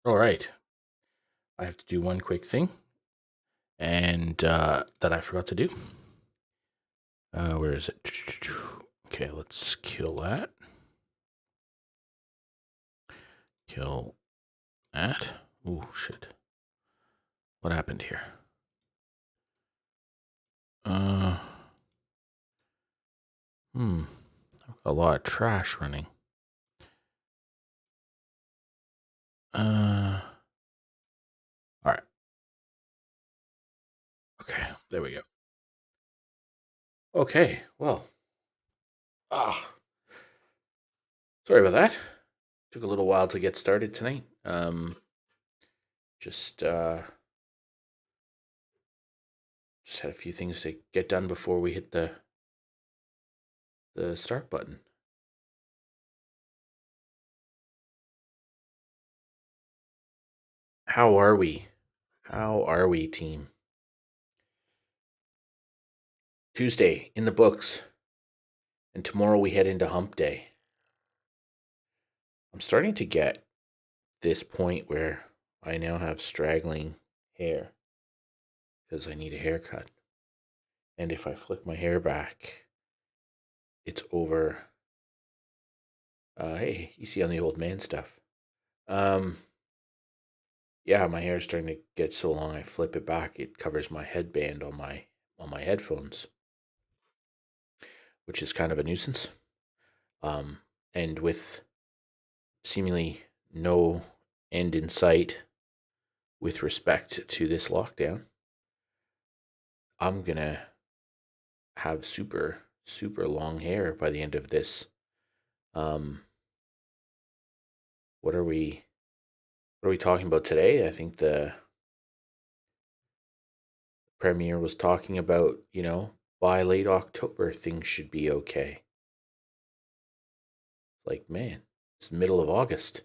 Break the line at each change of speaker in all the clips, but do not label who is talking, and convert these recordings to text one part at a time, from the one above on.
All right. I have to do one quick thing, and that I forgot to do. Where is it? Okay, let's kill that. Kill that. Oh, shit. What happened here? A lot of trash running. All right. Okay, there we go. Okay, well. Sorry about that. Took a little while to get started tonight. Just had a few things to get done before we hit the start button. How are we? How are we, team? Tuesday in the books, and tomorrow we head into hump day. I'm starting to get this point where I now have straggling hair because I need a haircut. And if I flick my hair back, it's over. Hey, you see on the old man stuff. Yeah, my hair is starting to get so long. I flip it back, it covers my headband on my headphones, which is kind of a nuisance. And with seemingly no end in sight with respect to this lockdown, I'm gonna have super long hair by the end of this. What are we talking about today? I think the premier was talking about, by late October things should be okay. Like, man, it's the middle of August.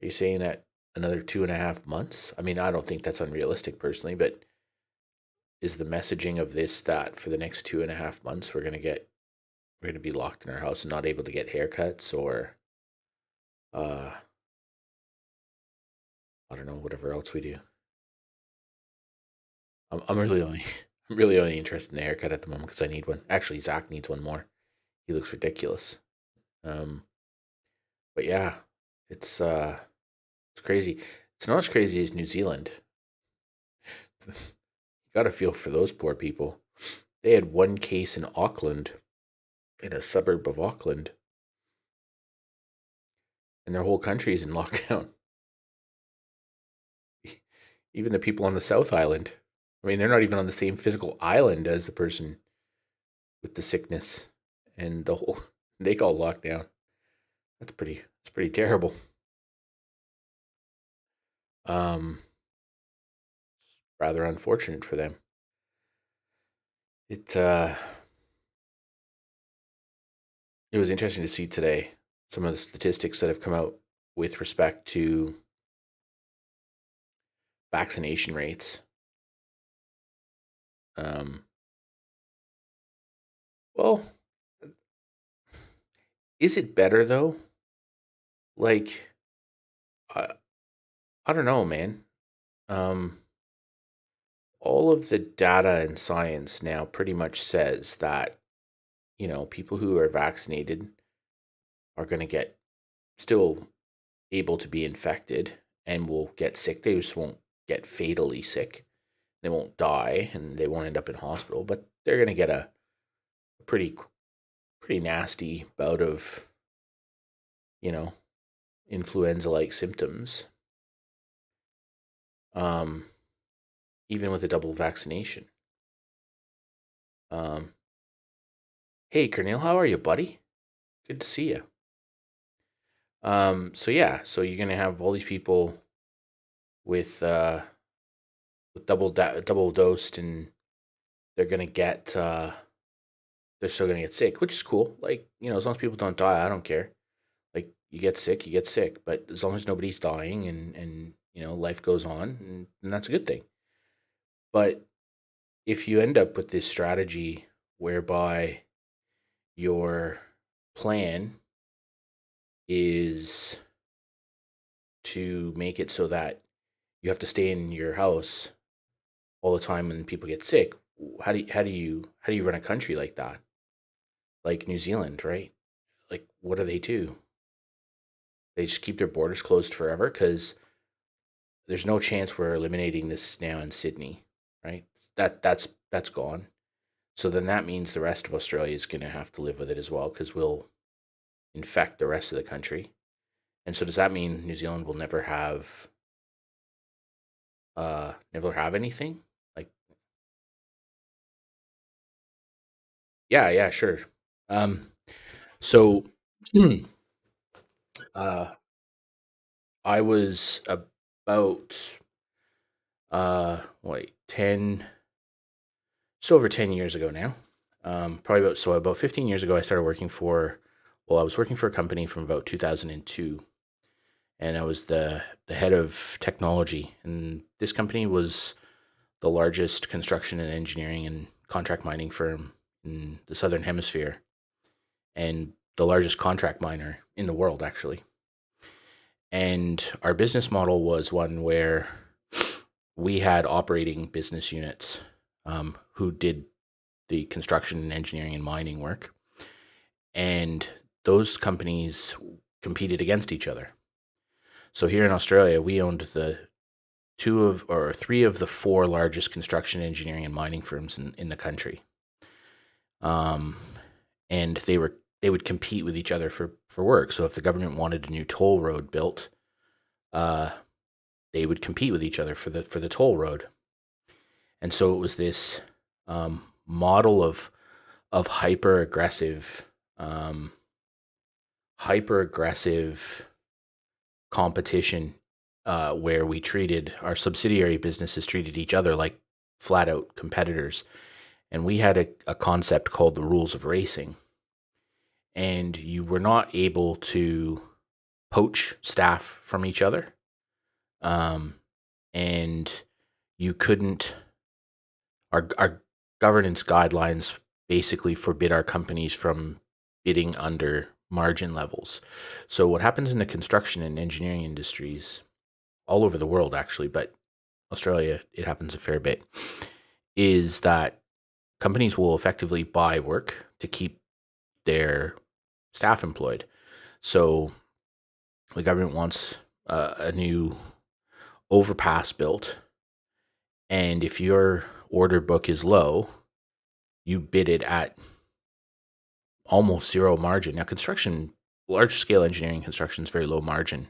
Are you saying that another 2.5 months? I mean, I don't think that's unrealistic personally, but is the messaging of this that for the next 2.5 months we're gonna be locked in our house and not able to get haircuts or I don't know, whatever else we do. I'm really only I'm really only interested in the haircut at the moment because I need one. Actually, Zach needs one more. He looks ridiculous. Um, but yeah, it's crazy. It's not as crazy as New Zealand. You gotta feel for those poor people. They had one case in Auckland, in a suburb of Auckland, and their whole country is in lockdown. Even the people on the South Island. I mean, they're not even on the same physical island as the person with the sickness, and the whole they got locked down. That's pretty terrible. Um, Rather unfortunate for them. It it was interesting to see today some of the statistics that have come out with respect to vaccination rates. Um, well, is it better though? Like, I, I don't know, man. Um, all of the data and science now pretty much says that, people who are vaccinated are going to get still able to be infected and will get sick. They just won't get fatally sick. They won't die and they won't end up in hospital, but they're going to get a pretty pretty nasty bout of, you know, influenza-like symptoms. Um, Even with a double vaccination. Um, hey, Cornel, how are you, buddy? Good to see you. So yeah, so you're gonna have all these people with double dosed, and they're gonna get they're still gonna get sick, which is cool. Like, as long as people don't die, I don't care. Like, you get sick, but as long as nobody's dying, and life goes on, and that's a good thing. But if you end up with this strategy whereby your plan is to make it so that you have to stay in your house all the time when people get sick, how do you run a country like that? Like New Zealand, right? Like, what do they do? They just keep their borders closed forever because there's no chance we're eliminating this now in Sydney, right? That's gone. So then that means the rest of Australia is going to have to live with it as well because we'll infect the rest of the country. And so does that mean New Zealand will never have anything? Like, yeah, yeah, sure. Um so uh I was about wait, 10, just over 10 years ago now. Probably about 15 years ago I started working for, I was working for a company from about 2002, and I was the head of technology, and this company was the largest construction and engineering and contract mining firm in the southern hemisphere, and the largest contract miner in the world, actually. And our business model was one where we had operating business units, who did the construction and engineering and mining work, and those companies competed against each other. So here in Australia, we owned the two of or three of the four largest construction, engineering, and mining firms in the country. Um, and they would compete with each other for work. So if the government wanted a new toll road built, uh, they would compete with each other for the toll road. And so it was this model of um, hyper aggressive competition, where we treated our subsidiary businesses treated each other like flat out competitors. And we had a concept called the rules of racing, and you were not able to poach staff from each other, um, and you couldn't. Our governance guidelines basically forbid our companies from bidding under margin levels. So what happens in the construction and engineering industries all over the world, actually, but Australia, it happens a fair bit, is that companies will effectively buy work to keep their staff employed. So the government wants a new overpass built, and if your order book is low, you bid it at almost zero margin. Now, large scale engineering construction is very low margin.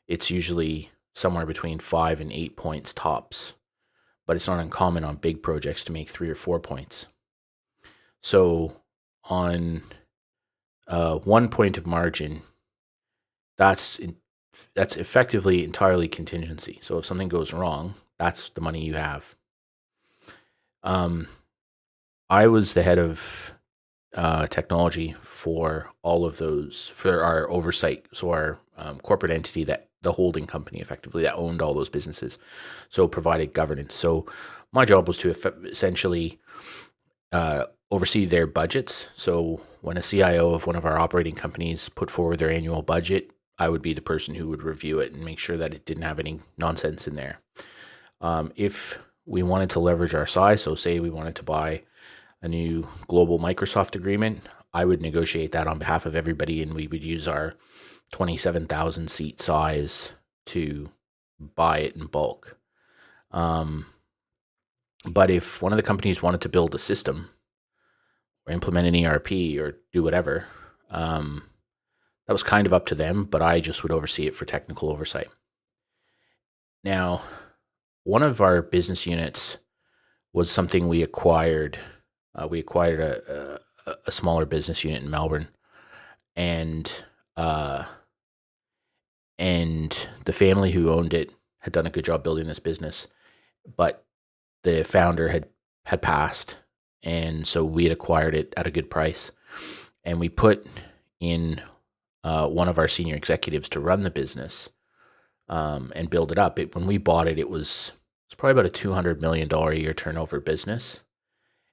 It's usually somewhere between 5 and 8 points tops, but it's not uncommon on big projects to make 3 or 4 points. So on 1 point of margin, that's that's effectively entirely contingency. So if something goes wrong, that's the money you have. Um, I was the head of technology for all of those, for our oversight. So our corporate entity, that the holding company effectively that owned all those businesses, so provided governance. So my job was to essentially oversee their budgets. So when a CIO of one of our operating companies put forward their annual budget, I would be the person who would review it and make sure that it didn't have any nonsense in there. If we wanted to leverage our size, so say we wanted to buy a new global Microsoft agreement, I would negotiate that on behalf of everybody, and we would use our 27,000 seat size to buy it in bulk. But if one of the companies wanted to build a system or implement an ERP or do whatever, that was kind of up to them, but I just would oversee it for technical oversight. Now, one of our business units was something we acquired. We acquired a smaller business unit in Melbourne, and the family who owned it had done a good job building this business, but the founder had passed, and so we had acquired it at a good price, and we put in one of our senior executives to run the business and build it up. When we bought it, it was probably about a $200 million a year turnover business,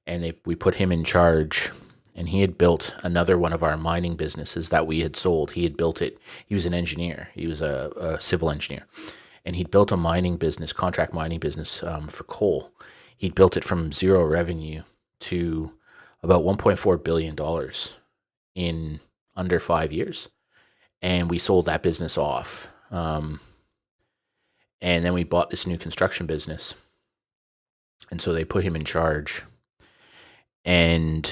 and we put him in charge. And he had built another one of our mining businesses that we had sold. He had built it. He was an engineer. He was a civil engineer. And he'd built a mining business, contract mining business for coal. He'd built it from zero revenue to about $1.4 billion in under 5 years. And we sold that business off. And then we bought this new construction business. And so they put him in charge. And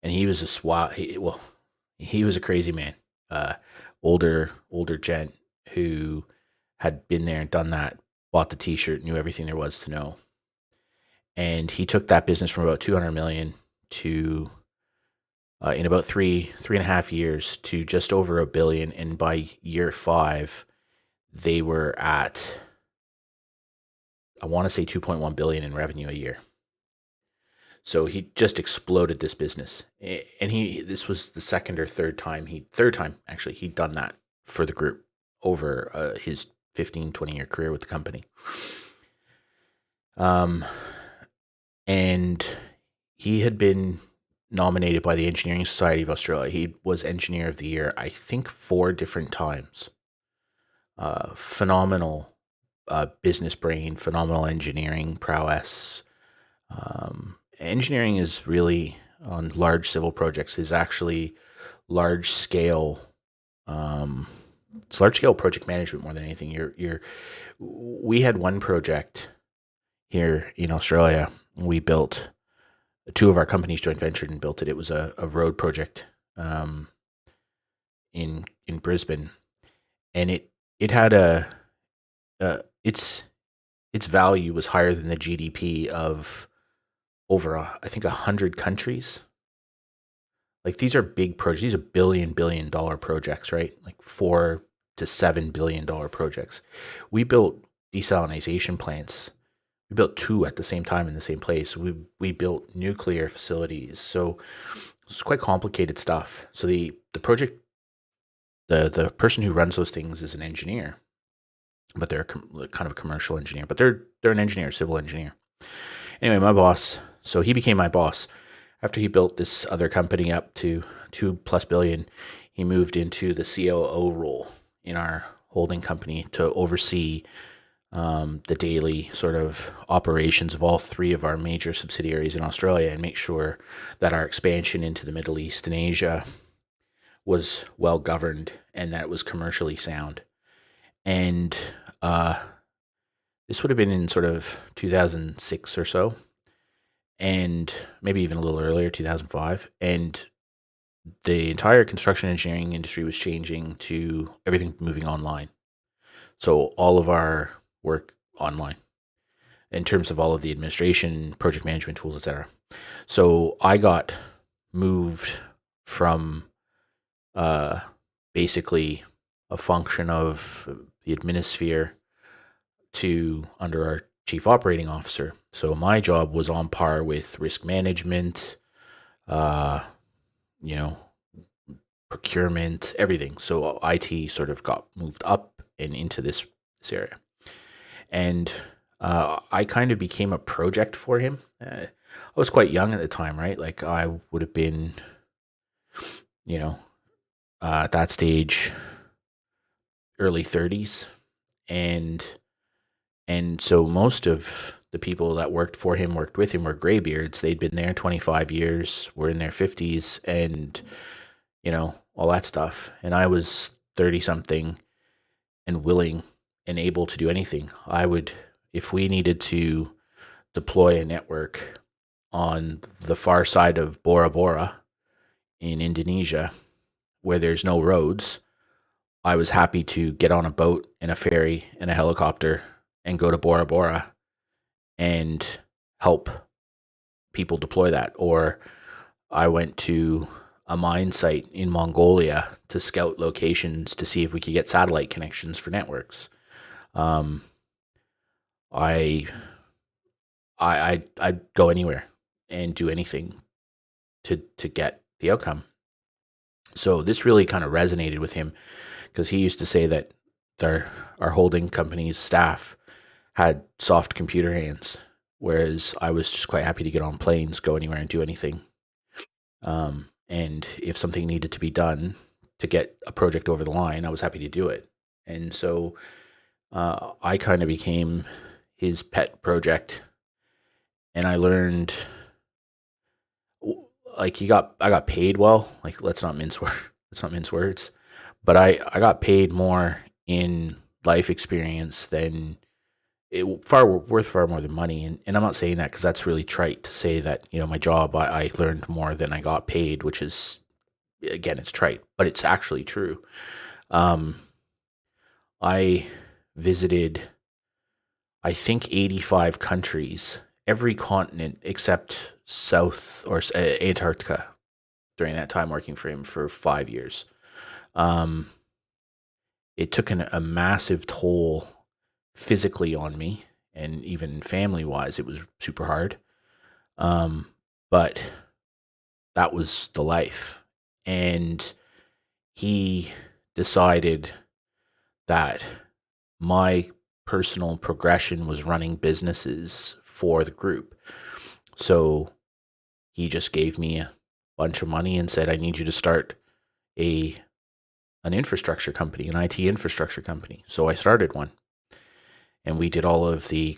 he was he was a crazy man, older gent who had been there and done that, bought the T-shirt, knew everything there was to know, and he took that business from about 200 million to in about three and a half years to just over $1 billion, and by year 5, they were at, I want to say, 2.1 billion in revenue a year. So he just exploded this business, and this was the third time actually he'd done that for the group over his 15-20 year career with the company. And he had been nominated by the Engineering Society of Australia. He was Engineer of the Year, I think, 4 different times. Phenomenal business brain, phenomenal engineering prowess. Engineering is really, on large civil projects, is actually large scale. It's large scale project management more than anything. We had one project here in Australia. We built, 2 of our companies joint ventured and built it. It was a road project in Brisbane, and it had its value was higher than the GDP of over, I think, 100 countries. Like, these are big projects. These are billion dollar projects, right? Like $4 to $7 billion projects. We built desalination plants. We built 2 at the same time in the same place. We built nuclear facilities. So it's quite complicated stuff. So the project, the person who runs those things is an engineer, but they're kind of a commercial engineer. But they're an engineer, civil engineer. Anyway, my boss. So he became my boss. After he built this other company up to $2+ billion, he moved into the COO role in our holding company to oversee the daily sort of operations of all 3 of our major subsidiaries in Australia and make sure that our expansion into the Middle East and Asia was well governed and that it was commercially sound. And this would have been in sort of 2006 or so, and maybe even a little earlier, 2005. And the entire construction engineering industry was changing to everything moving online. So all of our work online in terms of all of the administration, project management tools, etc. So I got moved from uh, basically a function of the adminisphere to under our chief operating officer. So my job was on par with risk management, uh, you know, procurement, everything. So IT sort of got moved up and into this area, and I kind of became a project for him. I was quite young at the time, right? Like I would have been, you know, at that stage, early 30s, and so most of the people that worked for him, worked with him, were graybeards. They'd been there 25 years, were in their 50s, and all that stuff. And I was 30 something and willing and able to do anything. I would, if we needed to deploy a network on the far side of Bora Bora in Indonesia, where there's no roads, I was happy to get on a boat and a ferry and a helicopter and go to Bora Bora and help people deploy that. Or I went to a mine site in Mongolia to scout locations to see if we could get satellite connections for networks. Um, I, I'd go anywhere and do anything to get the outcome. So this really kind of resonated with him because he used to say that our holding company's staff had soft computer hands, whereas I was just quite happy to get on planes, go anywhere, and do anything. And if something needed to be done to get a project over the line, I was happy to do it. And so I kind of became his pet project, and I learned like I got paid well. Like let's not mince words, but I got paid more in life experience than worth far more than money. And I'm not saying that because that's really trite to say that, my job, I learned more than I got paid, which is, again, it's trite, but it's actually true. Um, I visited, I think, 85 countries, every continent except South or Antarctica during that time working for him for 5 years. Um, it took a massive toll physically on me, and even family wise, it was super hard. But that was the life. And he decided that my personal progression was running businesses for the group. So he just gave me a bunch of money and said, I need you to start an infrastructure company, an IT infrastructure company. So I started one. And we did all of the,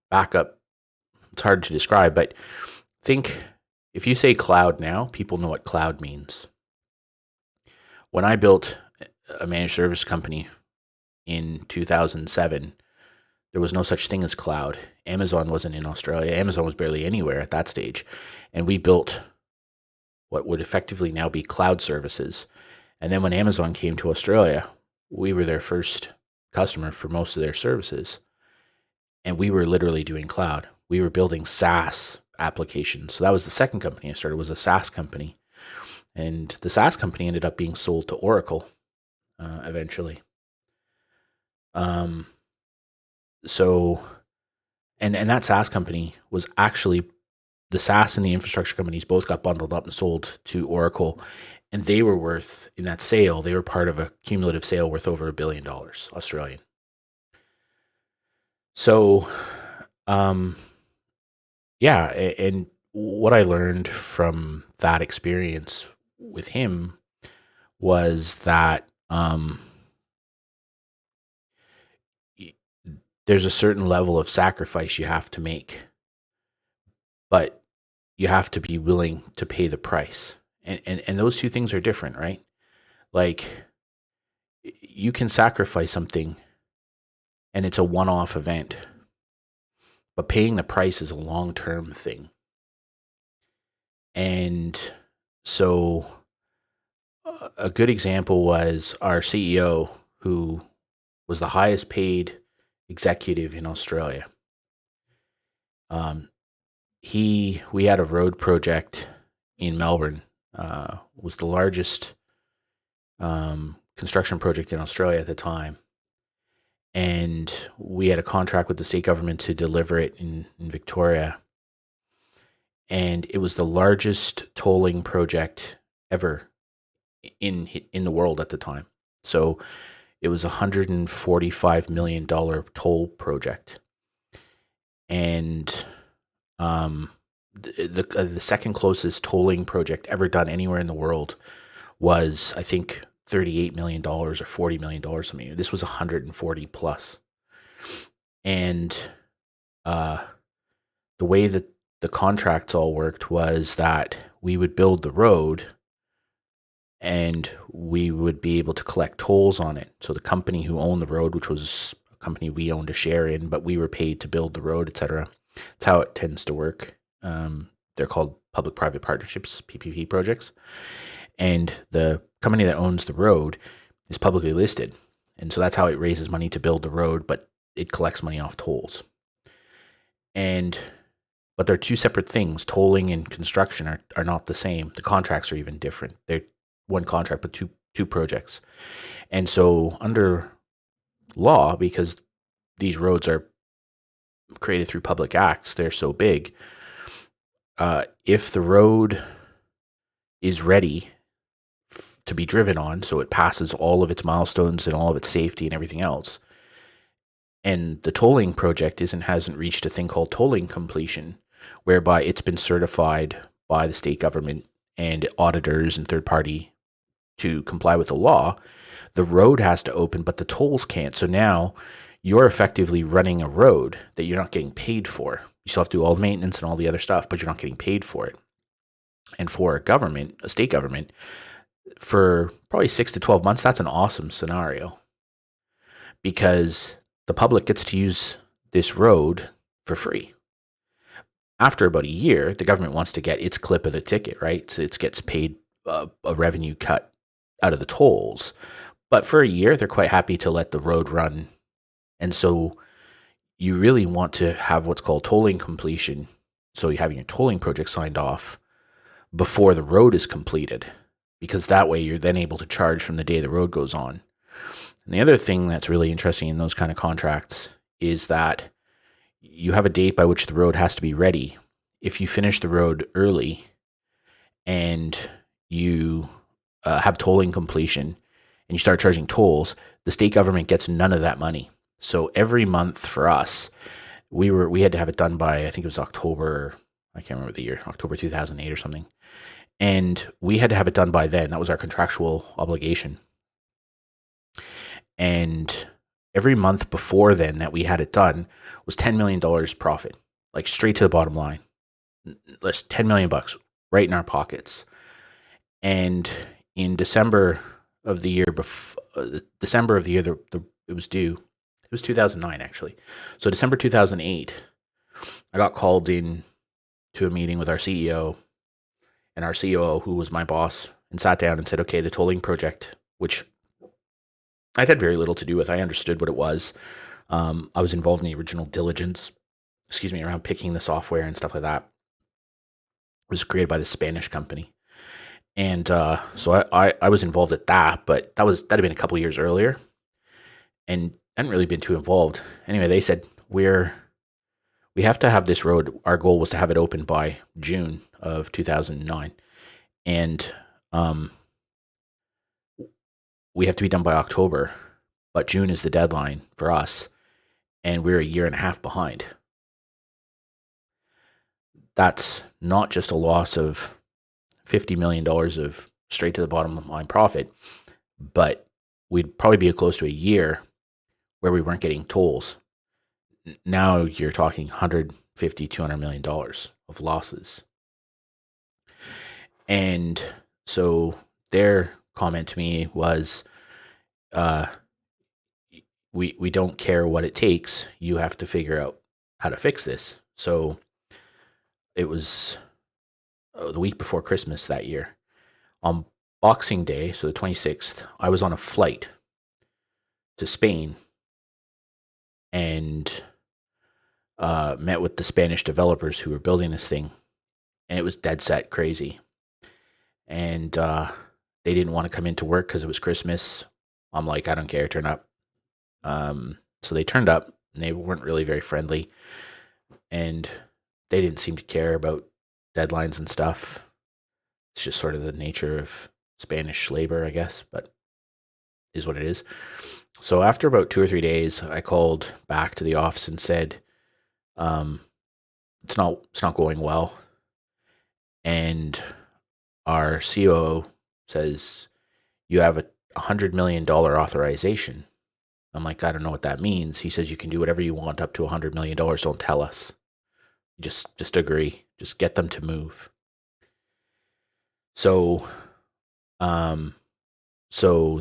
backup. It's hard to describe, but think if you say cloud now, people know what cloud means. When I built a managed service company in 2007, there was no such thing as cloud. Amazon wasn't in Australia. Amazon was barely anywhere at that stage. And we built what would effectively now be cloud services. And then when Amazon came to Australia, we were their first customer for most of their services. And we were literally doing cloud. We were building SaaS applications. So that was the second company I started, was a SaaS company. And the SaaS company ended up being sold to Oracle eventually. So, and that SaaS company was actually, the SaaS and the infrastructure companies both got bundled up and sold to Oracle. And they were worth, in that sale, they were part of a cumulative sale worth over $1 billion Australian. So, yeah, and what I learned from that experience with him was that there's a certain level of sacrifice you have to make, but you have to be willing to pay the price. And those two things are different, right? Like you can sacrifice something and it's a one-off event, but paying the price is a long-term thing. And so a good example was our CEO, who was the highest paid executive in Australia. We had a road project in Melbourne, was the largest construction project in Australia at the time. And we had a contract with the state government to deliver it in Victoria. And it was the largest tolling project ever in the world at the time. So it was $145 million toll project. And the second closest tolling project ever done anywhere in the world was, I think, $38 million or $40 million something. This was 140 plus. And the way that the contracts all worked was that we would build the road and we would be able to collect tolls on it. So the company who owned the road, which was a company we owned a share in, but we were paid to build the road, etc. That's how it tends to work. They're called public-private partnerships, PPP projects. And the company that owns the road is publicly listed. And so that's how it raises money to build the road, but it collects money off tolls. But they're two separate things. Tolling and construction are not the same. The contracts are even different. They're one contract, but two projects. And so under law, because these roads are created through public acts, they're so big, if the road is ready to be driven on, so it passes all of its milestones and all of its safety and everything else, and the tolling project hasn't reached a thing called tolling completion, whereby it's been certified by the state government and auditors and third party to comply with the law, the road has to open, but the tolls can't. So now you're effectively running a road that you're not getting paid for. You still have to do all the maintenance and all the other stuff, but you're not getting paid for it. And for a state government, for probably 6 to 12 months, that's an awesome scenario, because the public gets to use this road for free. After about a year, the government wants to get its clip of the ticket, right? So it gets paid a revenue cut out of the tolls. But for a year, they're quite happy to let the road run. And so you really want to have what's called tolling completion. So you're having your tolling project signed off before the road is completed, because that way you're then able to charge from the day the road goes on. And the other thing that's really interesting in those kind of contracts is that you have a date by which the road has to be ready. If you finish the road early and you have tolling completion and you start charging tolls, the state government gets none of that money. So every month for us, we had to have it done by, I think it was October, I can't remember the year, October 2008 or something. And we had to have it done by then. That was our contractual obligation. And every month before then that we had it done was $10 million profit, like straight to the bottom line. That's $10 million right in our pockets. And in December of the year it was due. It was 2009 actually. So December 2008, I got called in to a meeting with our CEO and our COO, who was my boss, and sat down and said, "Okay, the tolling project," which I'd had very little to do with. I understood what it was. I was involved in the original diligence, around picking the software and stuff like that. It was created by the Spanish company. And so I was involved at that, but that'd have been a couple years earlier, and I hadn't really been too involved. Anyway, they said we have to have this road. Our goal was to have it open by June of 2009, and we have to be done by October, but June is the deadline for us, and we're a year and a half behind. That's not just a loss of $50 million of straight to the bottom line profit, but we'd probably be close to a year where we weren't getting tolls. Now you're talking $150, $200 million of losses. And so their comment to me was, we don't care what it takes. You have to figure out how to fix this. So it was the week before Christmas that year. On Boxing Day, so the 26th, I was on a flight to Spain and met with the Spanish developers who were building this thing, and it was dead set crazy. And they didn't want to come into work because it was Christmas. I'm like, I don't care, turn up. So they turned up, and they weren't really very friendly, and they didn't seem to care about deadlines and stuff. It's just sort of the nature of Spanish labor, I guess, but is what it is. So after about 2 or 3 days, I called back to the office and said, it's not going well. And our COO says, you have a $100 million authorization. I'm like, I don't know what that means. He says, you can do whatever you want up to $100 million. Don't tell us. Just agree. Just get them to move. So, so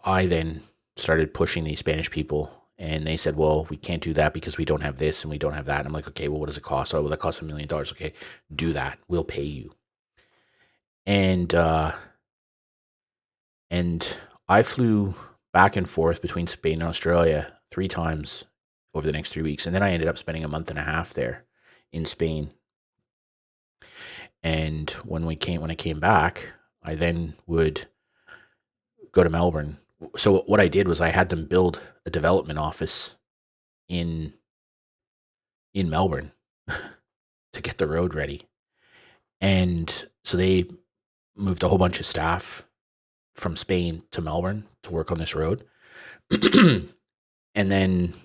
I then started pushing these Spanish people, and they said, well, we can't do that because we don't have this and we don't have that. And I'm like, okay, well, what does it cost? Oh, well, that costs $1 million. Okay, do that. We'll pay you. And I flew back and forth between Spain and Australia 3 times over the next 3 weeks. And then I ended up spending a month and a half there in Spain. And when I came back, I then would go to Melbourne. So what I did was I had them build a development office in Melbourne to get the road ready. And so they moved a whole bunch of staff from Spain to Melbourne to work on this road. And then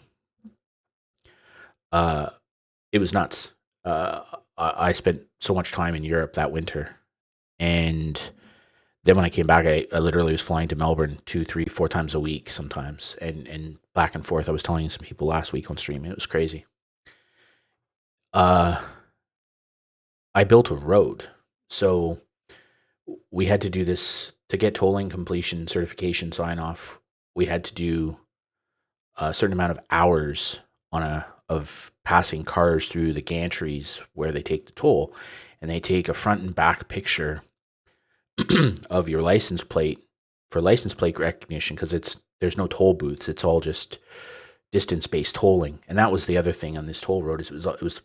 it was nuts. I spent so much time in Europe that winter, and then when I came back, I literally was flying to Melbourne 2, 3, 4 times a week sometimes, and back and forth. I was telling some people last week on stream, it was crazy. I built a road, so we had to do this to get tolling completion certification sign off. We had to do a certain amount of hours of passing cars through the gantries where they take the toll, and they take a front and back picture of your license plate for license plate recognition, because there's no toll booths. It's all just distance-based tolling. And that was the other thing on this toll road, is it was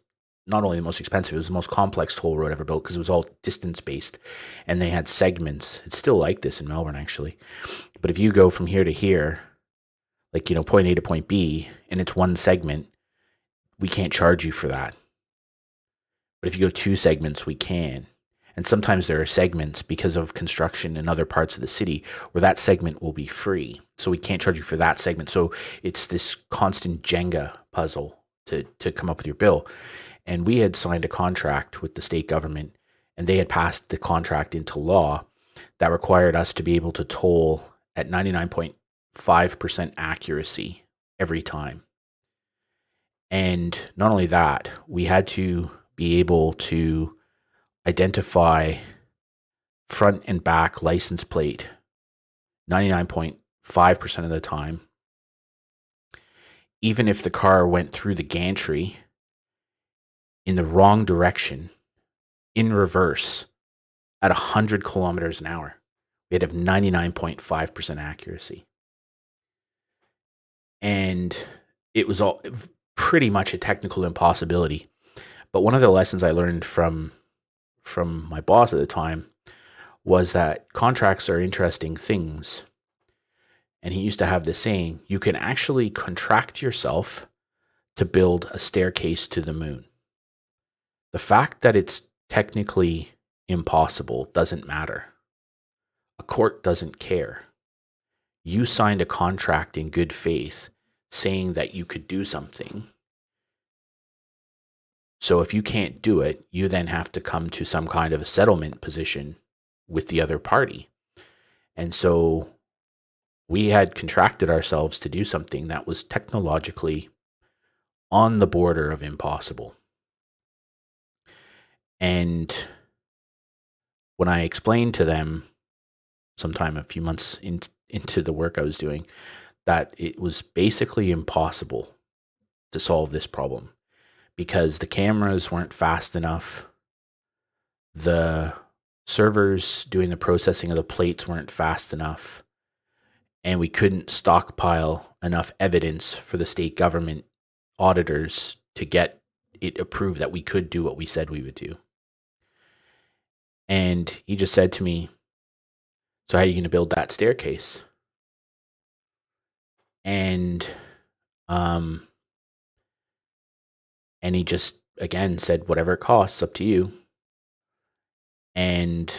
not only the most expensive, it was the most complex toll road ever built, because it was all distance-based, and they had segments. It's still like this in Melbourne, actually. But if you go from here to here, like, point A to point B, and it's one segment, we can't charge you for that. But if you go 2 segments, we can. And sometimes there are segments, because of construction in other parts of the city, where that segment will be free. So we can't charge you for that segment. So it's this constant Jenga puzzle to come up with your bill. And we had signed a contract with the state government, and they had passed the contract into law that required us to be able to toll at 99.5% accuracy every time. And not only that, we had to be able to identify front and back license plate 99.5% of the time, even if the car went through the gantry in the wrong direction, in reverse, at 100 kilometers an hour. We had to have 99.5% accuracy. And it was all pretty much a technical impossibility. But one of the lessons I learned from my boss at the time was that contracts are interesting things. And he used to have this saying, you can actually contract yourself to build a staircase to the moon. The fact that it's technically impossible doesn't matter. A court doesn't care. You signed a contract in good faith saying that you could do something. So if you can't do it, you then have to come to some kind of a settlement position with the other party. And so we had contracted ourselves to do something that was technologically on the border of impossible. And when I explained to them sometime a few months into the work I was doing, that it was basically impossible to solve this problem, because the cameras weren't fast enough, the servers doing the processing of the plates weren't fast enough, and we couldn't stockpile enough evidence for the state government auditors to get it approved that we could do what we said we would do. And he just said to me, So how are you going to build that staircase? And um, and he just again said, whatever it costs, up to you. And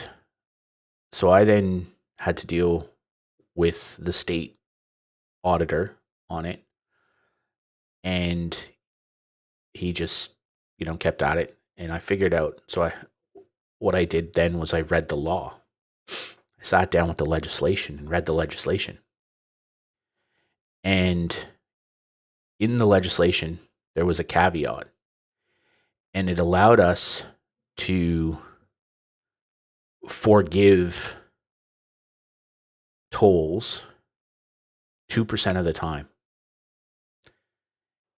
so I then had to deal with the state auditor on it, and he just kept at it, and I figured out. So what I did then was I read the law. I sat down with the legislation and read the legislation. And in the legislation, there was a caveat, and it allowed us to forgive tolls 2% of the time.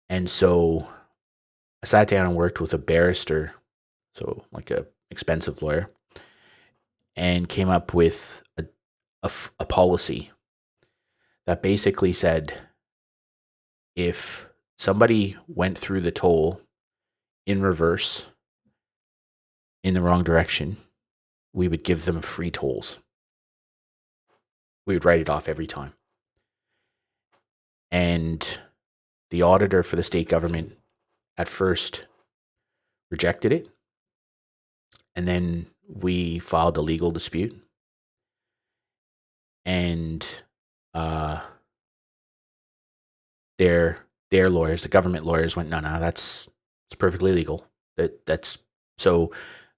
And so I sat down and worked with a barrister, so like a expensive lawyer, and came up with a policy that basically said if somebody went through the toll in reverse in the wrong direction, we would give them free tolls. We would write it off every time. And the auditor for the state government at first rejected it. And then we filed a legal dispute. And their lawyers, the government lawyers, went, no, it's perfectly legal. That's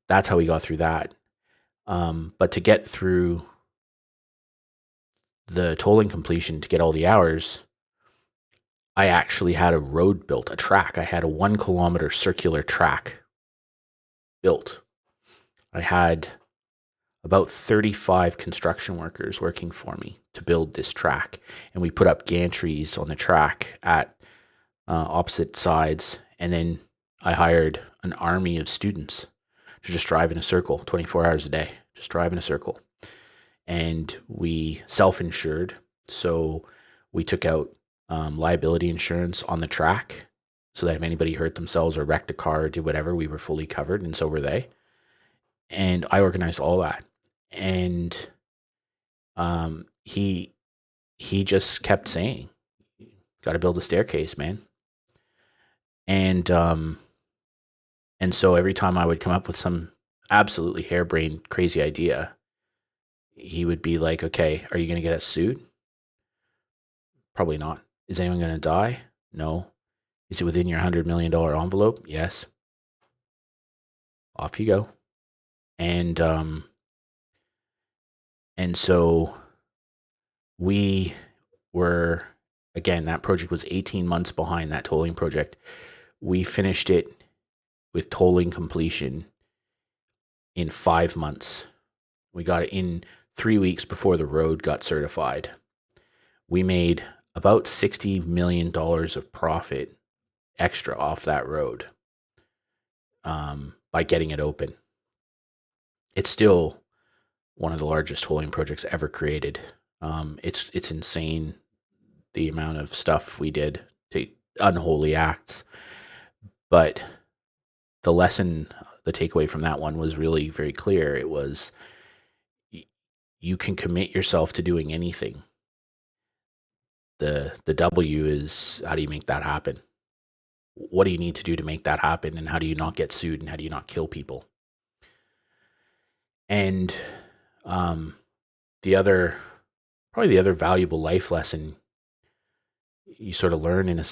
how we got through that. But to get through the tolling completion, to get all the hours, I actually had a road built, a track. I had a 1 kilometer circular track built. I had about 35 construction workers working for me to build this track. And we put up gantries on the track at opposite sides. And then I hired an army of students to just drive in a circle 24 hours a day, just drive in a circle. And we self-insured. So we took out liability insurance on the track so that if anybody hurt themselves or wrecked a car or did whatever, we were fully covered, and so were they. And I organized all that. And he just kept saying, got to build a staircase, man. And so every time I would come up with some absolutely harebrained, crazy idea, he would be like, okay, are you going to get us sued? Probably not. Is anyone going to die? No. Is it within your $100 million envelope? Yes. Off you go. And so we were, again, that project was 18 months behind, that tolling project. We finished it with tolling completion in 5 months. We got it in 3 weeks before the road got certified. We made about $60 million of profit extra off that road by getting it open. It's still one of the largest tolling projects ever created. It's insane the amount of stuff we did, to unholy acts. But the lesson, the takeaway from that one was really very clear. It was, you can commit yourself to doing anything. The W is, how do you make that happen? What do you need to do to make that happen? And how do you not get sued? And how do you not kill people? And the other valuable life lesson you sort of learn in a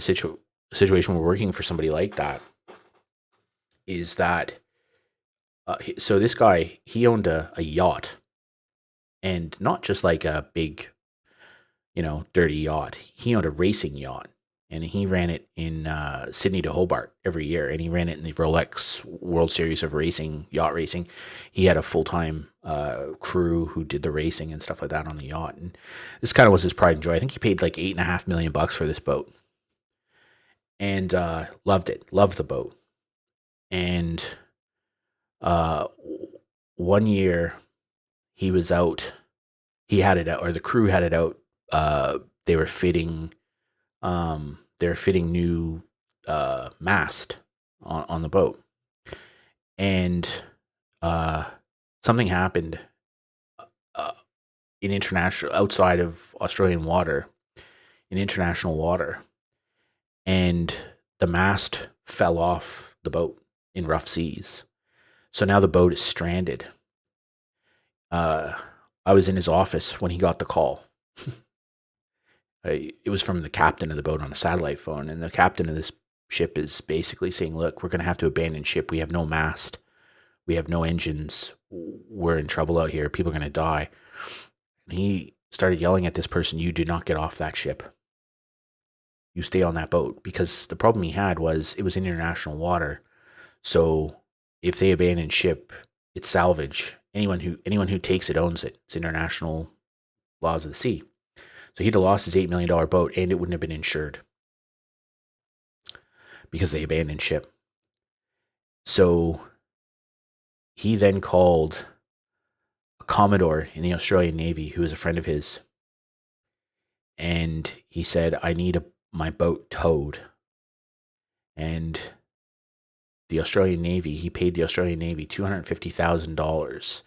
situation where working for somebody like that is that, so this guy, he owned a yacht, and not just like a big, dirty yacht. He owned a racing yacht, and he ran it in Sydney to Hobart every year, and he ran it in the Rolex World Series of Racing, yacht racing. He had a full-time crew who did the racing and stuff like that on the yacht, and this kind of was his pride and joy. I think he paid like $8.5 million for this boat, and loved the boat. And one year he was out, he had it out, or the crew had it out. They were fitting new mast on the boat, and something happened in international, outside of Australian water, in international water, and the mast fell off the boat in rough seas. So now the boat is stranded. Uh, I was in his office when he got the call. It was from the captain of the boat on a satellite phone, and the captain of this ship is basically saying, "Look, we're going to have to abandon ship. We have no mast. We have no engines. We're in trouble out here. People are going to die." And he started yelling at this person, "You do not get off that ship. You stay on that boat," because the problem he had was it was in international water. So if they abandon ship, it's salvage. Anyone who takes it owns it. It's international laws of the sea. So he'd have lost his $8 million boat, and it wouldn't have been insured because they abandoned ship. So he then called a commodore in the Australian Navy who was a friend of his, and he said, "I need my boat towed." And the Australian Navy, he paid the Australian Navy $250,000,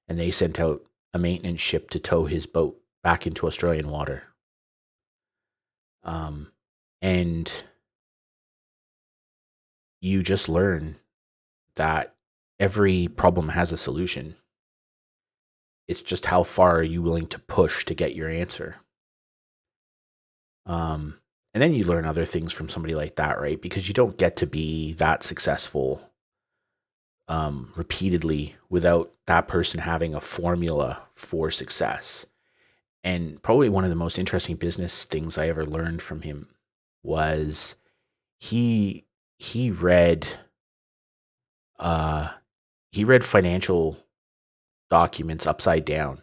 and they sent out a maintenance ship to tow his boat back into Australian water. And you just learn that every problem has a solution. It's just how far are you willing to push to get your answer. And then you learn other things from somebody like that, right? Because you don't get to be that successful repeatedly without that person having a formula for success. And probably one of the most interesting business things I ever learned from him was he read he read financial documents upside down.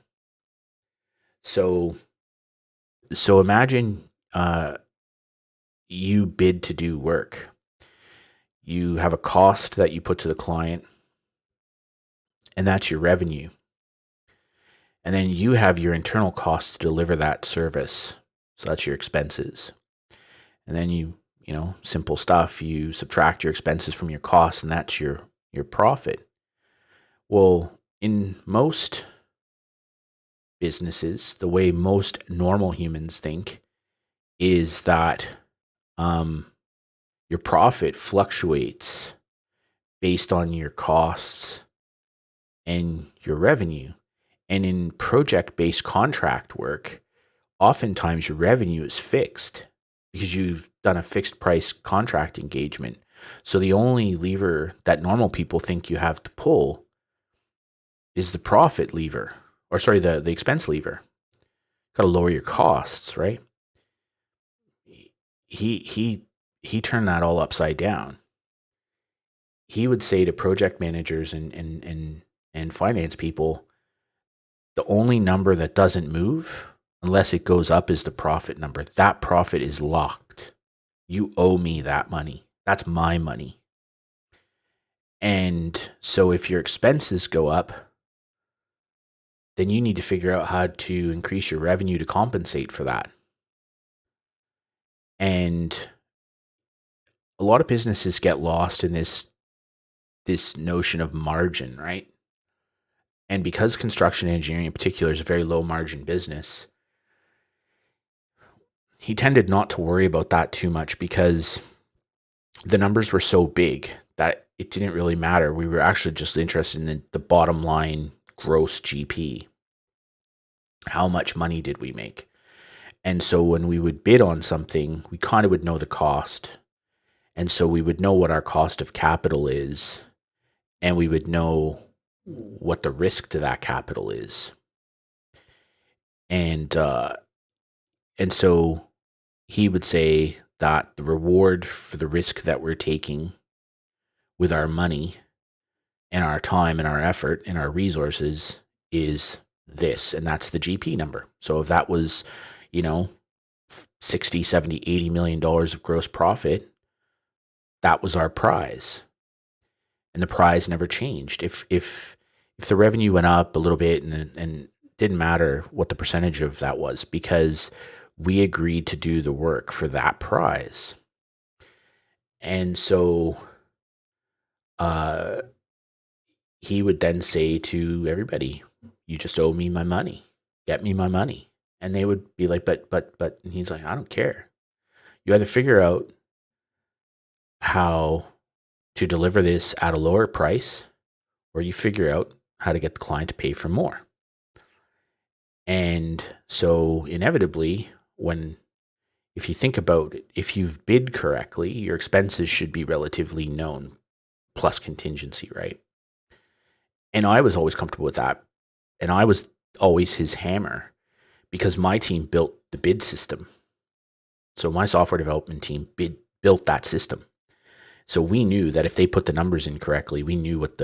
So imagine you bid to do work. You have a cost that you put to the client, and that's your revenue. And then you have your internal costs to deliver that service. So that's your expenses. And then you simple stuff, you subtract your expenses from your costs, and that's your profit. Well, in most businesses, the way most normal humans think is that your profit fluctuates based on your costs and your revenue. And in project-based contract work, oftentimes your revenue is fixed because you've done a fixed price contract engagement. So the only lever that normal people think you have to pull is the profit lever, or sorry, the expense lever. Got to lower your costs, right? He turned that all upside down. He would say to project managers and finance people, the only number that doesn't move unless it goes up is the profit number. That profit is locked. You owe me that money. That's my money. And so if your expenses go up, then you need to figure out how to increase your revenue to compensate for that. And a lot of businesses get lost in this notion of margin, right? And because construction engineering in particular is a very low margin business, he tended not to worry about that too much because the numbers were so big that it didn't really matter. We were actually just interested in the bottom line gross GP. How much money did we make? And so when we would bid on something, we kind of would know the cost. And so we would know what our cost of capital is, and we would know what the risk to that capital is. And so he would say that the reward for the risk that we're taking with our money and our time and our effort and our resources is this, and that's the GP number. So if that was, 60, 70, $80 million of gross profit, that was our prize. And the prize never changed. If the revenue went up a little bit and didn't matter what the percentage of that was, because we agreed to do the work for that prize. And so he would then say to everybody, "You just owe me my money. get me my money. And they would be like, but, and he's like, I don't care. You either figure out how to deliver this at a lower price, or you figure out how to get the client to pay for more. And so inevitably, if you think about it, if you've bid correctly, your expenses should be relatively known plus contingency, right? And I was always comfortable with that. And I was always his hammer because my team built the bid system. So my software development team built that system. So we knew that if they put the numbers in correctly, we knew what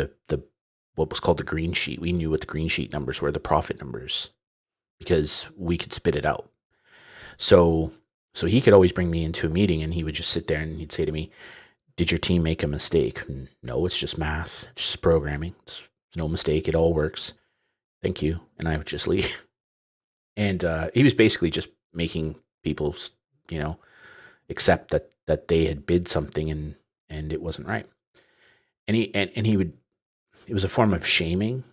what was called the green sheet. We knew what the green sheet numbers were, the profit numbers, because we could spit it out. So he could always bring me into a meeting and he would just sit there and he'd say to me, did your team make a mistake? No, it's just math, it's just programming. It's no mistake. It all works. Thank you. And I would just leave. And he was basically just making people, accept that they had bid something and it wasn't right. And he would, it was a form of shaming.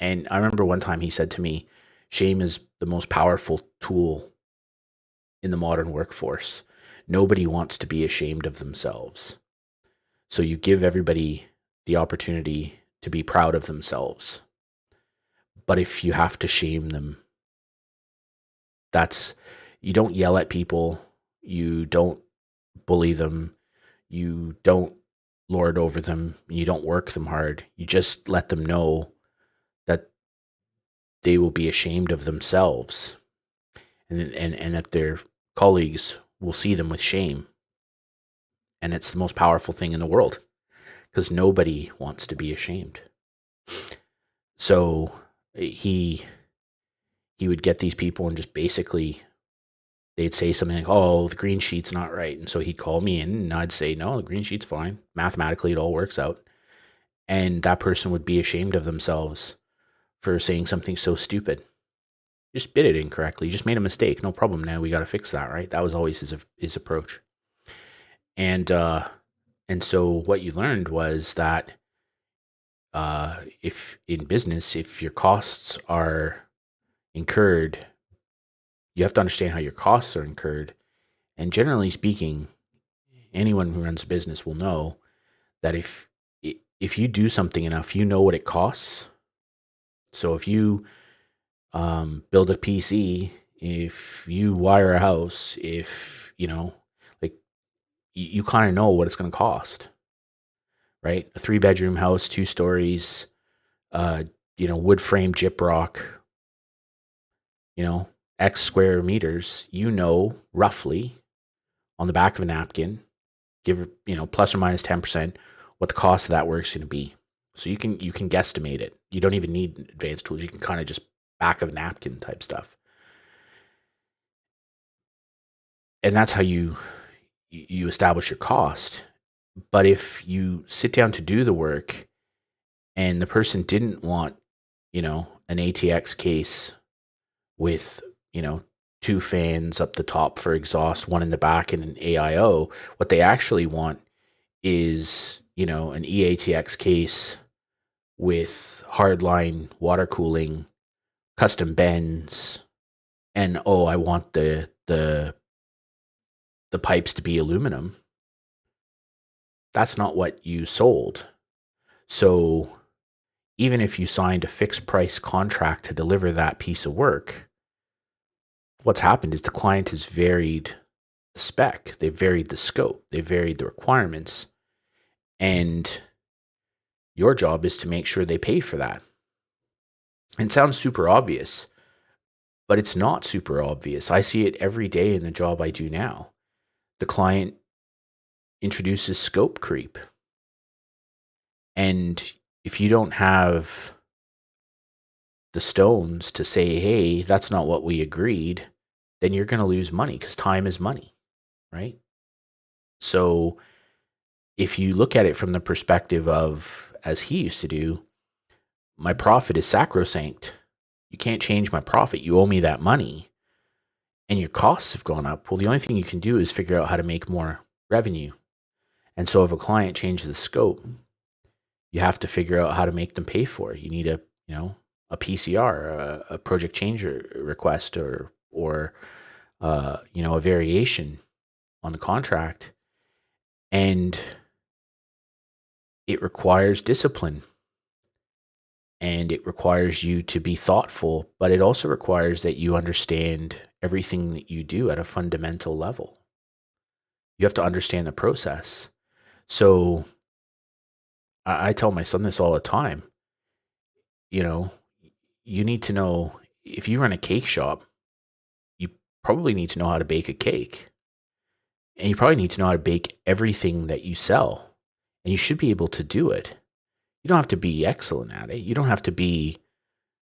And I remember one time he said to me, shame is the most powerful tool in the modern workforce. Nobody wants to be ashamed of themselves. So you give everybody the opportunity to be proud of themselves. But if you have to shame them, you don't yell at people, you don't bully them, you don't lord over them, you don't work them hard. You just let them know that they will be ashamed of themselves and that their colleagues will see them with shame. And it's the most powerful thing in the world because nobody wants to be ashamed. So he would get these people and just basically they'd say something like, oh, the green sheet's not right. And so he'd call me in and I'd say, no, the green sheet's fine. Mathematically, it all works out. And that person would be ashamed of themselves for saying something so stupid. Just bid it incorrectly. You just made a mistake. No problem. Now we got to fix that, right? That was always his approach. And so what you learned was that if in business, if your costs are incurred, you have to understand how your costs are incurred. And generally speaking, anyone who runs a business will know that if you do something enough, you know what it costs. So if you build a PC, if you wire a house, if you kind of know what it's going to cost, right? A 3-bedroom house, 2 stories, wood frame gyprock, X square meters, roughly on the back of a napkin, give, plus or minus 10% what the cost of that work's going to be. So you can guesstimate it. You don't even need advanced tools. You can kind of just back of a napkin type stuff. And that's how you establish your cost. But if you sit down to do the work and the person didn't want, an ATX case with, 2 fans up the top for exhaust, 1 in the back and an AIO, what they actually want is, an EATX case with hardline water cooling, custom bends, and I want the pipes to be aluminum. That's not what you sold. So even if you signed a fixed price contract to deliver that piece of work, what's happened is the client has varied the spec, they've varied the scope, they've varied the requirements, and your job is to make sure they pay for that. And it sounds super obvious, but it's not super obvious. I see it every day in the job I do now. The client introduces scope creep. And if you don't have the stones to say, hey, that's not what we agreed, then you're going to lose money because time is money, right? So if you look at it from the perspective of, as he used to do, my profit is sacrosanct. You can't change my profit. You owe me that money. And your costs have gone up. Well, the only thing you can do is figure out how to make more revenue. And so if a client changes the scope, you have to figure out how to make them pay for it. You need a a PCR, a project change request, or a variation on the contract, and it requires discipline, and it requires you to be thoughtful, but it also requires that you understand everything that you do at a fundamental level. You have to understand the process. So I tell my son this all the time. You know, you need to know, if you run a cake shop, you probably need to know how to bake a cake. And you probably need to know how to bake everything that you sell. And you should be able to do it. You don't have to be excellent at it. You don't have to be,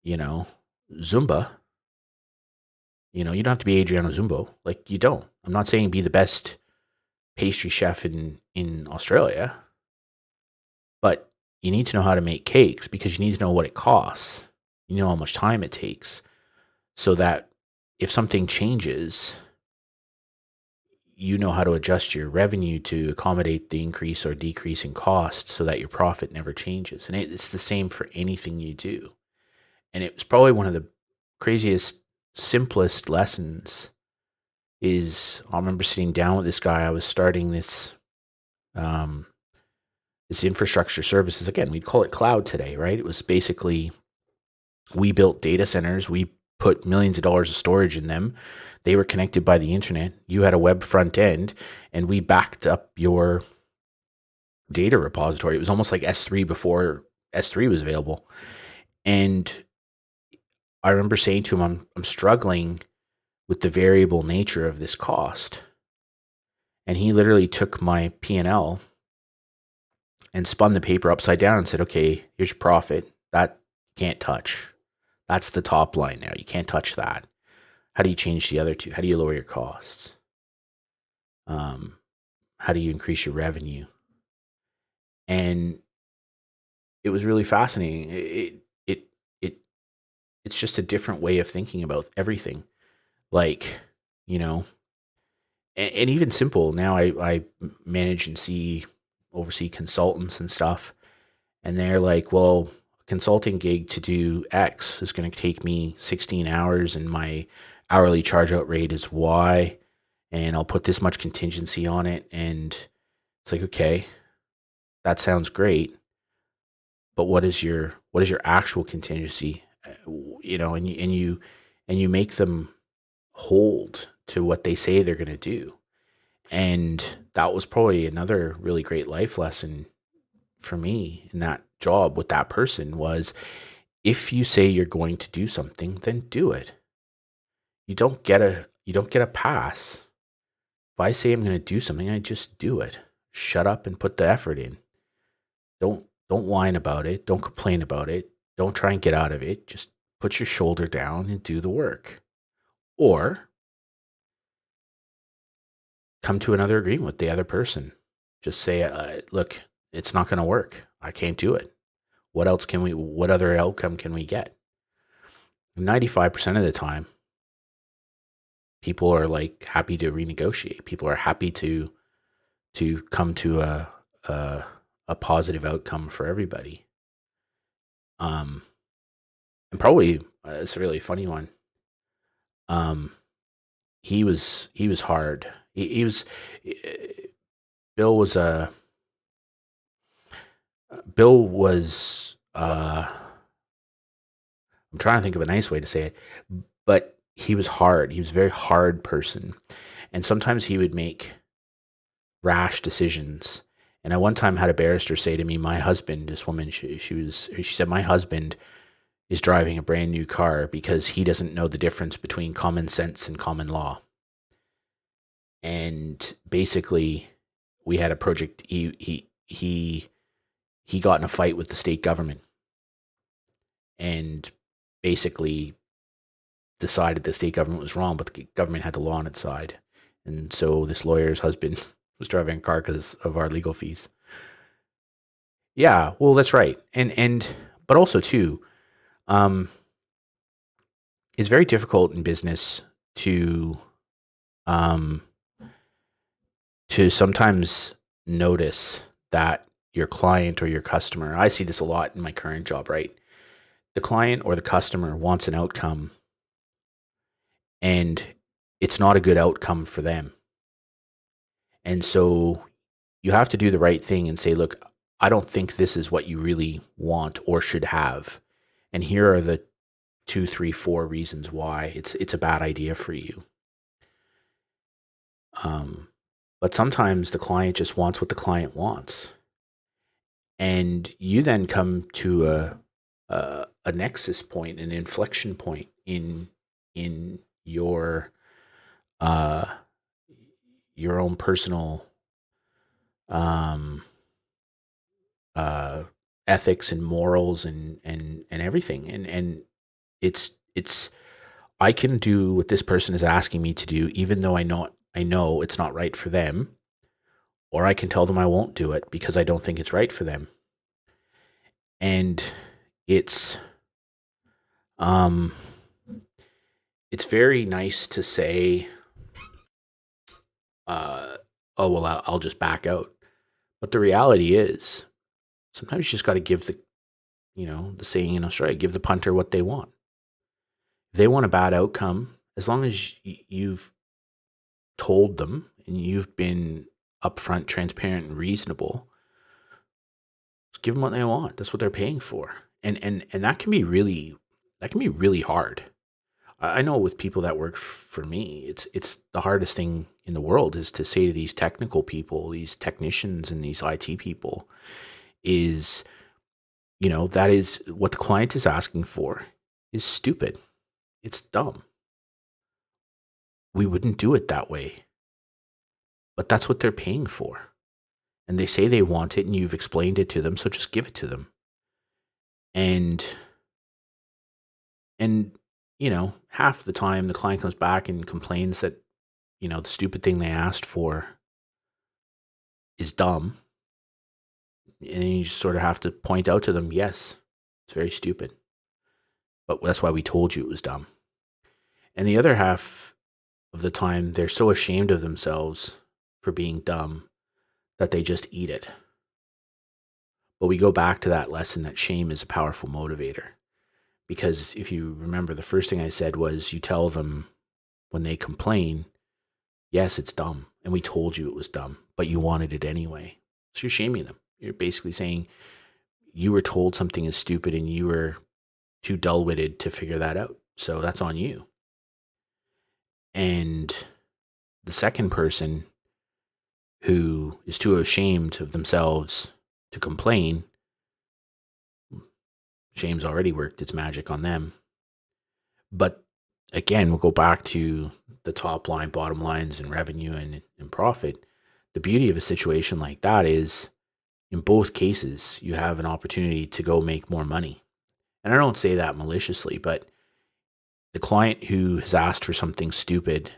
you know, Zumba. You don't have to be Adriano Zumbo. Like, you don't. I'm not saying be the best pastry chef in Australia, but you need to know how to make cakes, because you need to know what it costs. You know how much time it takes, so that if something changes, you know how to adjust your revenue to accommodate the increase or decrease in cost, so that your profit never changes. And it's the same for anything you do. And it was probably one of the craziest, simplest lessons. I remember sitting down with this guy. I was starting this this infrastructure services. Again, we'd call it cloud today, right? It was basically, we built data centers. We put millions of dollars of storage in them. They were connected by the internet. You had a web front end, and we backed up your data repository. It was almost like S3 before S3 was available. And I remember saying to him, I'm struggling with the variable nature of this cost. And he literally took my P&L and spun the paper upside down and said, okay, here's your profit. That you can't touch. That's the top line now. You can't touch that. How do you change the other two? How do you lower your costs? How do you increase your revenue? And it was really fascinating. It's just a different way of thinking about everything. Like, and even simple. Now I manage and oversee consultants and stuff. And they're like, well, a consulting gig to do X is going to take me 16 hours, and my hourly charge out rate is Y, and I'll put this much contingency on it. And it's like, okay, that sounds great, but what is your actual contingency? And you make them hold to what they say they're going to do. And that was probably another really great life lesson for me in that job with that person, was, if you say you're going to do something, then do it. You don't get a pass. If I say I'm going to do something, I just do it. Shut up and put the effort in. Don't whine about it. Don't complain about it. Don't try and get out of it. Just put your shoulder down and do the work. Or come to another agreement with the other person. Just say, look, it's not going to work. I can't do it. What other outcome can we get? 95% of the time, people are like happy to renegotiate. People are happy to come to a positive outcome for everybody. And probably it's a really funny one. He was hard. He was Bill was I'm trying to think of a nice way to say it, but he was hard. He was a very hard person. And sometimes he would make rash decisions. And I one time had a barrister say to me, my husband, this woman, she said, my husband is driving a brand new car because he doesn't know the difference between common sense and common law. And basically, we had a project. He got in a fight with the state government, and basically decided the state government was wrong, but the government had the law on its side. And so this lawyer's husband was driving a car because of our legal fees. Yeah, well, that's right. But also too, it's very difficult in business to sometimes notice that your client or your customer, I see this a lot in my current job, right?
the client or the customer wants an outcome and it's not a good outcome for them. And so you have to do the right thing and say, look, I don't think this is what you really want or should have. And here are the 2, 3, 4 reasons why it's a bad idea for you. But sometimes the client just wants what the client wants. And you then come to a nexus point, an inflection point in uh, your own personal um, uh, ethics and morals and everything. And it's I can do what this person is asking me to do, even though I know it's not right for them, or I can tell them I won't do it because I don't think it's right for them. And it's um it's very nice to say, oh well, I'll just back out. But the reality is, sometimes you just got to give the saying in Australia, give the punter what they want. If they want a bad outcome, as long as you've told them and you've been upfront, transparent, and reasonable, just give them what they want. That's what they're paying for, and that can be really hard. I know with people that work for me, it's the hardest thing in the world is to say to these technical people, these technicians, and these IT people, is that is what the client is asking for is stupid. It's dumb. We wouldn't do it that way, but that's what they're paying for. And they say they want it and you've explained it to them, so just give it to them. And half the time the client comes back and complains that, the stupid thing they asked for is dumb. And you just sort of have to point out to them, yes, it's very stupid. But that's why we told you it was dumb. And the other half of the time, they're so ashamed of themselves for being dumb that they just eat it. But we go back to that lesson that shame is a powerful motivator. Because if you remember, the first thing I said was you tell them when they complain, yes, it's dumb. And we told you it was dumb, but you wanted it anyway. So you're shaming them. You're basically saying you were told something is stupid and you were too dull-witted to figure that out. So that's on you. And the second person who is too ashamed of themselves to complain, shame's already worked its magic on them. But again, we'll go back to the top line, bottom lines, and revenue and profit. The beauty of a situation like that is, in both cases, you have an opportunity to go make more money. And I don't say that maliciously, but the client who has asked for something stupid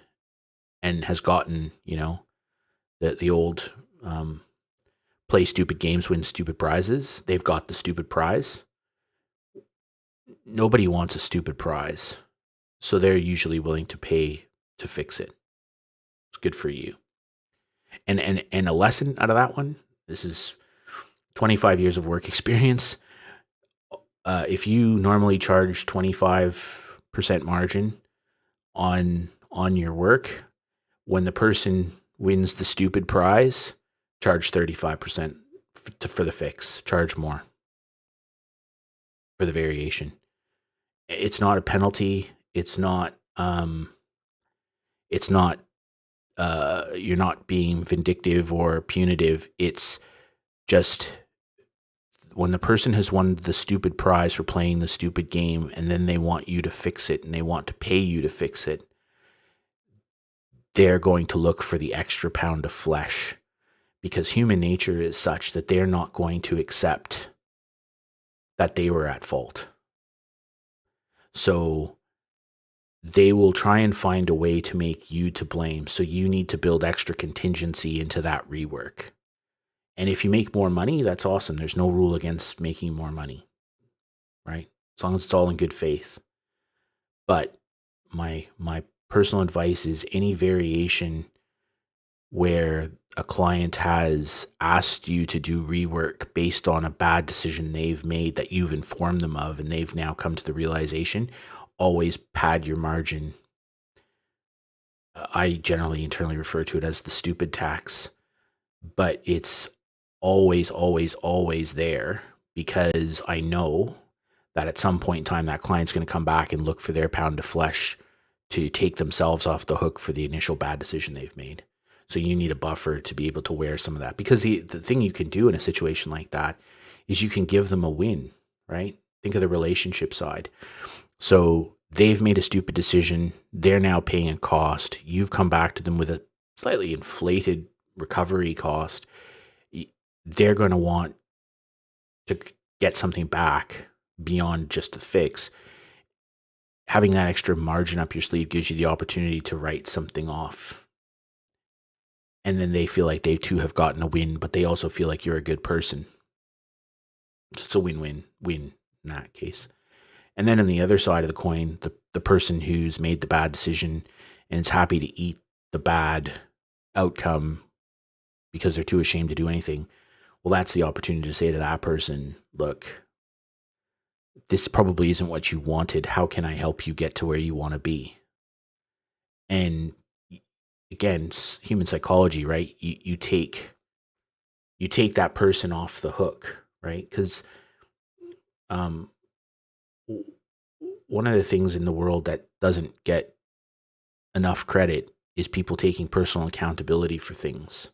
and has gotten, the old play stupid games, win stupid prizes, they've got the stupid prize. Nobody wants a stupid prize. So they're usually willing to pay to fix it. It's good for you. And a lesson out of that one, this is 25 years of work experience. If you normally charge 25% margin on your work, when the person wins the stupid prize, charge 35% for the fix. Charge more for the variation. It's not a penalty. It's not. You're not being vindictive or punitive. It's just when the person has won the stupid prize for playing the stupid game and then they want you to fix it and they want to pay you to fix it, they're going to look for the extra pound of flesh, because human nature is such that they're not going to accept that they were at fault. So they will try and find a way to make you to blame. So you need to build extra contingency into that rework. And if you make more money, that's awesome. There's no rule against making more money, right? As long as it's all in good faith. But my personal advice is any variation where a client has asked you to do rework based on a bad decision they've made that you've informed them of, and they've now come to the realization, always pad your margin. I generally internally refer to it as the stupid tax, but it's always, always, always there, because I know that at some point in time that client's going to come back and look for their pound of flesh to take themselves off the hook for the initial bad decision they've made. So you need a buffer to be able to wear some of that, because the thing you can do in a situation like that is you can give them a win, right? Think of the relationship side. So they've made a stupid decision. They're now paying a cost. You've come back to them with a slightly inflated recovery cost. They're going to want to get something back beyond just the fix. Having that extra margin up your sleeve gives you the opportunity to write something off. And then they feel like they too have gotten a win, but they also feel like you're a good person. So it's a win-win-win in that case. And then on the other side of the coin, the person who's made the bad decision and is happy to eat the bad outcome because they're too ashamed to do anything. Well, that's the opportunity to say to that person, look, this probably isn't what you wanted. How can I help you get to where you want to be? And again, human psychology, right? You take that person off the hook, right? Because one of the things in the world that doesn't get enough credit is people taking personal accountability for things.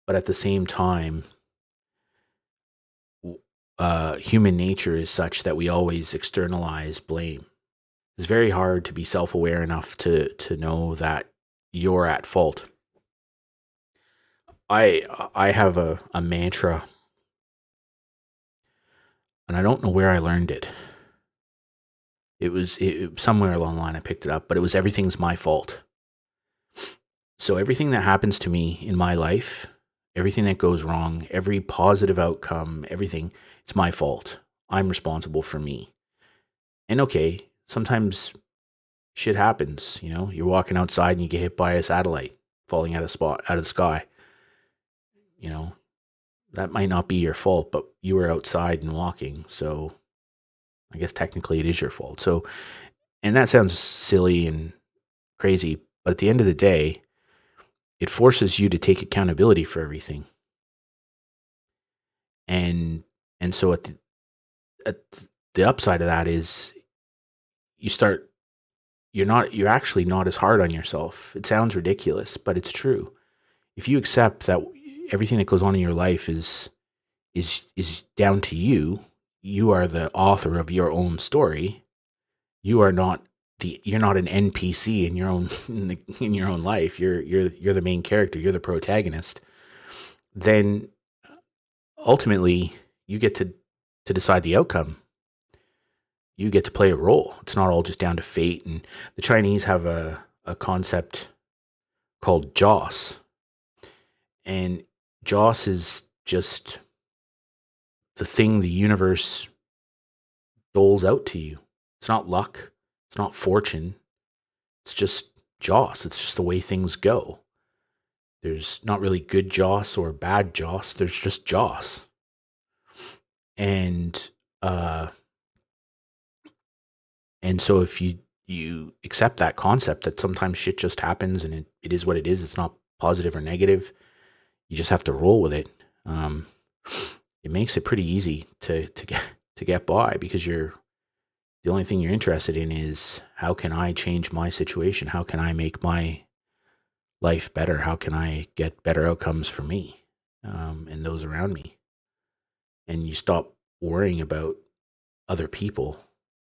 But at the same time, human nature is such that we always externalize blame. It's very hard to be self-aware enough to know that you're at fault. I have a mantra, and I don't know where I learned it. It was somewhere along the line I picked it up, but it was everything's my fault. So everything that happens to me in my life, everything that goes wrong, every positive outcome, everything, it's my fault. I'm responsible for me. And okay, sometimes shit happens, you're walking outside and you get hit by a satellite falling out of the sky. That might not be your fault, but you were outside and walking, so I guess technically it is your fault. So, and that sounds silly and crazy, but at the end of the day, it forces you to take accountability for everything. And so at the upside of that is you're actually not as hard on yourself. It sounds ridiculous, but it's true. If you accept that everything that goes on in your life is down to you, you are the author of your own story. You're not an NPC in your own in your own life. You're the main character. You're the protagonist. Then ultimately you get to decide the outcome. You get to play a role. It's not all just down to fate. And the Chinese have a concept called Joss. And Joss is just the thing the universe doles out to you. It's not luck. It's not fortune. It's just Joss. It's just the way things go. There's not really good Joss or bad Joss. There's just Joss. And so if you accept that concept that sometimes shit just happens and it is what it is, it's not positive or negative, you just have to roll with it. It makes it pretty easy to get by, because the only thing you're interested in is, how can I change my situation? How can I make my life better? How can I get better outcomes for me and those around me? And you stop worrying about other people.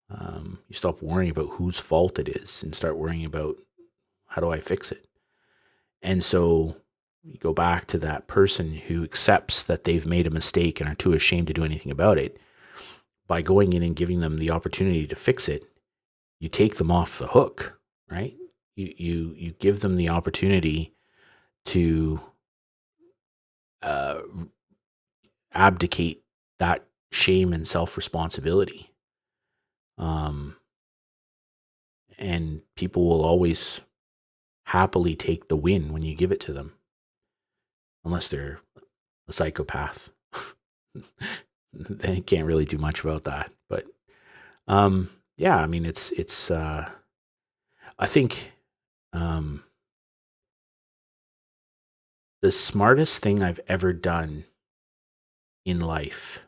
You stop worrying about whose fault it is and start worrying about, how do I fix it? And so you go back to that person who accepts that they've made a mistake and are too ashamed to do anything about it. By going in and giving them the opportunity to fix it, you take them off the hook, right? You give them the opportunity to abdicate that shame and self-responsibility. And people will always happily take the win when you give it to them, unless they're a psychopath. They can't really do much about that. But yeah, I mean, it's. I think the smartest thing I've ever done in life,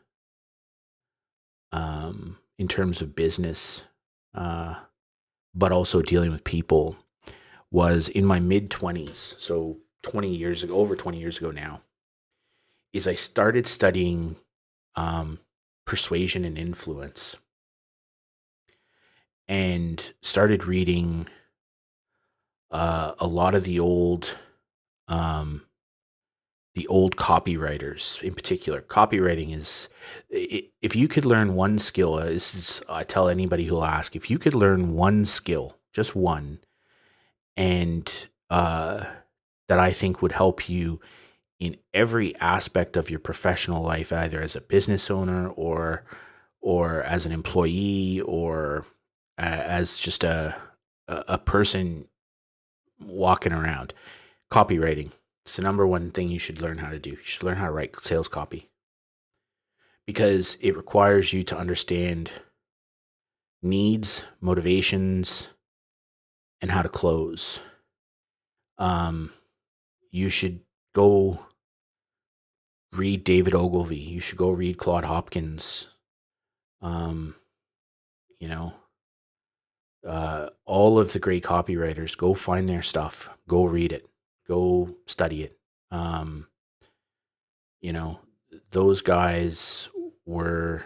in terms of business, but also dealing with people, was in my mid 20s. So 20 years ago, over 20 years ago now, is I started studying persuasion and influence, and started reading a lot of um, the old copywriters. In particular, copywriting is, if you could learn one skill, this is, I tell anybody who'll ask, if you could learn one skill, just one, and that I think would help you in every aspect of your professional life, either as a business owner or as an employee, or as just a person walking around. Copywriting. It's the number one thing you should learn how to do. You should learn how to write sales copy, because it requires you to understand needs, motivations, and how to close. You should go read David Ogilvy. You should go read Claude Hopkins. Um, you know, all of the great copywriters. Go find their stuff. Go read it. Go study it. Um, you know, those guys were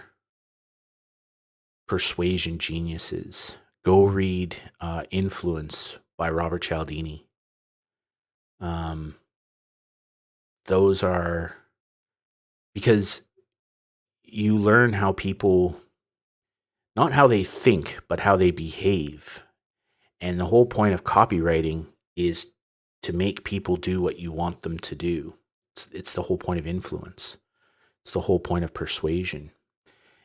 persuasion geniuses. Go read Influence by Robert Cialdini. Those are, because you learn how people, not how they think, but how they behave. And the whole point of copywriting is to make people do what you want them to do. It's the whole point of influence. It's the whole point of persuasion.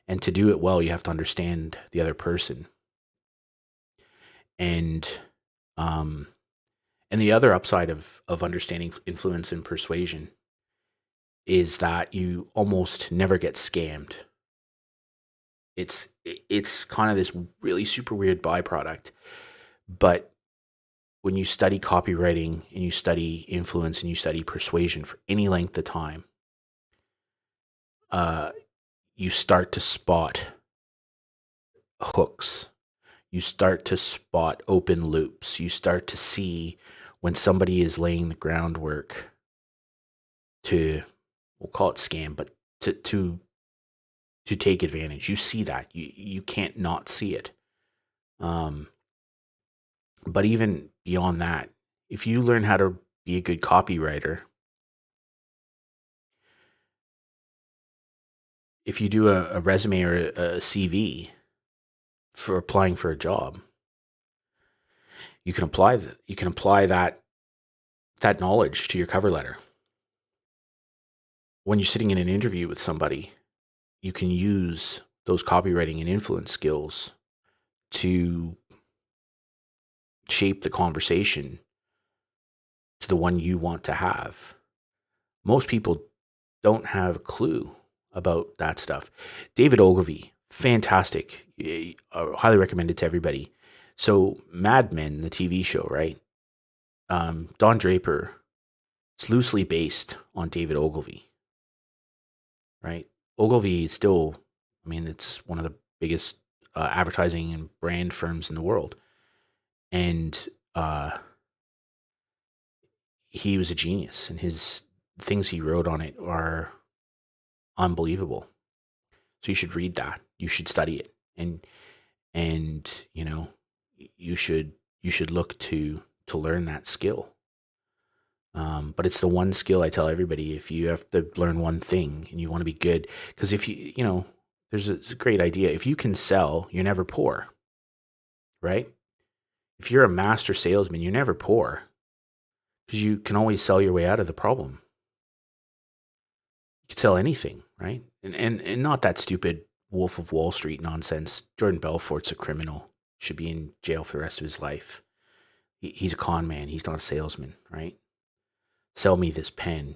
And to do it well, you have to understand the other person. And the other upside of understanding influence and persuasion is that you almost never get scammed. It's kind of this really super weird byproduct. But when you study copywriting and you study influence and you study persuasion for any length of time, you start to spot hooks. You start to spot open loops. You start to see when somebody is laying the groundwork to, we'll call it scam, but to take advantage. You see that. You can't not see it. But even beyond that, if you learn how to be a good copywriter, if you do a resume or a CV for applying for a job, you can apply that knowledge to your cover letter. When you're sitting in an interview with somebody, you can use those copywriting and influence skills to shape the conversation to the one you want to have. Most people don't have a clue about that stuff. David Ogilvy, fantastic. I highly recommend it to everybody. So Mad Men, the TV show, right? Don Draper is loosely based on David Ogilvy, right? Ogilvy is still, I mean, it's one of the biggest advertising and brand firms in the world. And he was a genius, and his things he wrote on it are unbelievable. So you should read that. You should study it, and you should look to learn that skill. But it's the one skill I tell everybody, if you have to learn one thing and you want to be good, because if there's a great idea. If you can sell, you're never poor, right? If you're a master salesman, you're never poor, because you can always sell your way out of the problem. You can sell anything, right? And not that stupid Wolf of Wall Street nonsense. Jordan Belfort's a criminal, should be in jail for the rest of his life. He's a con man. He's not a salesman, right? Sell me this pen.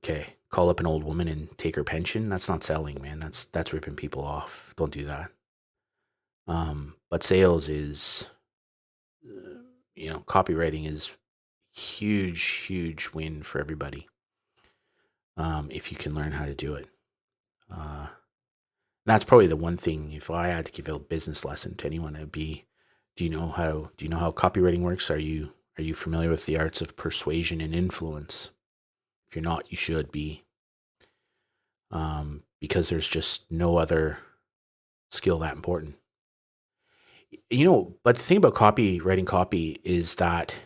Okay, call up an old woman and take her pension. That's not selling, man. That's ripping people off. Don't do that. But sales is, copywriting is huge, huge win for everybody. If you can learn how to do it. That's probably the one thing. If I had to give a business lesson to anyone, it'd be: do you know how copywriting works? Are you familiar with the arts of persuasion and influence? If you're not, you should be, because there's just no other skill that important. But the thing about writing copy is that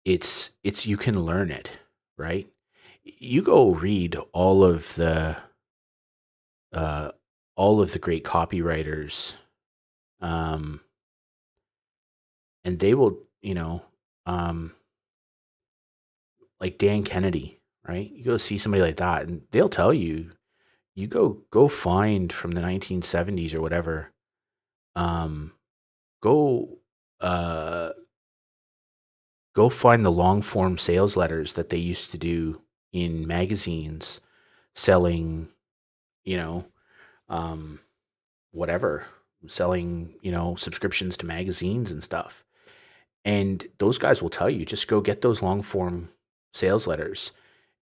it's you can learn it, right? You go read uh, all of the great copywriters, um, and they will, like Dan Kennedy, right? You go see somebody like that, and they'll tell you, you go find from the 1970s or whatever, um, go uh, go find the long form sales letters that they used to do in magazines, selling, you know, um, whatever, selling, subscriptions to magazines and stuff. And those guys will tell you, just go get those long form sales letters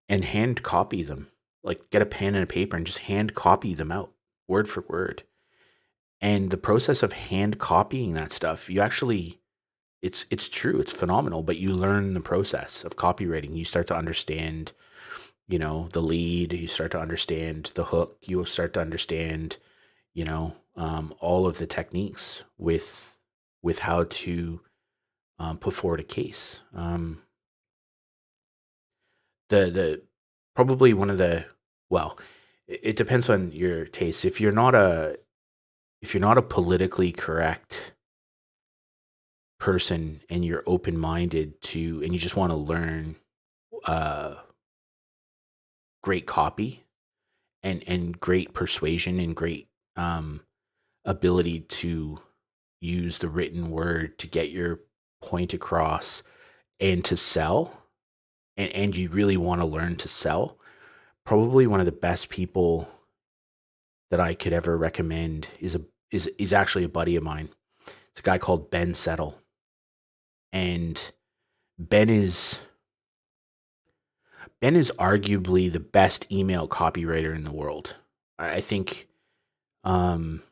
and hand copy them. Like, get a pen and a paper and just hand copy them out word for word. And the process of hand copying that stuff, you actually, it's true, it's phenomenal, but you learn the process of copywriting. You start to understand, the lead, you start to understand the hook, you start to understand, all of the techniques with how to put forward a case. The probably one of the, well, it depends on your taste. If you're not a politically correct person, and you're open minded to, and you just want to learn uh, great copy and great persuasion and great ability to use the written word to get your point across and to sell, and you really want to learn to sell, probably one of the best people that I could ever recommend is actually a buddy of mine. It's a guy called Ben Settle. And Ben is Ben is arguably the best email copywriter in the world. I think um,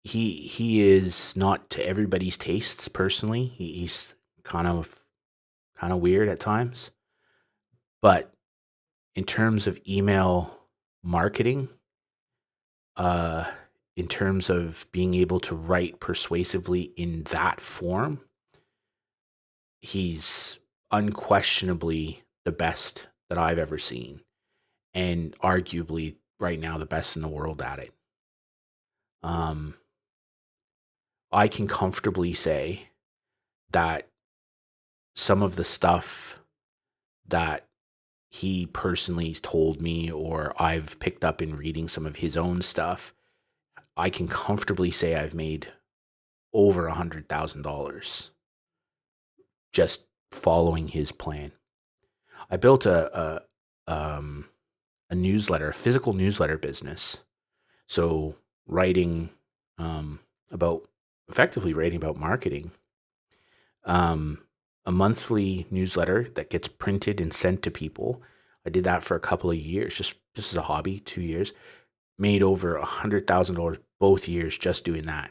he is not to everybody's tastes personally. He's kind of weird at times, but in terms of email marketing, uh, in terms of being able to write persuasively in that form, he's unquestionably the best that I've ever seen, and arguably right now the best in the world at it. Um, I can comfortably say that some of the stuff that he personally told me, or I've picked up in reading some of his own stuff, I can comfortably say I've made over $100,000 just following his plan. I built a newsletter, a physical newsletter business. So writing about effectively writing about marketing, um, a monthly newsletter that gets printed and sent to people. I did that for a couple of years, just as a hobby, 2 years. Made over $100,000 both years just doing that,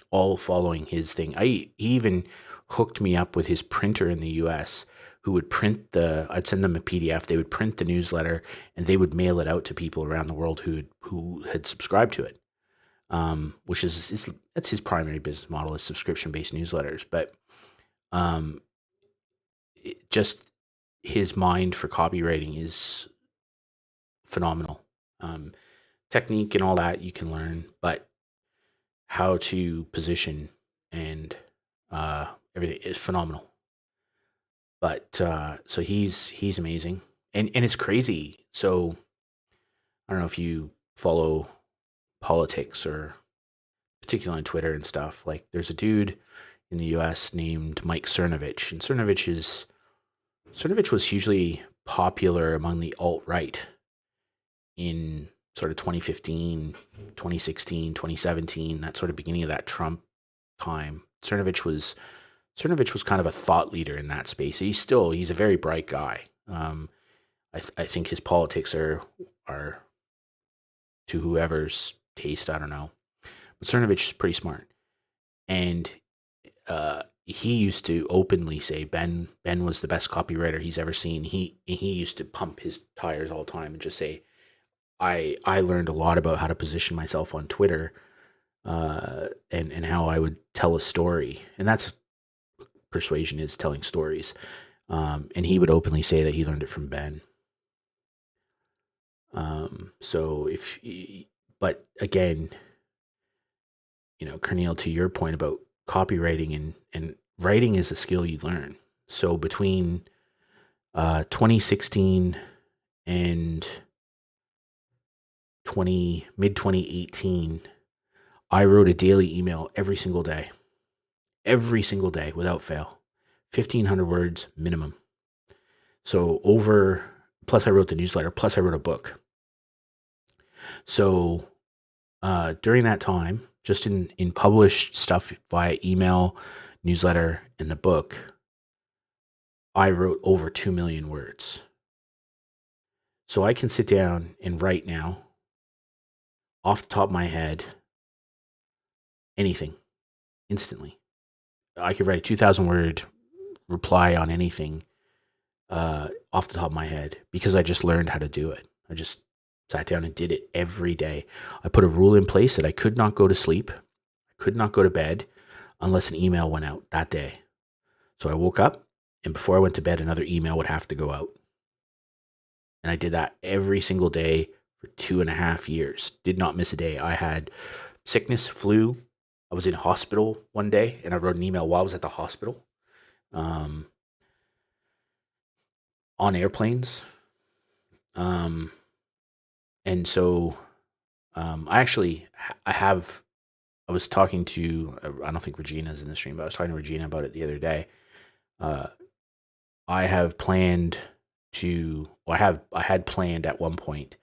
all following his thing. He even hooked me up with his printer in the U.S. who would I'd send them a PDF. They would print the newsletter and they would mail it out to people around the world who had subscribed to it. Which that's his primary business model, is subscription-based newsletters. But just his mind for copywriting is phenomenal. Technique and all that you can learn, but how to position and everything is phenomenal. But so he's amazing, and it's crazy. So I don't know if you follow politics or particularly on Twitter and stuff. Like there's a dude in the US named Mike Cernovich, and Cernovich was hugely popular among the alt-right in sort of 2015, 2016, 2017, that sort of beginning of that Trump time. Cernovich was kind of a thought leader in that space. He's a very bright guy. I think his politics are to whoever's taste. I don't know, but Cernovich is pretty smart, and he used to openly say Ben was the best copywriter he's ever seen. He used to pump his tires all the time and just say, I learned a lot about how to position myself on Twitter, and how I would tell a story, and that's persuasion, is telling stories. And he would openly say that he learned it from Ben. So but again, Cornel, to your point about copywriting and writing is a skill you learn. So between 2016 and mid 2018, I wrote a daily email every single day without fail, 1,500 words minimum. So plus I wrote the newsletter, plus I wrote a book. So during that time, just in published stuff via email, newsletter, and the book, I wrote over 2 million words. So I can sit down and write now, off the top of my head, anything, instantly. I could write a 2,000 word reply on anything off the top of my head because I just learned how to do it. I just sat down and did it every day. I put a rule in place that I could not go to sleep, I could not go to bed unless an email went out that day. So I woke up, and before I went to bed, another email would have to go out. And I did that every single day for 2.5 years. Did not miss a day. I had sickness, flu. I was in hospital one day, and I wrote an email while I was at the hospital. On airplanes. And so I was talking to, I don't think Regina's in the stream, but I was talking to Regina about it the other day. I had planned at one point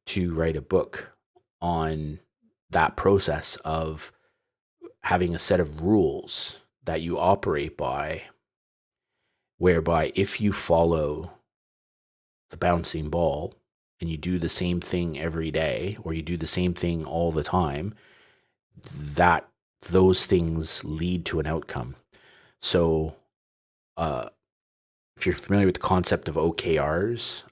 to write a book on that process of having a set of rules that you operate by, whereby if you follow the bouncing ball and you do the same thing every day, or you do the same thing all the time, that those things lead to an outcome. So if you're familiar with the concept of OKRs,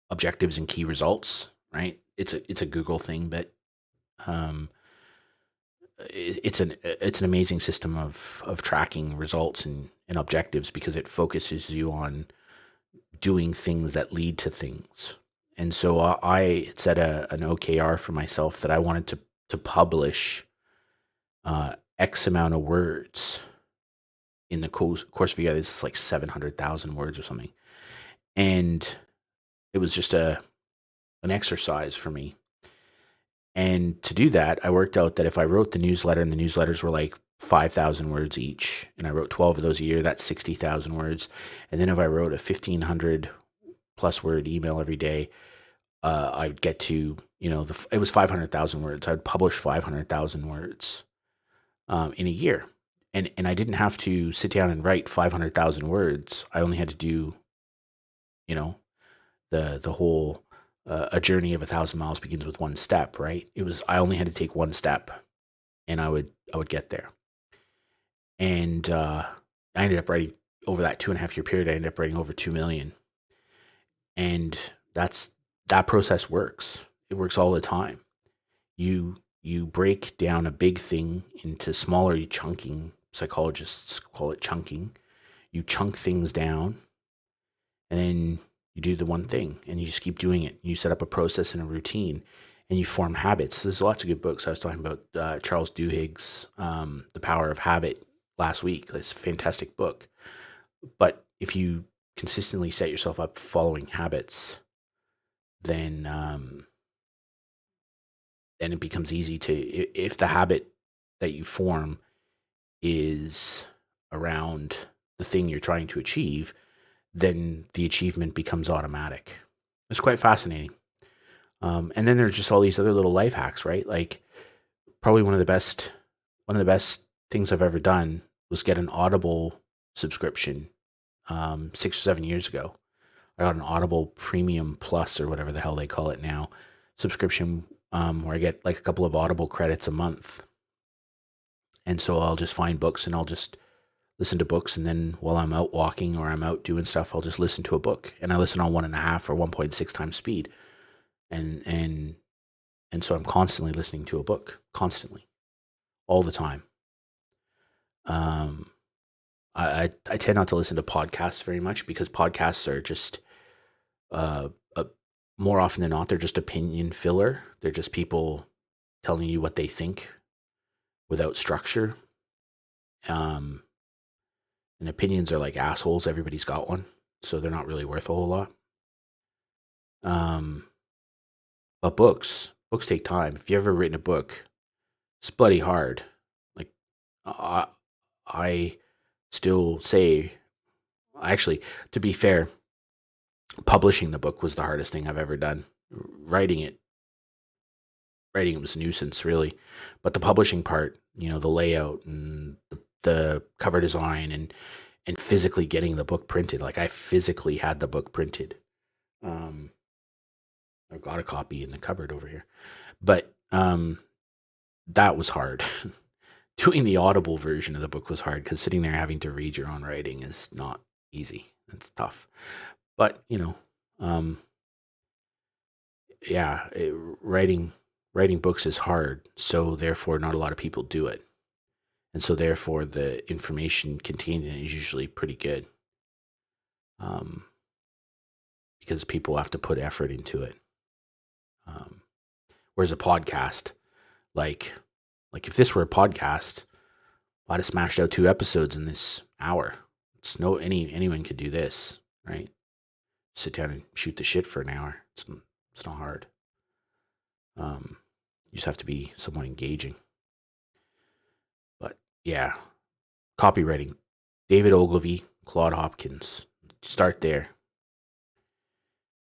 objectives and key results, right? It's a Google thing, but it's an amazing system of tracking results and objectives because it focuses you on doing things that lead to things. And so I set an OKR for myself that I wanted to publish X amount of words in the course of a year. This is like 700,000 words or something. And it was just an exercise for me. And to do that, I worked out that if I wrote the newsletter, and the newsletters were like 5,000 words each, and I wrote 12 of those a year, that's 60,000 words. And then if I wrote a 1,500 plus word email every day, I'd get to, it was 500,000 words. I'd publish 500,000 words in a year. And I didn't have to sit down and write 500,000 words. I only had to do, the whole a journey of 1,000 miles begins with one step, right? I only had to take one step, and I would get there. And I ended up writing, over that 2.5 year period, I ended up writing over 2 million. And that process works. It works all the time. You break down a big thing into smaller chunking. Psychologists call it chunking. You chunk things down, and then you do the one thing, and you just keep doing it. You set up a process and a routine, and you form habits. There's lots of good books. I was talking about Charles Duhigg's The Power of Habit last week. It's a fantastic book. But if you consistently set yourself up following habits, then then it becomes easy to, if the habit that you form is around the thing you're trying to achieve, then the achievement becomes automatic. It's quite fascinating. And then there's just all these other little life hacks, right? Like probably one of the best things I've ever done was get an Audible subscription 6 or 7 years ago. I got an Audible Premium Plus or whatever the hell they call it now subscription, where I get like a couple of Audible credits a month. And so I'll just find books and I'll just listen to books. And then while I'm out walking or I'm out doing stuff, I'll just listen to a book. And I listen on 1.5 or 1.6 times speed. And so I'm constantly listening to a book, constantly, all the time. Um, I tend not to listen to podcasts very much because podcasts are just uh, uh, more often than not they're just opinion filler. They're just people telling you what they think without structure. Um, and opinions are like assholes. Everybody's got one, so they're not really worth a whole lot. Um, but books take time. If you ever written a book, it's bloody hard. Like I, I still say, actually, to be fair, publishing the book was the hardest thing I've ever done. Writing it, writing it was a nuisance, really, but the publishing part, the layout and the cover design and physically getting the book printed. Like I physically had the book printed. Um, I've got a copy in the cupboard over here, but that was hard. Doing the Audible version of the book was hard because sitting there having to read your own writing is not easy. It's tough, but um, yeah, writing books is hard, so therefore not a lot of people do it, and so therefore the information contained in it is usually pretty good, um, because people have to put effort into it. Um, Whereas a podcast, like like if this were a podcast, I'd have smashed out 2 episodes in this hour. It's no anyone could do this, right? Sit down and shoot the shit for an hour. It's not hard. You just have to be somewhat engaging. But yeah, copywriting. David Ogilvy, Claude Hopkins. Start there,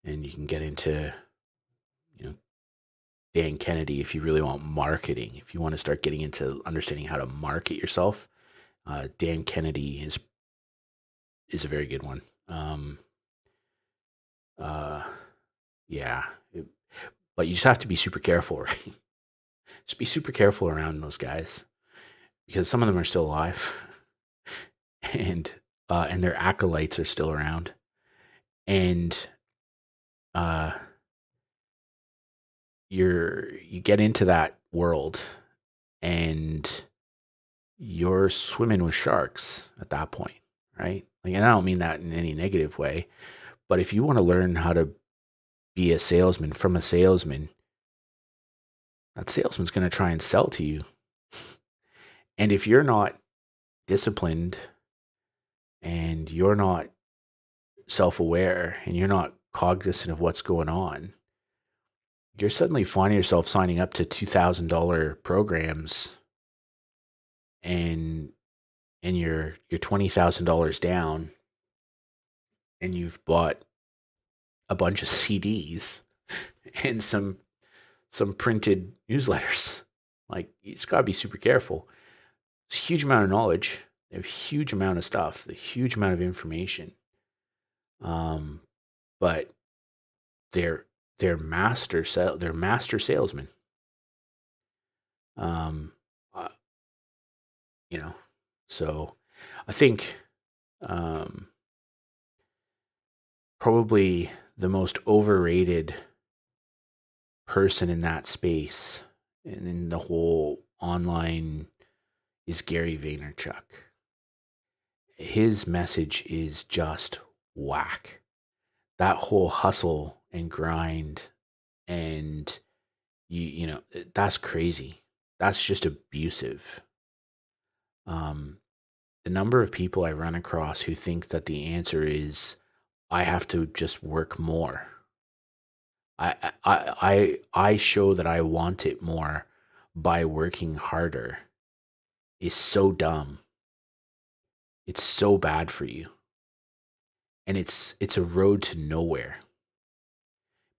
and you can get into you know Dan Kennedy if you really want marketing. If you want to start getting into understanding how to market yourself, Dan Kennedy is a very good one. Uh, yeah, but you just have to be super careful, right? Just be super careful around those guys because some of them are still alive, and their acolytes are still around, and uh, you get into that world, and you're swimming with sharks at that point, right? Like, and I don't mean that in any negative way, but if you want to learn how to be a salesman from a salesman, that salesman's going to try and sell to you. And if you're not disciplined and you're not self aware and you're not cognizant of what's going on, you're suddenly finding yourself signing up to $2,000 programs and you're $20,000 down and you've bought a bunch of CDs and some printed newsletters. Like you just gotta be super careful. It's a huge amount of knowledge, a huge amount of stuff, a huge amount of information. Um, but they're they're master salesmen. Um, uh, you know, so I think um, probably the most overrated person in that space and in the whole online is Gary Vaynerchuk. His message is just whack. That whole hustle and grind and that's crazy. That's just abusive. Um the number of people I run across who think that the answer is I have to just work more. I show that I want it more by working harder is so dumb. It's so bad for you. And it's a road to nowhere.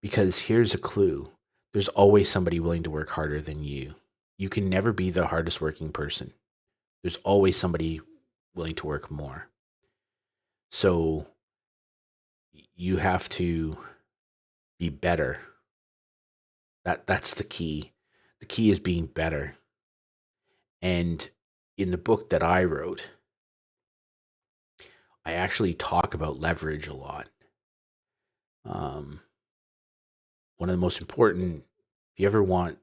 Because here's a clue. There's always somebody willing to work harder than you. You can never be the hardest working person. There's always somebody willing to work more. So you have to be better. That's the key. The key is being better. And in the book that I wrote, I actually talk about leverage a lot. Um, One of the most important, if you ever want,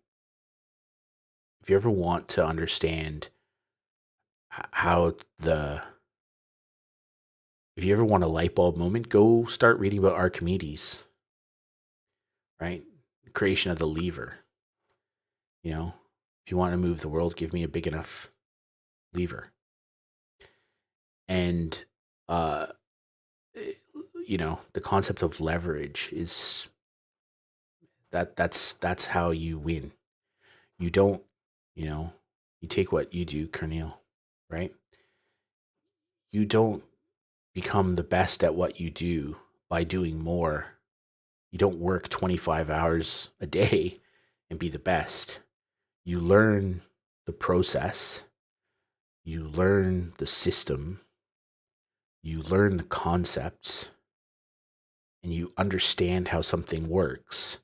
if you ever want to understand how the, if you ever want a light bulb moment, go start reading about Archimedes, right? The creation of the lever. You know, if you want to move the world, give me a big enough lever. And, uh, the concept of leverage is that's how you win. You don't, you know, you take what you do, Cornel, right? You don't become the best at what you do by doing more. You don't work 25 hours a day and be the best. You learn the process, you learn the system, you learn the concepts, and you understand how something works.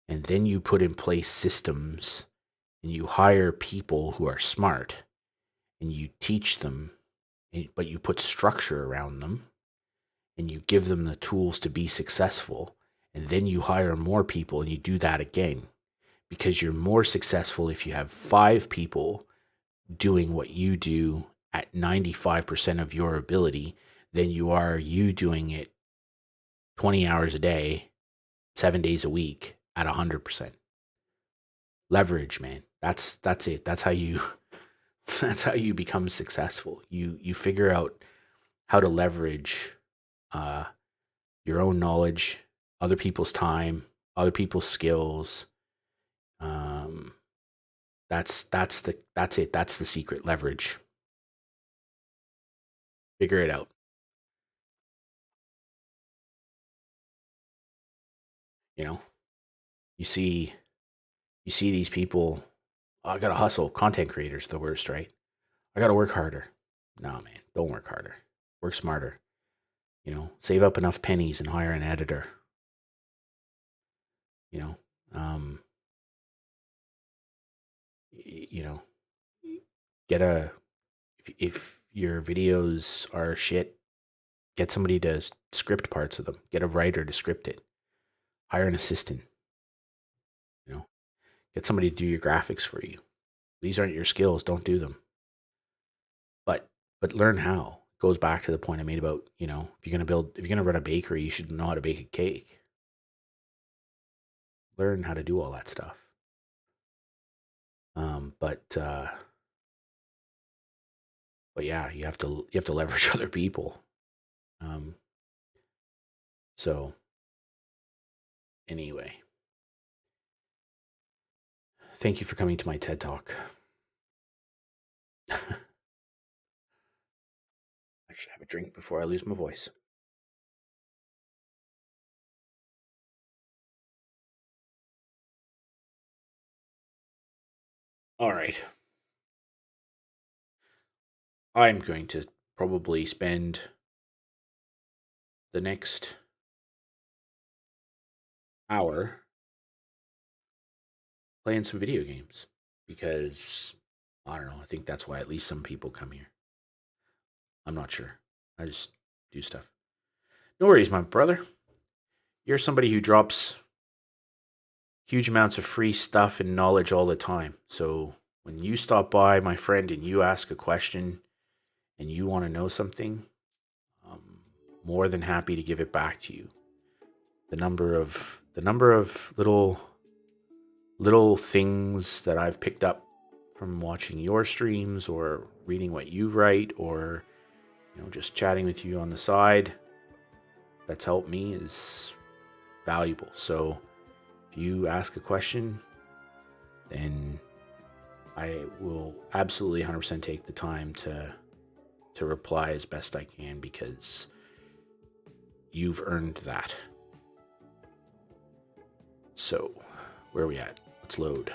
And then you put in place systems and you hire people who are smart and you teach them, but you put structure around them and you give them the tools to be successful. And then you hire more people and you do that again because you're more successful if you have 5 people doing what you do at 95% of your ability than you are you doing it 20 hours a day, 7 days a week at 100%. Leverage, man. That's it. That's how you that's how you become successful. You figure out how to leverage uh, your own knowledge, other people's time, other people's skills. Um, that's it. That's the secret. Leverage. Figure it out. You know, you see you see these people. "Oh, I gotta hustle. Content creators the worst, right? I gotta work harder. No, man, don't work harder. Work smarter. Save up enough pennies and hire an editor. You know, um, you know, get a if your videos are shit, get somebody to script parts of them. Get a writer to script it. Hire an assistant. You know, get somebody to do your graphics for you. These aren't your skills. Don't do them. But learn how. Goes back to the point I made about if you're gonna run a bakery, you should know how to bake a cake. Learn how to do all that stuff. But yeah, you have to leverage other people. Um, so anyway, thank you for coming to my TED Talk. I should have a drink before I lose my voice. All right. I'm going to probably spend the next hour playing some video games because I don't know. I think that's why at least some people come here. I'm not sure. I just do stuff. No worries, my brother. You're somebody who drops huge amounts of free stuff and knowledge all the time. So when you stop by, my friend, and you ask a question and you want to know something, I'm more than happy to give it back to you. The number of little things that I've picked up from watching your streams or reading what you write or just chatting with you on the side that's helped me is valuable. So If you ask a question, then I will absolutely 100% take the time to reply as best I can, because you've earned that. So, where are we at? Let's load.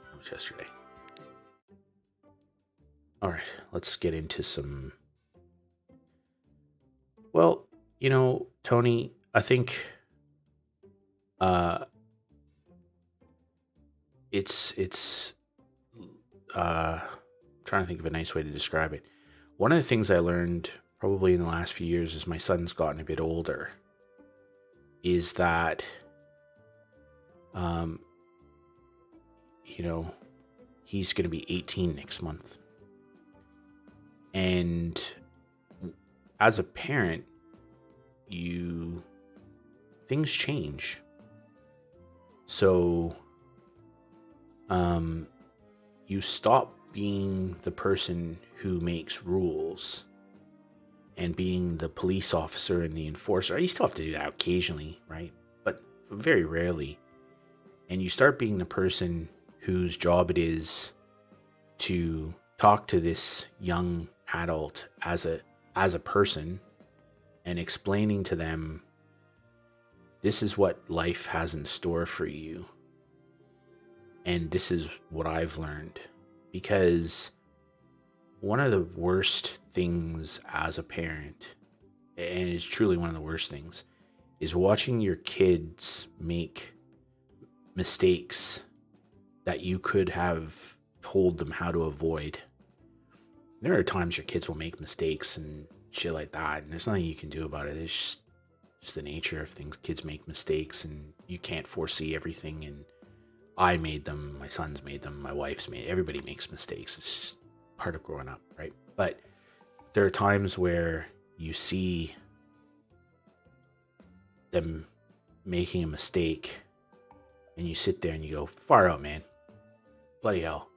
That was yesterday. All right, let's get into some. Well, Tony, I think it's trying to think of a nice way to describe it. One of the things I learned probably in the last few years as my son's gotten a bit older is that he's going to be 18 next month. And as a parent, things change. So you stop being the person who makes rules and being the police officer and the enforcer. You still have to do that occasionally, right? But very rarely. And you start being the person whose job it is to talk to this young adult as a person and explaining to them, this is what life has in store for you. And this is what I've learned. Because one of the worst things as a parent, and it's truly one of the worst things, is watching your kids make mistakes that you could have told them how to avoid. There are times your kids will make mistakes and shit like that, and there's nothing you can do about it. It's just the nature of things. Kids make mistakes, and you can't foresee everything. And I made them, my son's made them, my wife's made. Everybody makes mistakes. It's just part of growing up, right? But there are times where you see them making a mistake, and you sit there and you go, far out, man. Bloody hell.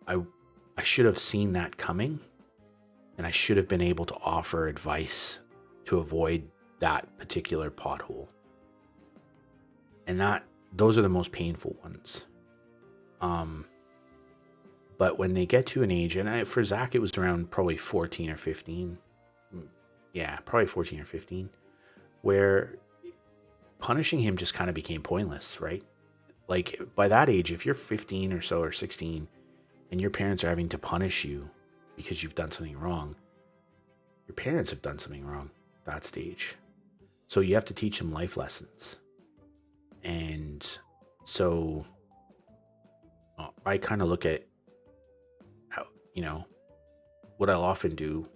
I should have seen that coming, and I should have been able to offer advice to avoid that particular pothole. And those are the most painful ones. But when they get to an age, and for Zach, it was around probably 14 or 15. Yeah, probably 14 or 15, where punishing him just kind of became pointless, right? Like, by that age, if you're 15 or so or 16 and your parents are having to punish you because you've done something wrong, your parents have done something wrong at that stage. So you have to teach them life lessons. And so I kind of look at how, what I'll often do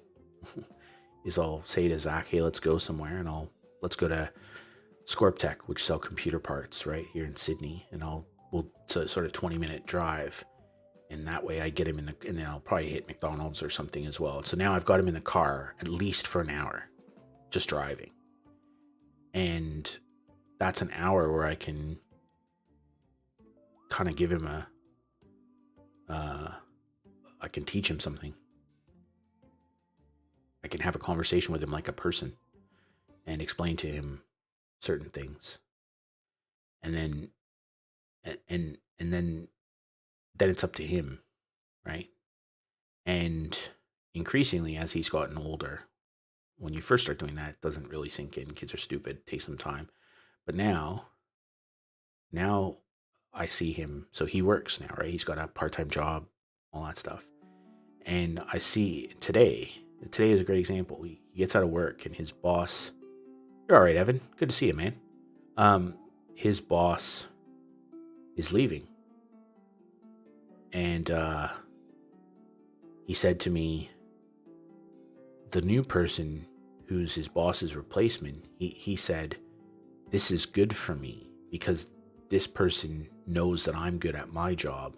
is I'll say to Zach, hey, let's go somewhere, and let's go to Scorptech, which sell computer parts right here in Sydney, and it's a sort of 20-minute drive, and that way I get him and then I'll probably hit McDonald's or something as well. So now I've got him in the car at least for an hour, just driving, and that's an hour where I can kind of give him I can teach him something. I can have a conversation with him like a person and explain to him certain things. And then then it's up to him, right? And increasingly, as he's gotten older, when you first start doing that, it doesn't really sink in. Kids are stupid, it takes some time. But now I see him, so he works now, right? He's got a part-time job, all that stuff. And I see today is a great example. He gets out of work and his boss, you're all right, Evan. Good to see you, man. His boss is leaving. And he said to me, the new person who's his boss's replacement, he said, this is good for me because this person knows that I'm good at my job.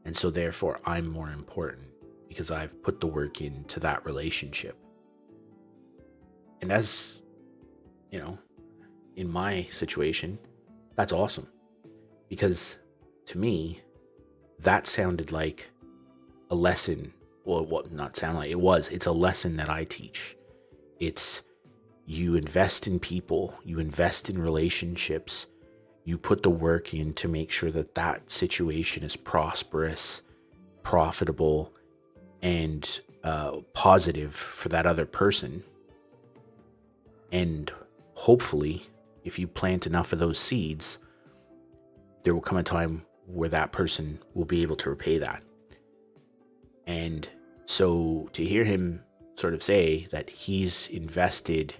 And so therefore I'm more important because I've put the work into that relationship. And as, in my situation, that's awesome. Because to me, that sounded like a lesson. Well, what not sound like it was. It's a lesson that I teach. It's you invest in people, you invest in relationships, you put the work in to make sure that that situation is prosperous, profitable, and positive for that other person. And hopefully, if you plant enough of those seeds, there will come a time where that person will be able to repay that. And so to hear him sort of say that he's invested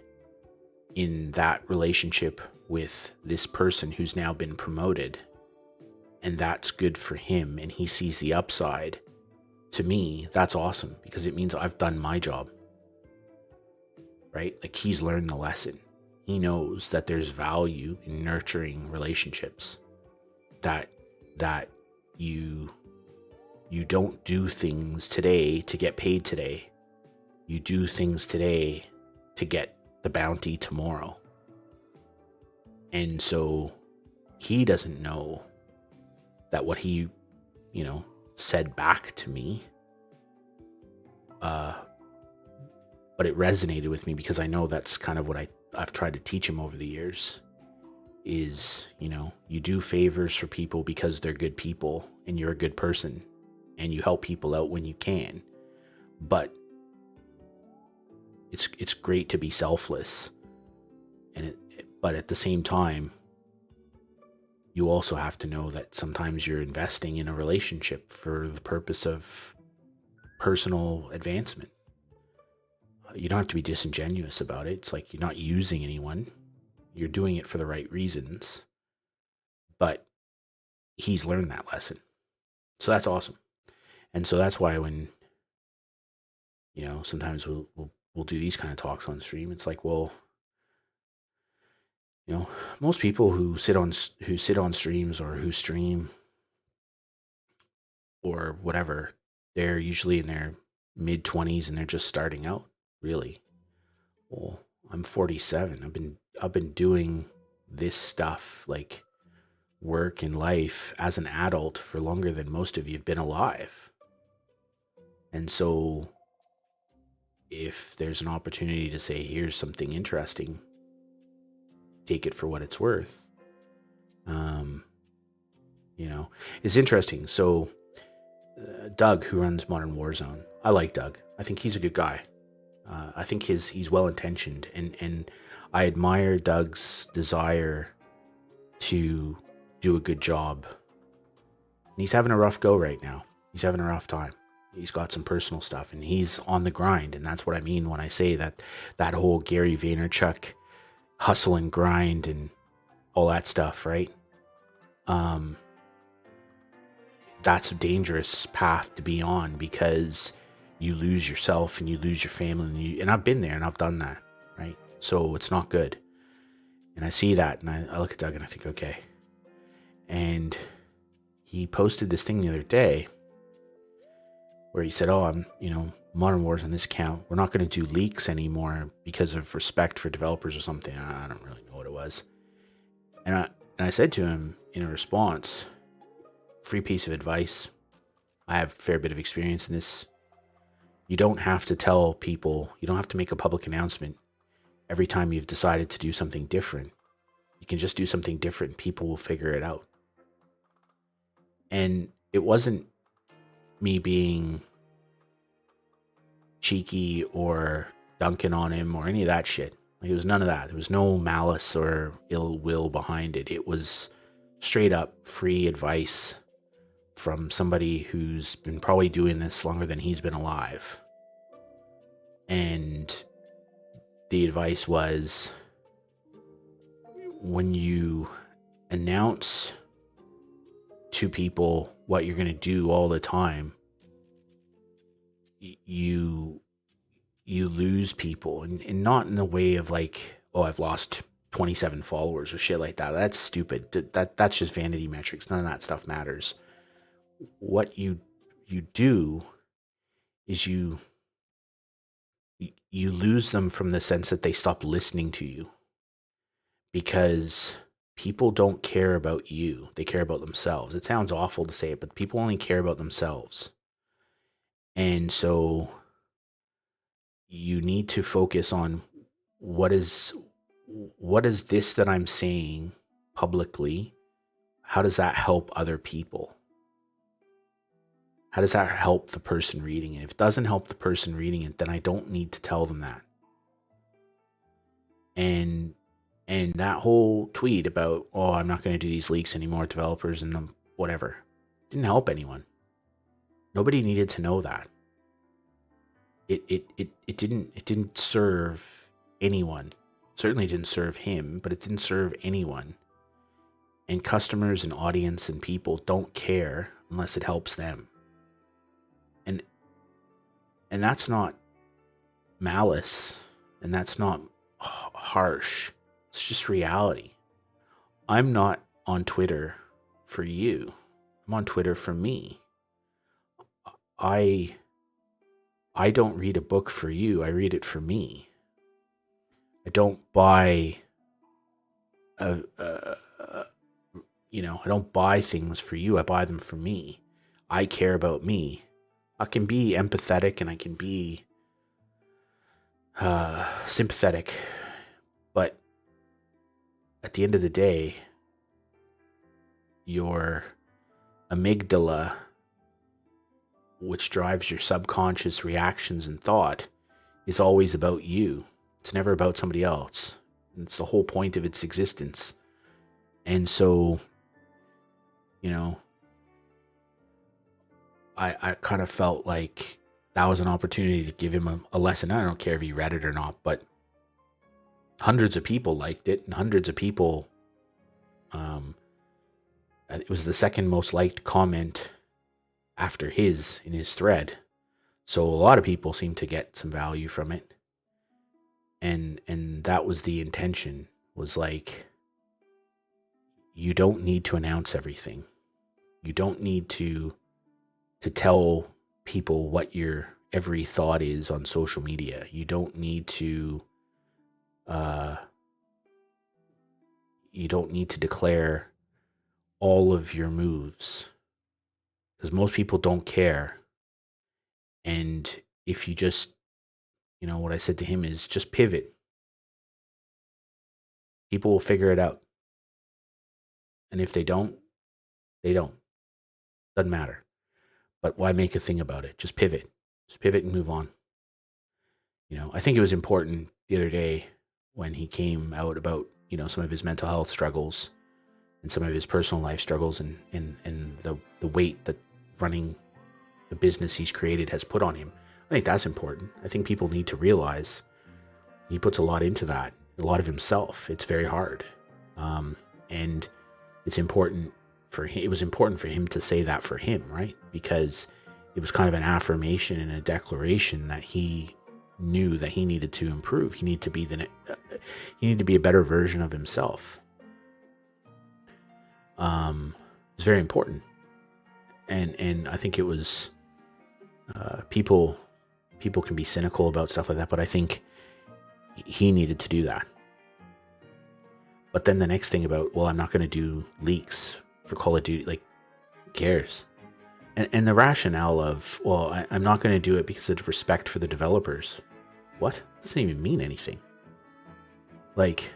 in that relationship with this person who's now been promoted, and that's good for him, and he sees the upside, to me, that's awesome, because it means I've done my job, right? Like, he's learned the lesson. He knows that there's value in nurturing relationships, that you don't do things today to get paid today. You do things today to get the bounty tomorrow. And so he doesn't know that what he, said back to me, but it resonated with me, because I know that's kind of what I've tried to teach him over the years is, you do favors for people because they're good people and you're a good person, and you help people out when you can. But it's great to be selfless, but at the same time, you also have to know that sometimes you're investing in a relationship for the purpose of personal advancement. You don't have to be disingenuous about it. It's like you're not using anyone. You're doing it for the right reasons. But he's learned that lesson. So that's awesome. And so that's why when, sometimes we'll do these kind of talks on stream, it's like, well, most people who sit on streams or who stream or whatever, they're usually in their mid 20s and they're just starting out, really. Well, I'm 47. I've been doing this stuff, like work in life, as an adult for longer than most of you have been alive. And so if there's an opportunity to say, here's something interesting, take it for what it's worth. It's interesting. So Doug, who runs Modern Warzone, I like Doug. I think he's a good guy. I think he's well intentioned, and I admire Doug's desire to do a good job. And he's having a rough go right now. He's having a rough time. He's got some personal stuff, and he's on the grind. And that's what I mean when I say that whole Gary Vaynerchuk hustle and grind and all that stuff, right? That's a dangerous path to be on, because you lose yourself and you lose your family, and I've been there and I've done that, right? So it's not good. And I see that, and I look at Doug and I think, okay. And he posted this thing the other day where he said, I'm, Modern Wars on this account, we're not going to do leaks anymore because of respect for developers or something. I don't really know what it was. And I said to him in a response, free piece of advice. I have a fair bit of experience in this. You don't have to tell people, you don't have to make a public announcement every time you've decided to do something different. You can just do something different and people will figure it out. And it wasn't me being cheeky or dunking on him or any of that shit. Like, it was none of that. There was no malice or ill will behind it. It was straight up free advice from somebody who's been probably doing this longer than he's been alive. And the advice was, when you announce to people what you're going to do all the time, you lose people, and not in the way of like, oh, I've lost 27 followers or shit like that. That's stupid. That's just vanity metrics. None of that stuff matters. What you do is you lose them from the sense that they stop listening to you, because people don't care about you. They care about themselves. It sounds awful to say it, but people only care about themselves. And so you need to focus on what is this that I'm saying publicly? How does that help other people? How does that help the person reading it? If it doesn't help the person reading it, then I don't need to tell them that. And that whole tweet about, oh, I'm not going to do these leaks anymore, developers and whatever, didn't help anyone. Nobody needed to know that. It didn't serve anyone. Certainly didn't serve him, but it didn't serve anyone. And customers and audience and people don't care unless it helps them. And that's not malice, and that's not harsh. It's just reality. I'm not on Twitter for you. I'm on Twitter for me. I don't read a book for you. I read it for me. I don't buy I don't buy things for you. I buy them for me. I care about me. I can be empathetic and I can be sympathetic, but at the end of the day, your amygdala, which drives your subconscious reactions and thought, is always about you. It's never about somebody else. It's the whole point of its existence. And so, I kind of felt like that was an opportunity to give him a lesson. I don't care if he read it or not, but hundreds of people liked it, and hundreds of people, it was the second most liked comment after in his thread. So a lot of people seem to get some value from it. And that was the intention, was like, you don't need to announce everything. You don't need to tell people what your every thought is on social media. You don't need to declare all of your moves, because most people don't care. And if you just, what I said to him is just pivot. People will figure it out. And if they don't, they don't. Doesn't matter. But why make a thing about it? Just pivot. Just pivot and move on. I think it was important the other day when he came out about, some of his mental health struggles and some of his personal life struggles and the weight that running the business he's created has put on him. I think that's important. I think people need to realize he puts a lot into that, a lot of himself. It's very hard. And it's important for him. It was important for him to say that for him, right? Because it was kind of an affirmation and a declaration that he knew that he needed to improve. He needed to be a better version of himself. It's very important. And I think it was, people can be cynical about stuff like that, but I think he needed to do that. But then the next thing about, well, I'm not going to do leaks for Call of Duty, like, who cares? And the rationale of, well, I'm not going to do it because of respect for the developers. What? Doesn't even mean anything. Like,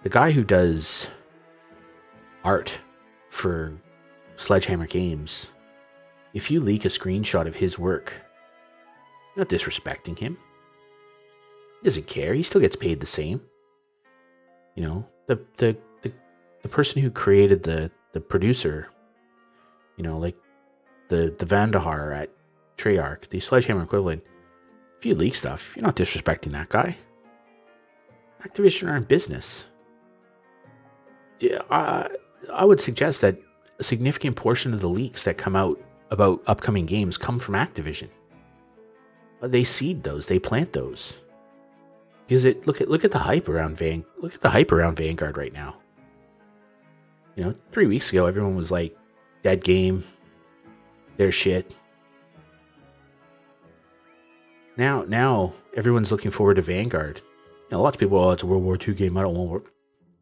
the guy who does art for Sledgehammer Games, if you leak a screenshot of his work, you're not disrespecting him. He doesn't care. He still gets paid the same. The person who created the producer, like the Vandahar at Treyarch, the Sledgehammer equivalent, if you leak stuff, you're not disrespecting that guy. Activision are in business. Yeah, I would suggest that a significant portion of the leaks that come out about upcoming games come from Activision. They seed those, they plant those. Because look at the hype around Vanguard right now. 3 weeks ago everyone was like, dead game, they're shit. Now everyone's looking forward to Vanguard. Lots of people, oh, it's a World War II game, I don't want work.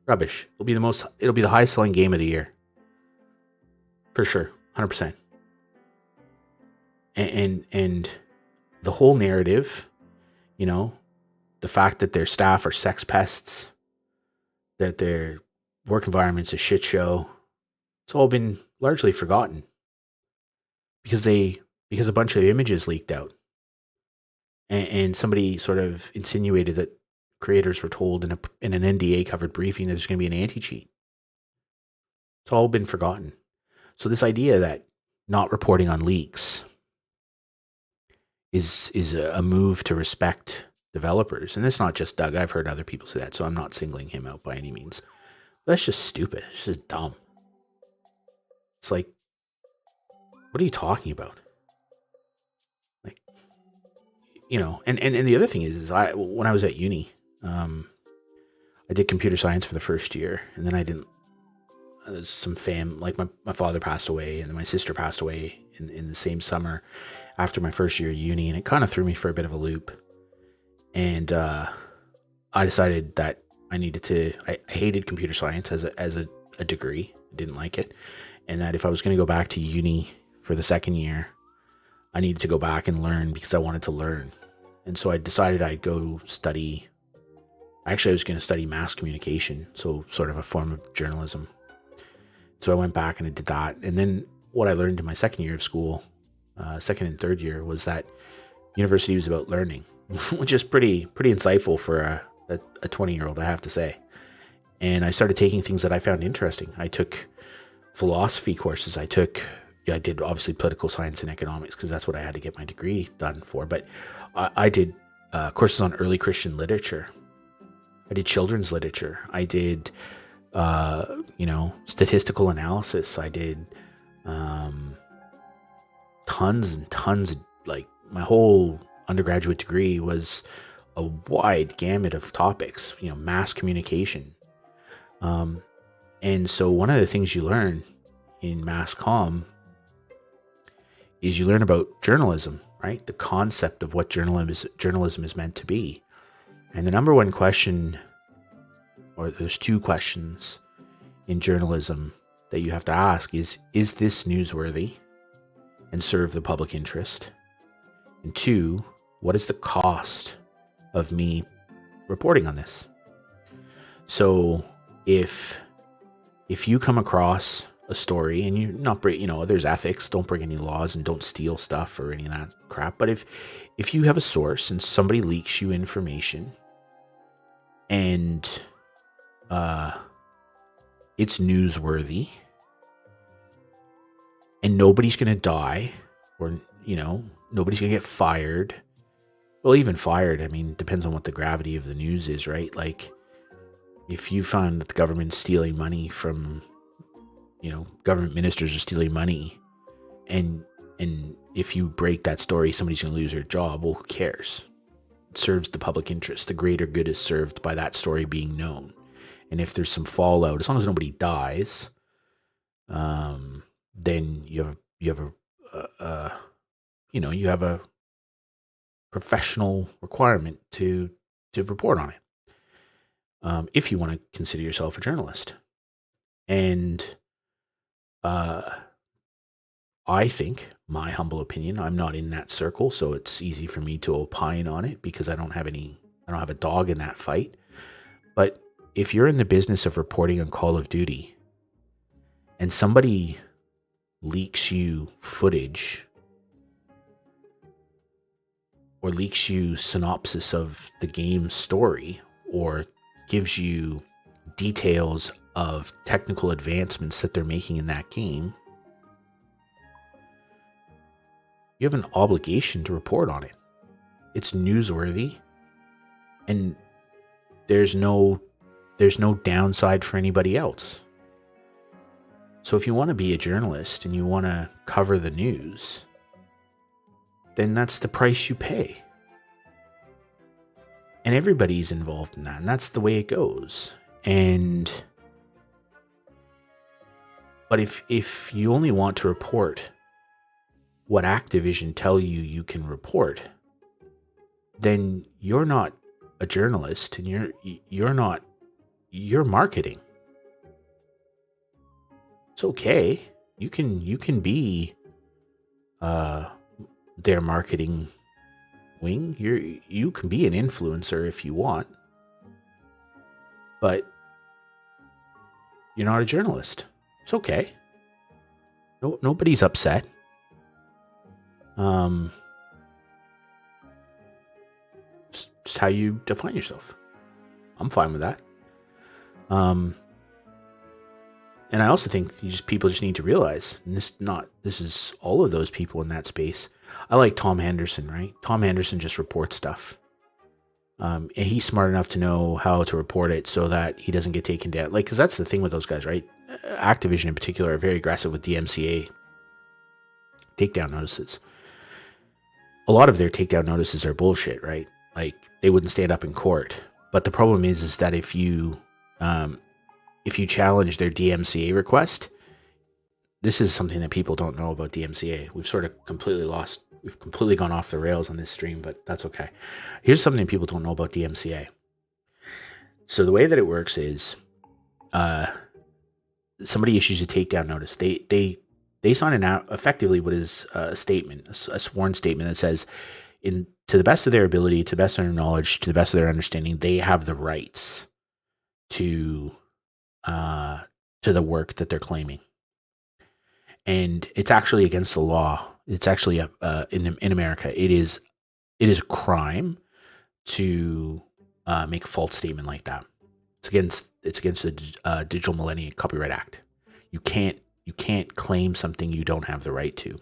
Rubbish. It'll be the highest selling game of the year. For sure. 100%. And the whole narrative, the fact that their staff are sex pests, that their work environment's a shit show, it's all been largely forgotten because a bunch of images leaked out, and somebody sort of insinuated that creators were told in an NDA covered briefing that there's going to be an anti cheat. It's all been forgotten. So this idea that not reporting on leaks is a move to respect developers, and it's not just Doug. I've heard other people say that, so I'm not singling him out by any means. But that's just stupid. It's just dumb. It's like, what are you talking about? Like, and the other thing is when I was at uni, I did computer science for the first year, and then I didn't. Some like my father passed away, and then my sister passed away in the same summer after my first year of uni, and it kind of threw me for a bit of a loop. And I decided that I needed to. I hated computer science as a degree. I didn't like it, and that if I was going to go back to uni for the second year, I needed to go back and learn because I wanted to learn. And so I decided I'd go study. Actually, I was going to study mass communication, so sort of a form of journalism. So I went back and I did that. And then what I learned in my second year of school, second and third year, was that university was about learning, which is pretty insightful for a 20-year-old, I have to say. And I started taking things that I found interesting. I took philosophy courses. I did obviously political science and economics because that's what I had to get my degree done for. But I did courses on early Christian literature. I did children's literature. I did statistical analysis. I did tons and tons of, like, my whole undergraduate degree was a wide gamut of topics, mass communication. And so one of the things you learn in mass comm is you learn about journalism, right? The concept of what journalism is meant to be. And the number one question, or there's two questions in journalism that you have to ask is this newsworthy and serve the public interest? And two, what is the cost of me reporting on this? So if you come across a story and you're not there's ethics, don't break any laws and don't steal stuff or any of that crap. But if you have a source and somebody leaks you information and it's newsworthy and nobody's going to die or, nobody's going to get fired. Well, even fired, I mean, depends on what the gravity of the news is, right? Like, if you find that the government's stealing money from, government ministers are stealing money, and if you break that story, somebody's going to lose their job. Well, who cares? It serves the public interest. The greater good is served by that story being known. And if there's some fallout, as long as nobody dies, then you have a professional requirement to report on it, if you want to consider yourself a journalist. And I think, my humble opinion, I'm not in that circle, so it's easy for me to opine on it because I don't have a dog in that fight. But if you're in the business of reporting on Call of Duty and somebody leaks you footage or leaks you synopsis of the game's story or gives you details of technical advancements that they're making in that game, you have an obligation to report on it. It's newsworthy, and there's no downside for anybody else. So if you want to be a journalist and you want to cover the news, then that's the price you pay. And everybody's involved in that, and that's the way it goes. But if you only want to report what Activision tell you can report, then you're not a journalist, and you're marketing. It's okay. You can be their marketing wing. You can be an influencer if you want, but you're not a journalist. It's okay. Nobody's upset. Just how you define yourself. I'm fine with that. And I also think people just need to realize, and this is all of those people in that space. I like Tom Henderson, right? Tom Henderson just reports stuff. And he's smart enough to know how to report it so that he doesn't get taken down. Like, because that's the thing with those guys, right? Activision in particular are very aggressive with DMCA takedown notices. A lot of their takedown notices are bullshit, right? Like, they wouldn't stand up in court. But the problem is that if you challenge their DMCA request, this is something that people don't know about DMCA. We've completely gone off the rails on this stream, but that's okay. Here's something people don't know about DMCA. So the way that it works is, somebody issues a takedown notice. They sign an out, effectively what is a statement, a sworn statement that says, to the best of their ability, to the best of their knowledge, to the best of their understanding, they have the rights to the work that they're claiming. And it's actually against the law. It's actually in America, it is a crime to make a false statement like that. It's against the Digital Millennium Copyright Act. You can't claim something you don't have the right to.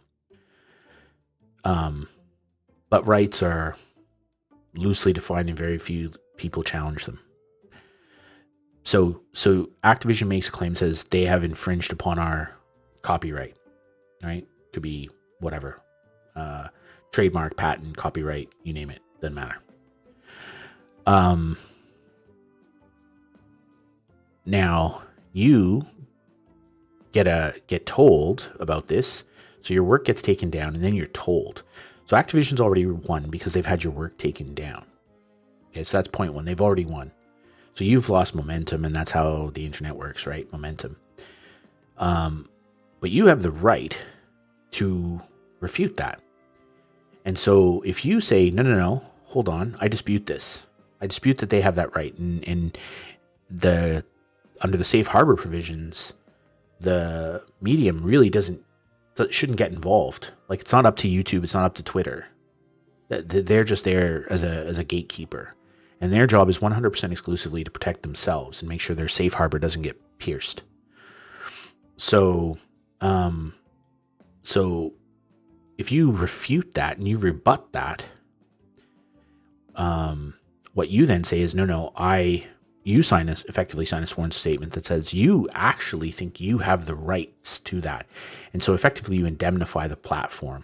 But rights are loosely defined, and very few people challenge them. So Activision makes a claim, says they have infringed upon our copyright, right? Could be whatever, trademark, patent, copyright, you name it, doesn't matter. Now you get told about this, so your work gets taken down, and then you're told. So Activision's already won because they've had your work taken down. Okay, so that's point one. They've already won. So you've lost momentum, and that's how the internet works, right? Momentum. But you have the right to refute that. And so if you say, no, hold on, I dispute this. I dispute that they have that right. And under the safe harbor provisions, the medium really shouldn't get involved. Like, it's not up to YouTube. It's not up to Twitter. They're just there as a gatekeeper. And their job is 100% exclusively to protect themselves and make sure their safe harbor doesn't get pierced. So if you refute that and you rebut that, what you then say is, no, you effectively sign a sworn statement that says you actually think you have the rights to that. And so effectively you indemnify the platform.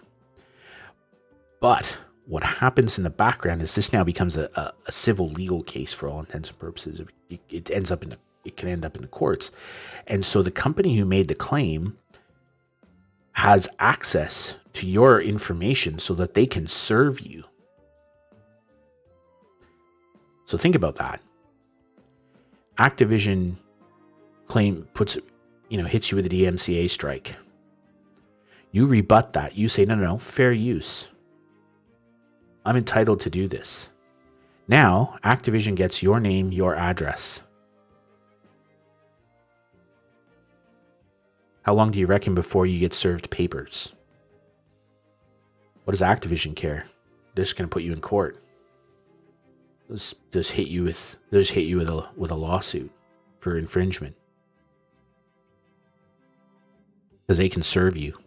But what happens in the background is this now becomes a civil legal case for all intents and purposes. It can end up in the courts. And so the company who made the claim has access to your information so that they can serve you. So think about that. Activision hits you with a DMCA strike. You rebut that. You say, no, fair use. I'm entitled to do this. Now, Activision gets your name, your address. How long do you reckon before you get served papers? What does Activision care? They're just going to put you in court. They'll just hit you with a lawsuit for infringement, because they can serve you,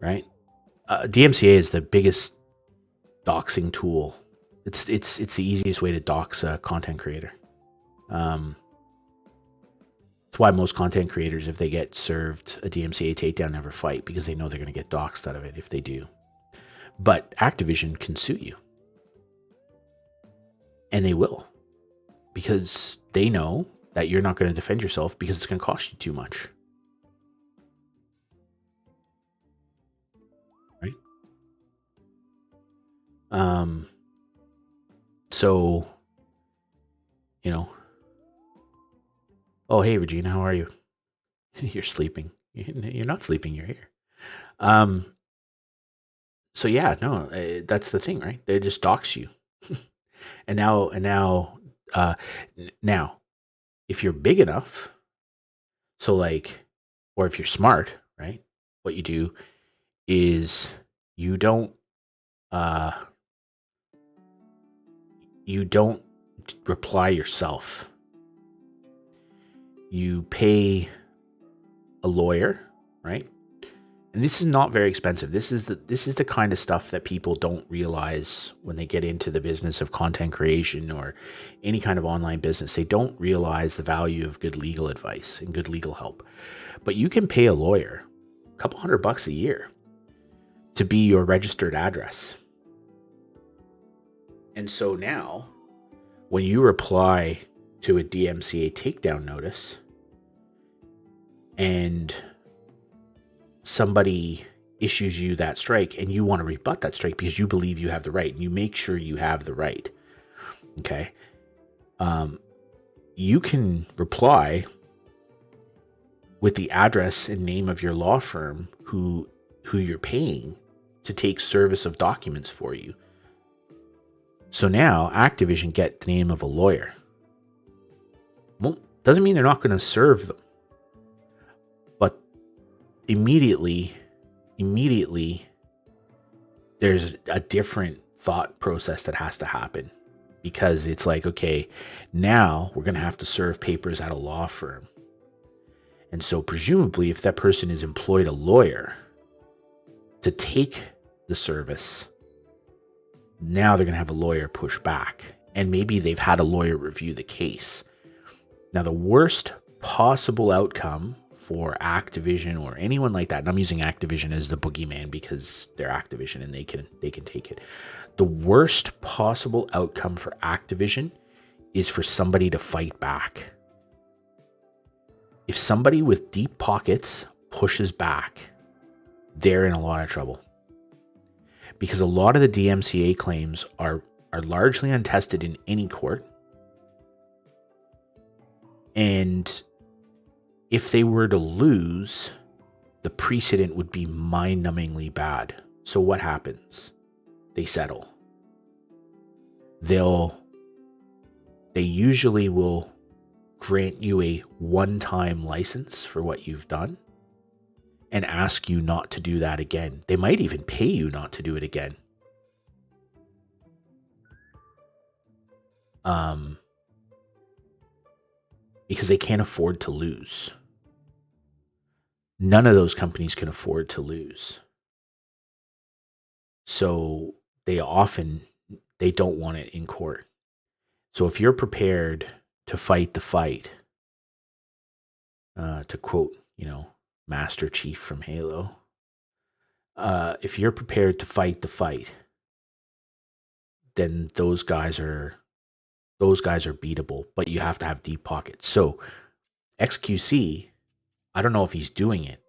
right? DMCA is the biggest doxing tool. It's the easiest way to dox a content creator. That's why most content creators, if they get served a DMCA takedown, never fight, because they know they're going to get doxed out of it if they do. But Activision can sue you. And they will. Because they know that you're not going to defend yourself because it's going to cost you too much. Right? So, oh, hey, Regina, how are you? You're sleeping. You're not sleeping, you're here. So yeah, no, that's the thing, right? They just dox you. Uh, now, if you're big enough, so like, or if you're smart, right? What you do is you don't, uh, you don't reply yourself. You pay a lawyer, right? And this is not very expensive. This is the kind of stuff that people don't realize when they get into the business of content creation or any kind of online business. They don't realize the value of good legal advice and good legal help. But you can pay a lawyer a couple $100 a year to be your registered address. And so now, when you reply to a DMCA takedown notice and somebody issues you that strike and you want to rebut that strike because you believe you have the right and you make sure you have the right, okay, you can reply with the address and name of your law firm who you're paying to take service of documents for you. So now Activision get the name of a lawyer. Well, doesn't mean they're not going to serve them. But immediately there's a different thought process that has to happen, because it's like, okay, now we're going to have to serve papers at a law firm. And so presumably if that person has employed a lawyer to take the service, now they're going to have a lawyer push back. And maybe they've had a lawyer review the case. Now, the worst possible outcome for Activision or anyone like that, and I'm using Activision as the boogeyman because they're Activision and they can take it. The worst possible outcome for Activision is for somebody to fight back. If somebody with deep pockets pushes back, they're in a lot of trouble. Because a lot of the DMCA claims are largely untested in any court. And if they were to lose, the precedent would be mind-numbingly bad. So what happens? They settle. They usually will grant you a one-time license for what you've done and ask you not to do that again. They might even pay you not to do it again. Because they can't afford to lose. None of those companies can afford to lose. So they don't want it in court. So if you're prepared to fight the fight, to quote, Master Chief from Halo, if you're prepared to fight the fight, then those guys are beatable, but you have to have deep pockets. So XQC, I don't know if he's doing it,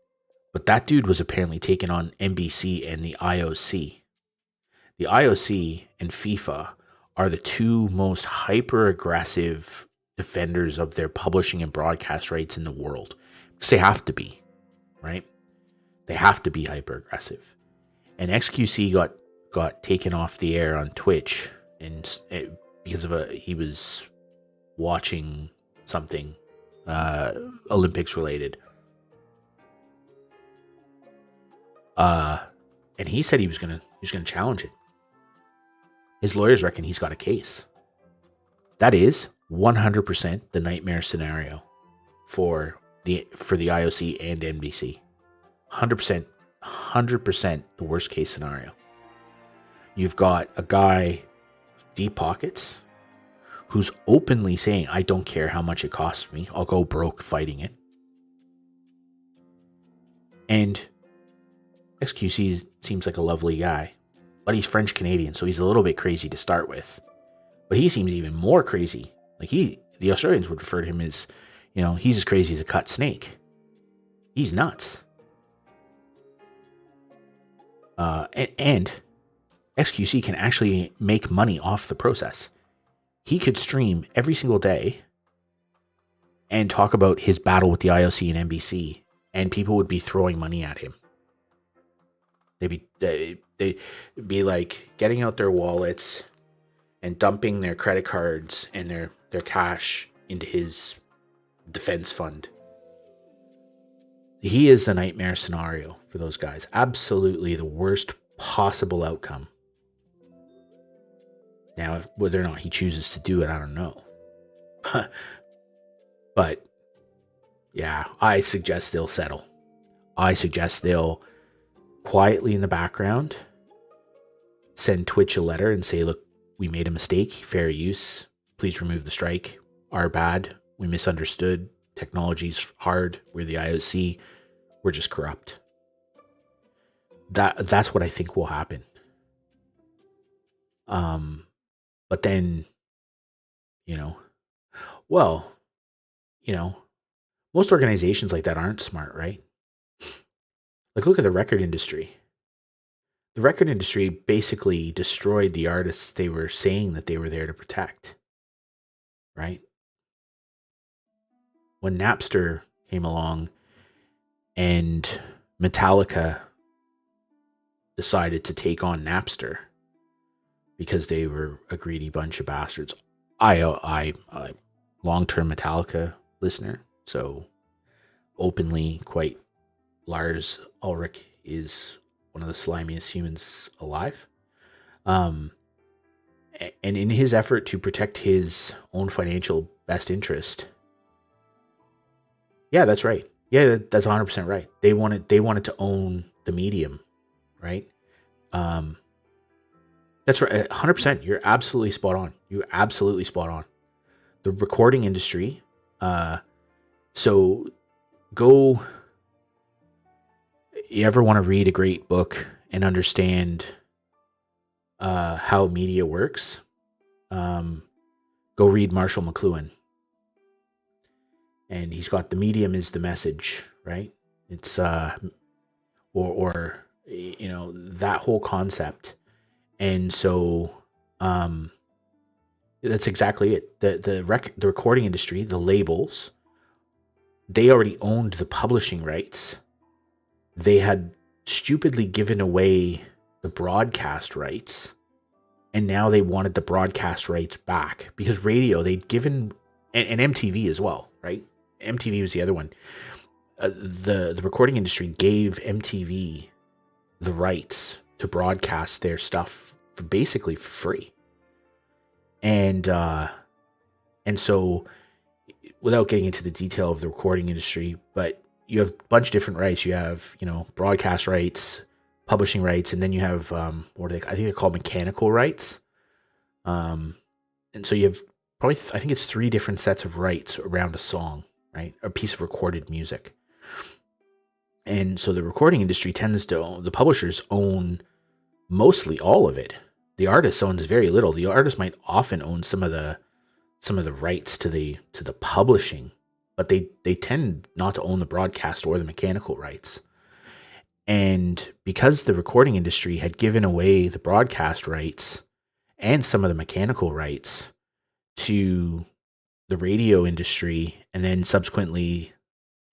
but that dude was apparently taking on NBC and the IOC. The IOC and FIFA are the two most hyper-aggressive defenders of their publishing and broadcast rights in the world. Because they have to be, right? They have to be hyper-aggressive. And XQC got taken off the air on Twitch because he was watching something Olympics related. And he said he was gonna challenge it. His lawyers reckon he's got a case. That is 100% the nightmare scenario for the IOC and NBC. 100% the worst case scenario. You've got a guy, deep pockets, who's openly saying, I don't care how much it costs me. I'll go broke fighting it. And XQC seems like a lovely guy, but he's French-Canadian, so he's a little bit crazy to start with. But he seems even more crazy. Like the Australians would refer to him as, he's as crazy as a cut snake. He's nuts. And XQC can actually make money off the process. He could stream every single day and talk about his battle with the IOC and NBC, and people would be throwing money at him. They'd They'd be like getting out their wallets and dumping their credit cards and their cash into his defense fund. He is the nightmare scenario for those guys. Absolutely the worst possible outcome. Now, whether or not he chooses to do it, I don't know. But yeah, I suggest they'll settle. I suggest they'll quietly in the background send Twitch a letter and say, look, we made a mistake. Fair use. Please remove the strike. Our bad. We misunderstood. Technology's hard. We're the IOC. We're just corrupt. That's what I think will happen. But then, most organizations like that aren't smart, right? Like, look at the record industry. The record industry basically destroyed the artists they were saying that they were there to protect, right? When Napster came along and Metallica decided to take on Napster because they were a greedy bunch of bastards. I long-term Metallica listener, so openly quite Lars Ulrich is one of the slimiest humans alive. And in his effort to protect his own financial best interest, yeah, that's right. Yeah, that's 100% right. They wanted to own the medium, right? That's right. 100%. You're absolutely spot on. You're absolutely spot on. The recording industry. So go. You ever want to read a great book and understand how media works? Go read Marshall McLuhan. And he's got the medium is the message, right? It's that whole concept. And so that's exactly it. The recording industry, the labels, they already owned the publishing rights. They had stupidly given away the broadcast rights, and now they wanted the broadcast rights back because radio they'd given, and MTV as well, right? MTV was the other one. The recording industry gave MTV the rights to broadcast their stuff basically for free, and so without getting into the detail of the recording industry, but you have a bunch of different rights. You have, broadcast rights, publishing rights, and then you have, I think they're called mechanical rights. And so you have probably, I think it's 3 different sets of rights around a song, right? A piece of recorded music. And so the recording industry tends to own, the publishers own mostly all of it. The artist owns very little. The artist might often own some of the rights to the publishing, but they tend not to own the broadcast or the mechanical rights. And because the recording industry had given away the broadcast rights and some of the mechanical rights to the radio industry, and then subsequently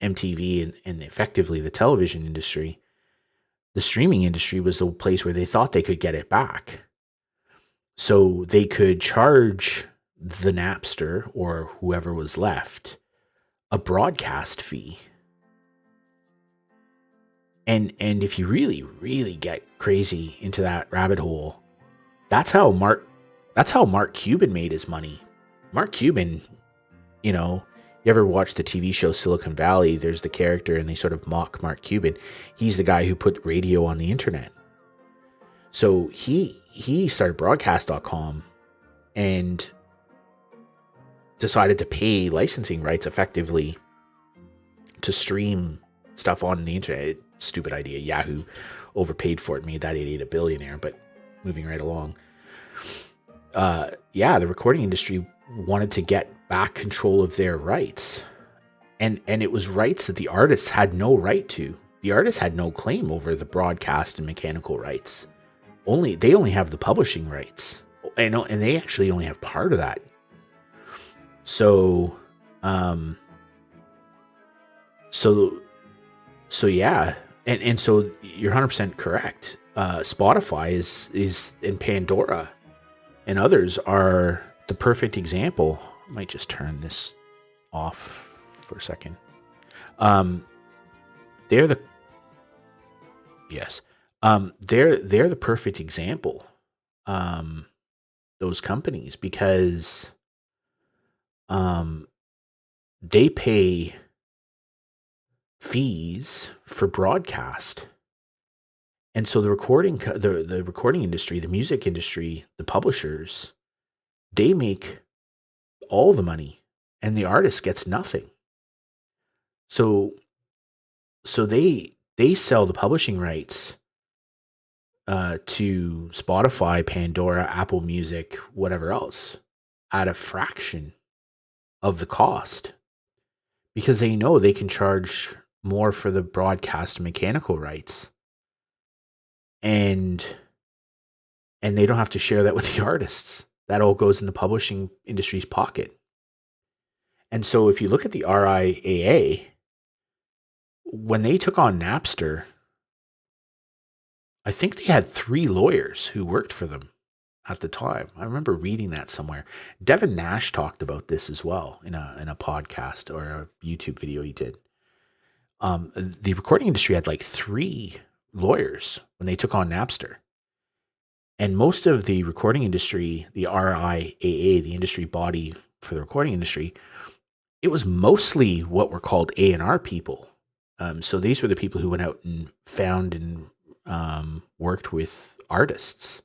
MTV and effectively the television industry, the streaming industry was the place where they thought they could get it back. So they could charge the Napster or whoever was left a broadcast fee. And if you really, really get crazy into that rabbit hole, that's how Mark Cuban made his money. Mark Cuban, you ever watch the TV show Silicon Valley? There's the character and they sort of mock Mark Cuban. He's the guy who put radio on the internet. So he started broadcast.com and decided to pay licensing rights effectively to stream stuff on the internet. Stupid idea. Yahoo overpaid for it, made that idiot a billionaire, but moving right along. The recording industry wanted to get back control of their rights. And it was rights that the artists had no right to. The artists had no claim over the broadcast and mechanical rights. They only have the publishing rights. And they actually only have part of that. So yeah. And so you're 100% correct. Spotify is and Pandora and others are the perfect example. I might just turn this off for a second. Um, they're the yes, they're the perfect example. Um, those companies because they pay fees for broadcast. And so the recording industry, the music industry, the publishers, they make all the money and the artist gets nothing. So they sell the publishing rights to Spotify, Pandora, Apple Music, whatever else at a fraction of the cost because they know they can charge more for the broadcast mechanical rights and they don't have to share that with the artists. That all goes in the publishing industry's pocket. And so if you look at the RIAA, when they took on Napster, I think they had 3 lawyers who worked for them at the time. I remember reading that somewhere. Devin Nash talked about this as well in a podcast or a YouTube video he did. The recording industry had like 3 lawyers when they took on Napster. And most of the recording industry, the RIAA, the industry body for the recording industry, it was mostly what were called A&R people. So these were the people who went out and found and worked with artists.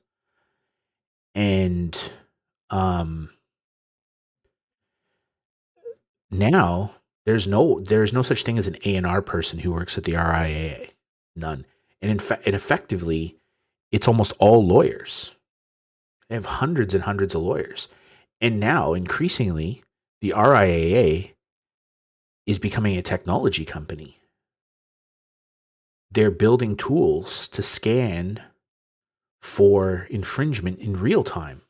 And now there's no such thing as an A&R person who works at the RIAA. None. And effectively, it's almost all lawyers. They have hundreds and hundreds of lawyers. And now, increasingly, the RIAA is becoming a technology company. They're building tools to scan for infringement in real time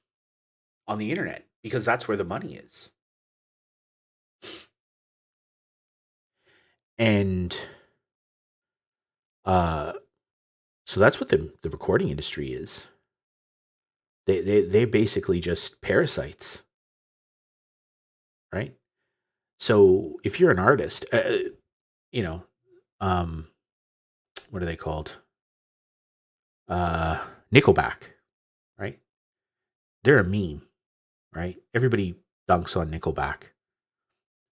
on the internet because that's where the money is. And so that's what the recording industry is. They basically just parasites, right? So if you're an artist, you know, what are they called? Nickelback, right? They're a meme, right? Everybody dunks on Nickelback.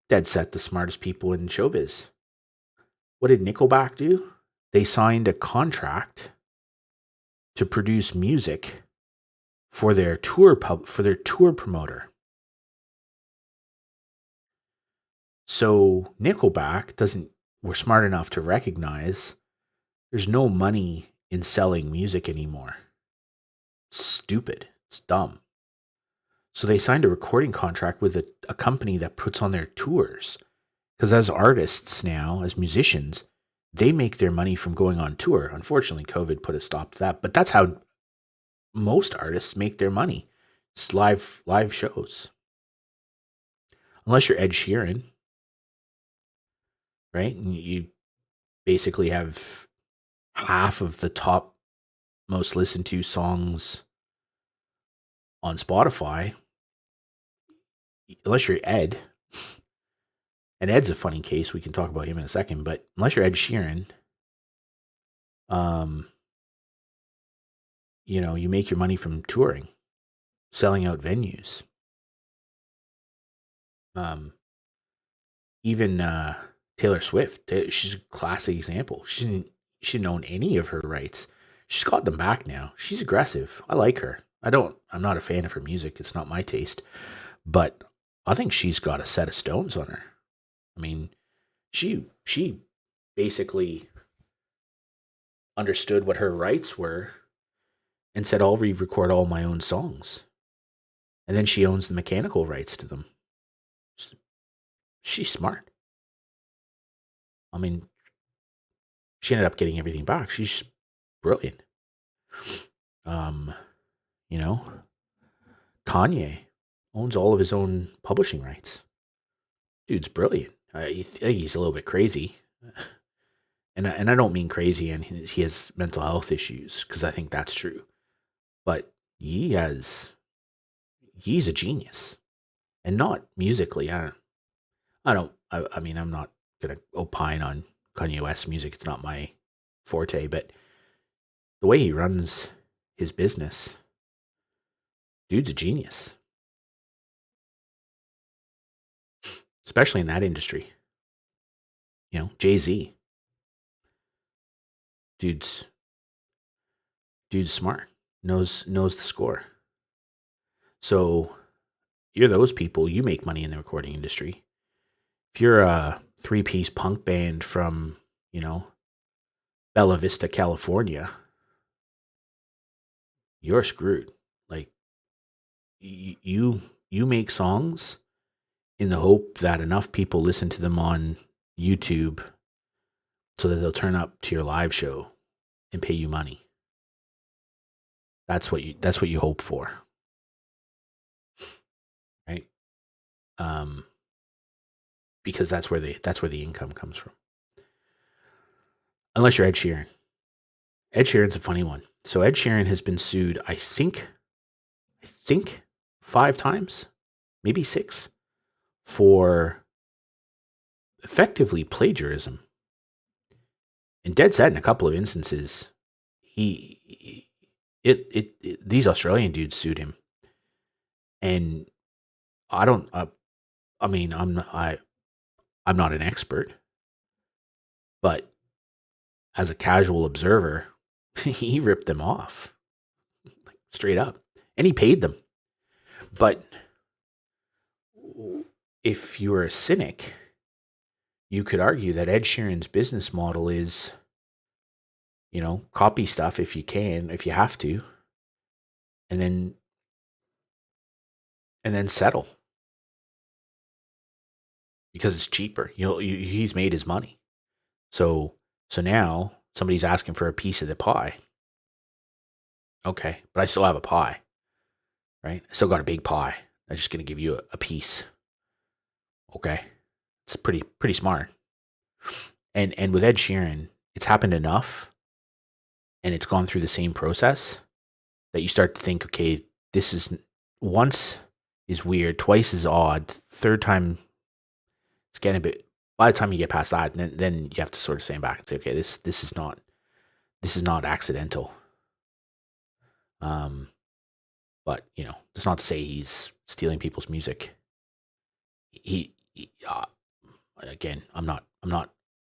Dead set the smartest people in showbiz. What did Nickelback do? They signed a contract to produce music for their tour promoter. So Nickelback were smart enough to recognize there's no money in selling music anymore. It's stupid. It's dumb. So they signed a recording contract with a company that puts on their tours. Because as artists now, as musicians, they make their money from going on tour. Unfortunately, COVID put a stop to that. But that's how most artists make their money. It's live shows. Unless you're Ed Sheeran, right? And you basically have half of the top most listened to songs on Spotify. Unless you're Ed, and Ed's a funny case. We can talk about him in a second. But unless you're Ed Sheeran, you make your money from touring, selling out venues. Even Taylor Swift, she's a classic example. She didn't own any of her rights. She's got them back now. She's aggressive. I like her. I'm not a fan of her music. It's not my taste. But I think she's got a set of stones on her. I mean, she basically understood what her rights were and said, I'll re-record all my own songs. And then she owns the mechanical rights to them. She's smart. I mean, she ended up getting everything back. She's brilliant. Kanye owns all of his own publishing rights. Dude's brilliant. I think he's a little bit crazy. and I don't mean crazy, and he has mental health issues, because I think that's true. But he's a genius, and not musically. I mean, I'm not gonna opine on Kanye West's music. It's not my forte, but the way he runs his business, dude's a genius, especially in that industry. Jay-Z, dude's dude's smart, knows the score. So you're those people, you make money in the recording industry. If you're a three-piece punk band from, Bella Vista, California, you're screwed. Like, you make songs in the hope that enough people listen to them on YouTube so that they'll turn up to your live show and pay you money. That's what you hope for, right? Um, because that's where the income comes from. Unless you're Ed Sheeran. Ed Sheeran's a funny one. So Ed Sheeran has been sued, I think 5 times, maybe 6, for effectively plagiarism. And dead set in a couple of instances, he these Australian dudes sued him, and I don't. I mean, I'm not an expert, but as a casual observer, he ripped them off, like, straight up, and he paid them. But if you were a cynic, you could argue that Ed Sheeran's business model is, copy stuff if you can, if you have to, and then settle because it's cheaper. He's made his money. So now somebody's asking for a piece of the pie. Okay, but I still have a pie, right? I still got a big pie. I'm just gonna give you a piece. Okay, it's pretty smart. And with Ed Sheeran, it's happened enough, and it's gone through the same process that you start to think, okay, this is once is weird, twice is odd, third time it's getting a bit. By the time you get past that, then you have to sort of stand back and say, okay, this is not accidental. Um, but that's not to say he's stealing people's music. He again, I'm not.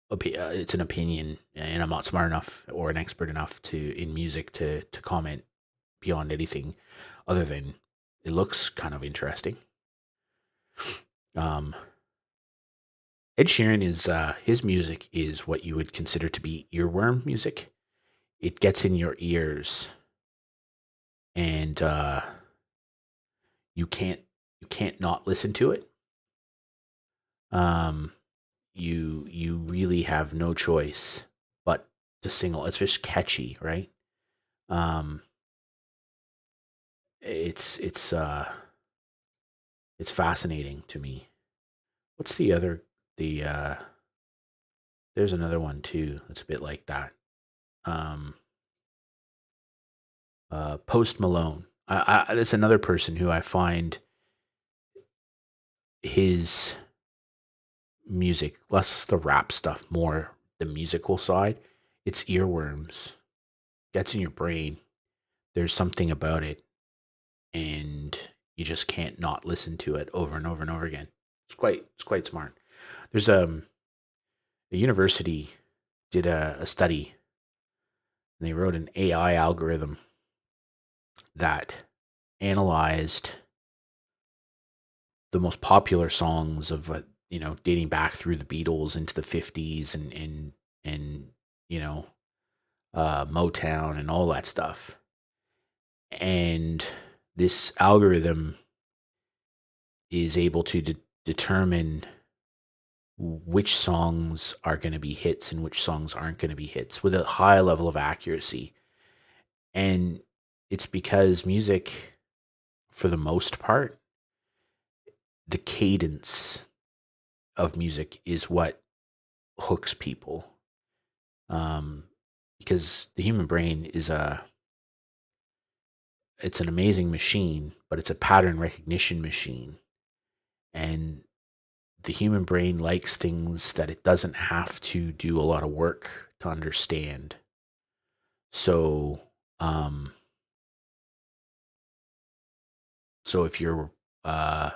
It's an opinion, and I'm not smart enough or an expert enough in music to comment beyond anything other than it looks kind of interesting. Um, Ed Sheeran is his music is what you would consider to be earworm music. It gets in your ears, and you can't not listen to it. Um, you really have no choice but to single. It's just catchy, right? Um, it's fascinating to me. What's the there's another one too that's a bit like that. Um, Post Malone. That's another person who I find his music, less the rap stuff, more the musical side. It's earworms. Gets in your brain. There's something about it, and you just can't not listen to it over and over and over again. It's quite smart. There's a university did a study, and they wrote an AI algorithm that analyzed the most popular songs of dating back through the Beatles into the 50s and you know Motown and all that stuff. And this algorithm is able to determine which songs are going to be hits and which songs aren't going to be hits with a high level of accuracy. And it's because music, for the most part, the cadence of music is what hooks people. um, because the human brain it's an amazing machine, but it's a pattern recognition machine. And the human brain likes things that it doesn't have to do a lot of work to understand. So, um, so if you're, uh,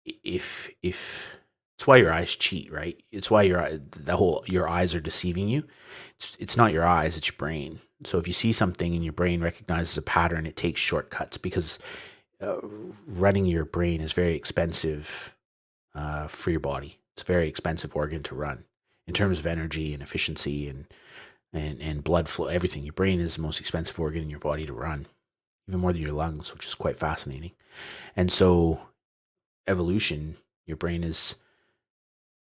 if it's why your eyes cheat, right? It's why your eyes are deceiving you. It's not your eyes, it's your brain. So if you see something and your brain recognizes a pattern, it takes shortcuts because uh, running your brain is very expensive for your body. It's a very expensive organ to run in terms of energy and efficiency and blood flow, everything. Your brain is the most expensive organ in your body to run, even more than your lungs, which is quite fascinating. And so, evolution, your brain has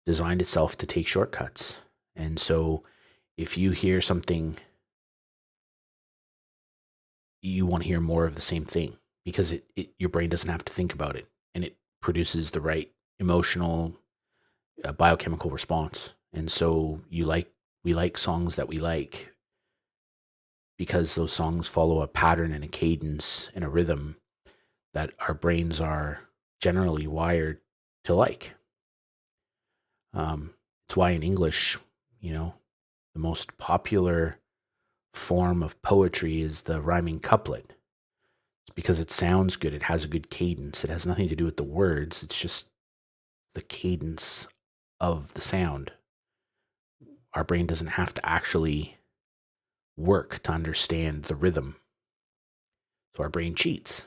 designed itself to take shortcuts. And so, if you hear something, you want to hear more of the same thing because your brain doesn't have to think about it and it produces the right emotional biochemical response. And so we like songs that we like because those songs follow a pattern and a cadence and a rhythm that our brains are generally wired to like. It's why in English, you know, the most popular form of poetry is the rhyming couplet. It's because it sounds good. It has a good cadence. It has nothing to do with the words. It's just the cadence of the sound. Our brain doesn't have to actually work to understand the rhythm. So our brain cheats.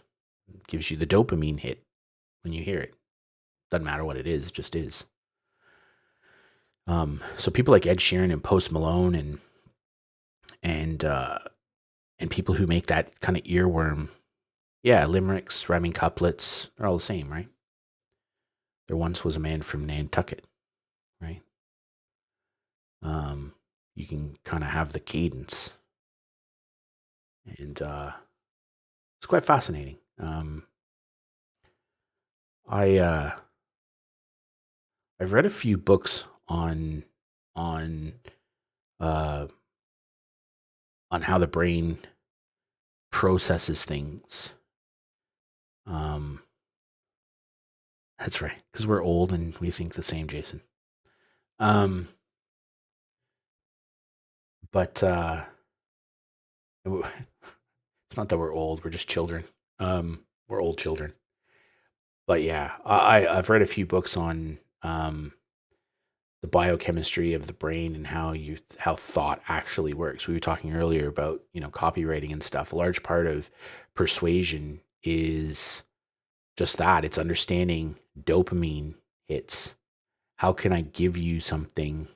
It gives you the dopamine hit when you hear it. Doesn't matter what it is, it just is. So people like Ed Sheeran and Post Malone and uh, and people who make that kind of earworm, yeah, limericks, rhyming couplets, they're all the same, right? There once was a man from Nantucket, right? You can kind of have the cadence, and it's quite fascinating. I I've read a few books on uh, on how the brain processes things. Um, that's right, because we're old and we think the same, Jason. Um, but it's not that we're old; we're just children. We're old children. But yeah, I've read a few books on the biochemistry of the brain and how thought actually works. We were talking earlier about copywriting and stuff. A large part of persuasion is just that. It's understanding dopamine hits. How can I give you something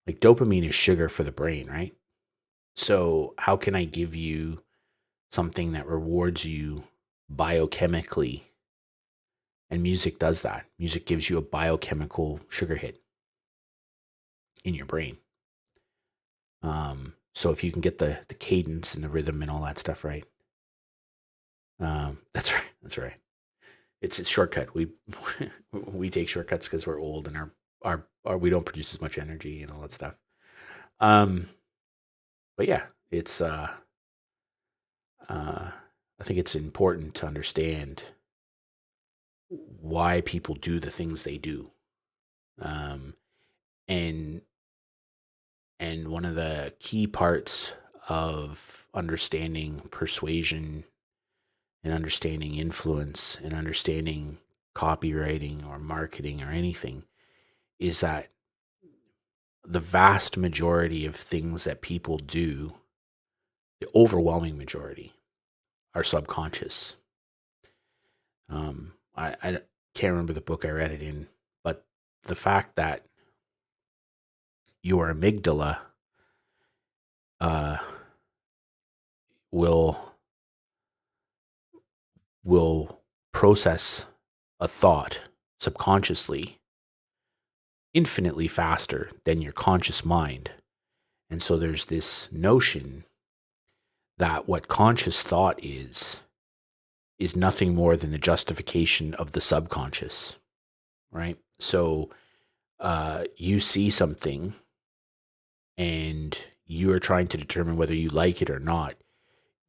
like dopamine is sugar for the brain, right? So how can I give you something that rewards you biochemically? And music does that. Music gives you a biochemical sugar hit in your brain. So if you can get the cadence and the rhythm and all that stuff right, that's right. That's right. It's a shortcut. We take shortcuts because we're old and our we don't produce as much energy and all that stuff. Um, but yeah, it's I think it's important to understand why people do the things they do. Um, and and one of the key parts of understanding persuasion and understanding influence and understanding copywriting or marketing or anything is that the vast majority of things that people do, the overwhelming majority, are subconscious. I can't remember the book I read it in, but the fact that your amygdala uh, will will process a thought subconsciously infinitely faster than your conscious mind. And so there's this notion that what conscious thought is nothing more than the justification of the subconscious, right? So you see something and you are trying to determine whether you like it or not,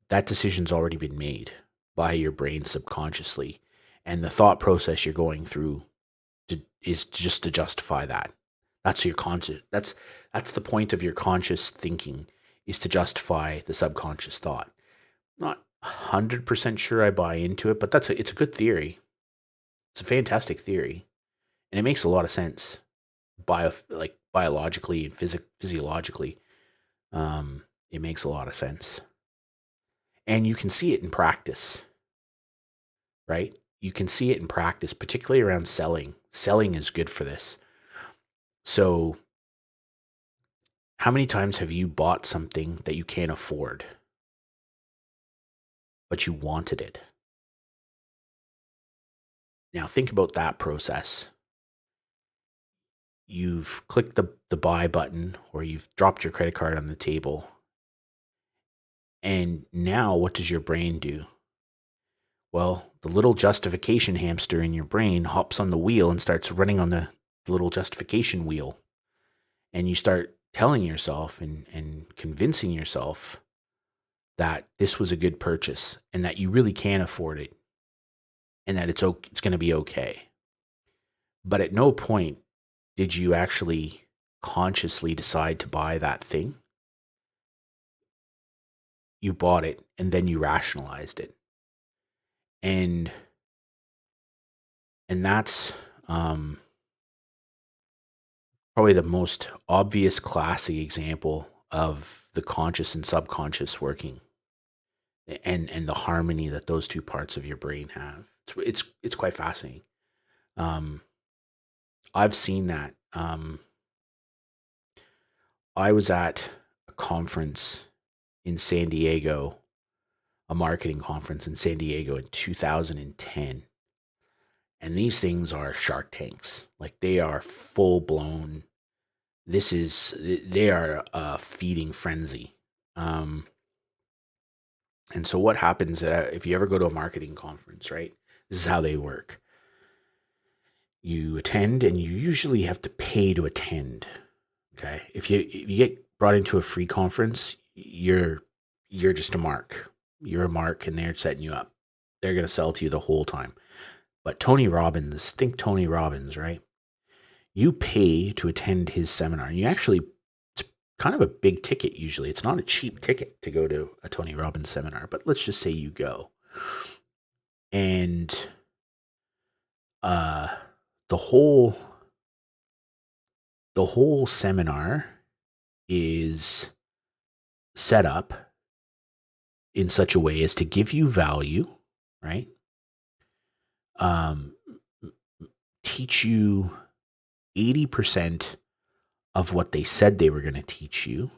that decision's already been made by your brain subconsciously. And the thought process you're going through is just to justify that. That's your conscious. That's the point of your conscious thinking, is to justify the subconscious thought. Not 100% sure I buy into it, but it's a good theory. It's a fantastic theory, and it makes a lot of sense, biologically and physiologically. It makes a lot of sense, and you can see it in practice, right? You can see it in practice, particularly around selling. Selling is good for this. So, how many times have you bought something that you can't afford, but you wanted it? Now, think about that process. You've clicked the buy button, or you've dropped your credit card on the table. And now what does your brain do? Well, the little justification hamster in your brain hops on the wheel and starts running on the little justification wheel. And you start telling yourself and convincing yourself that this was a good purchase and that you really can afford it and that it's going to be okay. But at no point did you actually consciously decide to buy that thing. You bought it and then you rationalized it. And that's probably the most obvious classic example of the conscious and subconscious working, and the harmony that those two parts of your brain have. It's quite fascinating. I've seen that. I was at a conference in San Diego, a marketing conference in San Diego in 2010. And these things are shark tanks. Like, they are full blown. They are a feeding frenzy. And so what happens if you ever go to a marketing conference, right? This is how they work. You attend, and you usually have to pay to attend. Okay. If you get brought into a free conference, you're just a mark. You're a mark, and they're setting you up. They're going to sell to you the whole time. But Tony Robbins, think Tony Robbins, right? You pay to attend his seminar. And it's kind of a big ticket usually. It's not a cheap ticket to go to a Tony Robbins seminar, but let's just say you go. And the whole seminar is set up in such a way as to give you value, right? Teach you 80% of what they said they were going to teach you,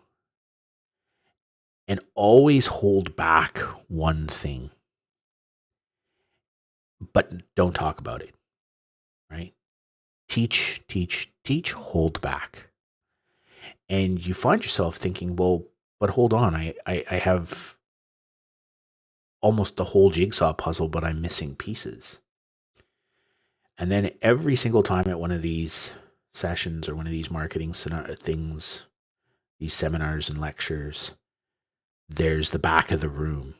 and always hold back one thing, but don't talk about it, right? Teach, hold back. And you find yourself thinking, well, but hold on, I have almost the whole jigsaw puzzle, but I'm missing pieces. And then every single time at one of these sessions or one of these marketing things, these seminars and lectures, there's the back of the room.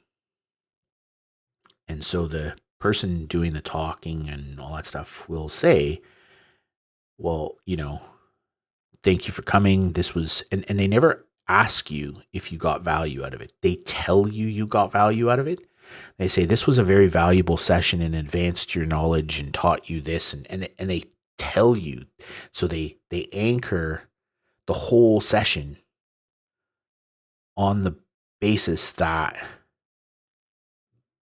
And so the person doing the talking and all that stuff will say, well, thank you for coming. This was, and they never ask you if you got value out of it. They tell you got value out of it. They say, this was a very valuable session and advanced your knowledge and taught you this. And they tell you. So they anchor the whole session on the basis that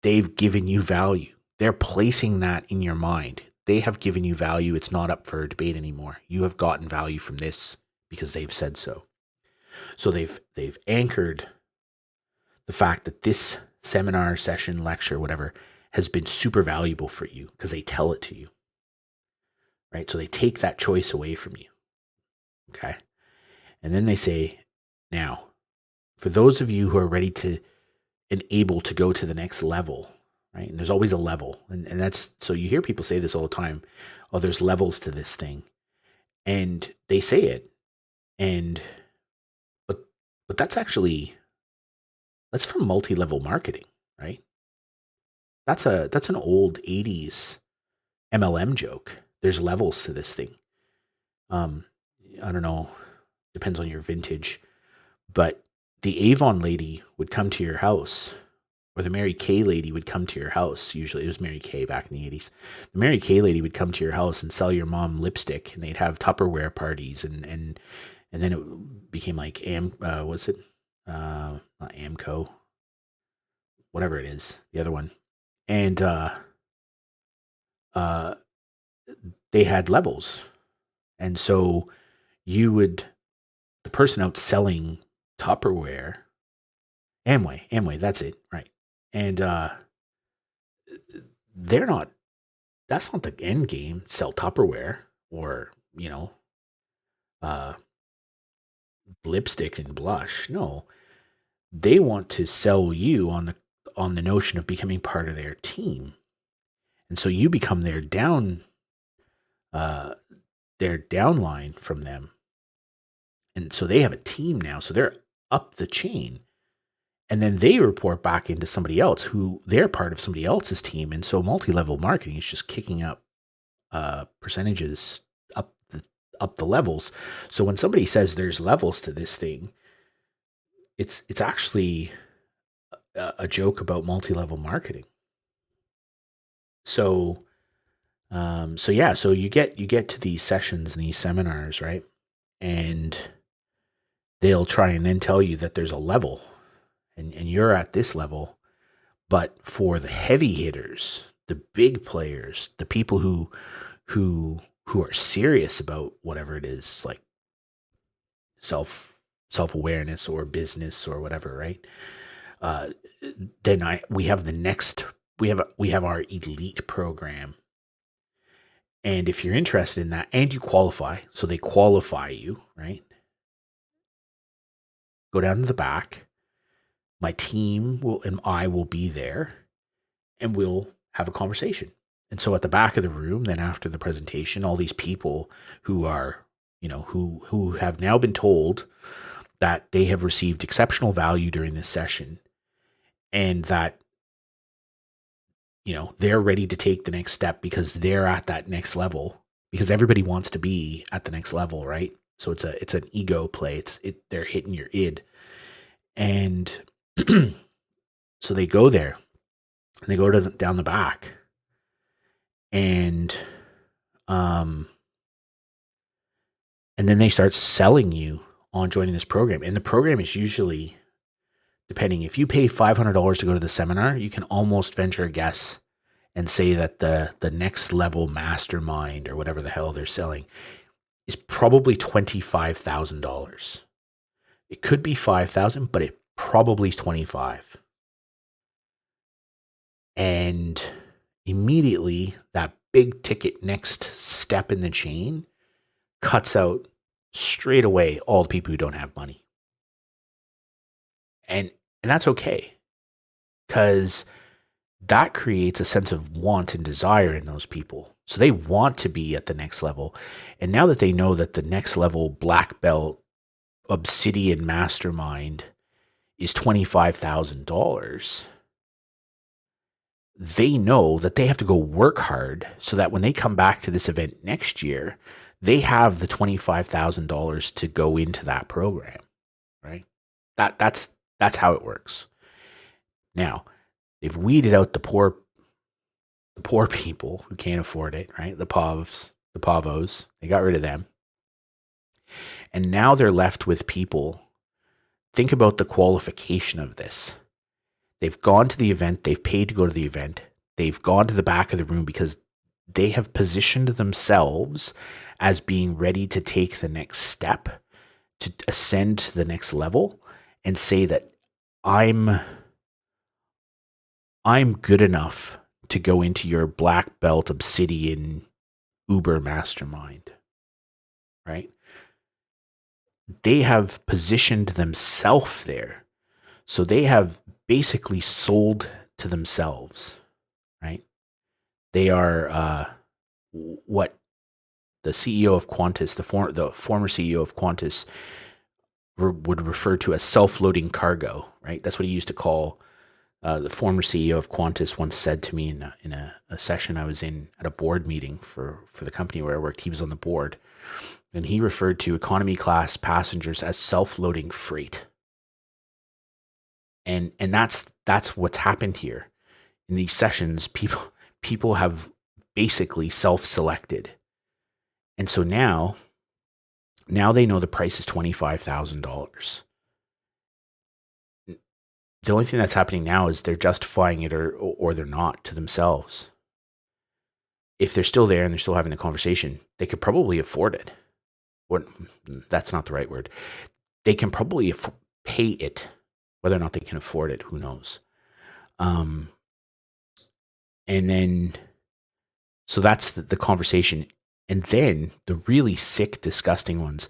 they've given you value. They're placing that in your mind. They have given you value. It's not up for debate anymore. You have gotten value from this because they've said so. So they've anchored the fact that this seminar, session, lecture, whatever, has been super valuable for you because they tell it to you, right? So they take that choice away from you, okay? And then they say, now, for those of you who are ready to and able to go to the next level, right? And there's always a level. And that's, so you hear people say this all the time, oh, there's levels to this thing. and they say it, and but that's actually that's from multi-level marketing, right? That's an old 80s MLM joke. There's levels to this thing. Um, I don't know, depends on your vintage, but the Avon lady would come to your house, or the Mary Kay lady would come to your house. Usually it was Mary Kay back in the 80s. The Mary Kay lady would come to your house and sell your mom lipstick, and they'd have Tupperware parties, and then it became like what's it? Not Amco, whatever it is, the other one. And uh, they had levels. And so you would, the person out selling Tupperware, Amway, that's it, right? And they're not, that's not the end game, sell Tupperware or, uh, lipstick and blush. No, they want to sell you on the notion of becoming part of their team. And so you become uh, their downline from them. And so they have a team now. So they're up the chain. And then they report back into somebody else who they're part of somebody else's team. And so multi-level marketing is just kicking up percentages up the levels. So when somebody says there's levels to this thing, it's actually a joke about multi-level marketing. So so you get to these sessions and these seminars, right? And they'll try and then tell you that there's a level, and you're at this level. But for the heavy hitters, the big players, the people who are serious about whatever it is, like self-awareness or business or whatever, right? Uh, then we have the next we have our elite program. And if you're interested in that and you qualify, so they qualify you, right? Go down to the back. My team will and I will be there, and we'll have a conversation. And so at the back of the room, then after the presentation, all these people who are, who have now been told that they have received exceptional value during this session, and that they're ready to take the next step because they're at that next level, because everybody wants to be at the next level, right? So it's an ego play. They're hitting your id. And so they go there and they go down the back, and and then they start selling you on joining this program. And the program is usually, depending, if you pay $500 to go to the seminar, you can almost venture a guess and say that the next level mastermind or whatever the hell they're selling is probably $25,000. It could be 5,000, but it probably is 25. And immediately that big ticket next step in the chain cuts out straight away all the people who don't have money. And that's okay, because that creates a sense of want and desire in those people. So they want to be at the next level. And now that they know that the next level black belt obsidian mastermind is $25,000, they know that they have to go work hard so that when they come back to this event next year, they have the $25,000 to go into that program, right? That's how it works. Now, they've weeded out the poor people who can't afford it, right? The pavos, they got rid of them. And now they're left with people. Think about the qualification of this. They've gone to the event, they've paid to go to the event, they've gone to the back of the room because they have positioned themselves as being ready to take the next step, to ascend to the next level, and say that I'm good enough to go into your black belt obsidian Uber mastermind, right? They have positioned themselves there. So they have basically sold to themselves, right? They are what the CEO of Qantas, the former CEO of Qantas, would refer to as self-loading cargo, right? That's what he used to call. The former CEO of Qantas once said to me in a session I was in at a board meeting for the company where I worked. He was on the board, and he referred to economy class passengers as self-loading freight. And that's what's happened here. In these sessions, people have basically self-selected. And so now they know the price is $25,000. The only thing that's happening now is they're justifying it or they're not to themselves. If they're still there and they're still having the conversation, they could probably afford it. Or that's not the right word. They can probably pay it. Whether or not they can afford it, who knows? And then, so that's the conversation. And then the really sick, disgusting ones.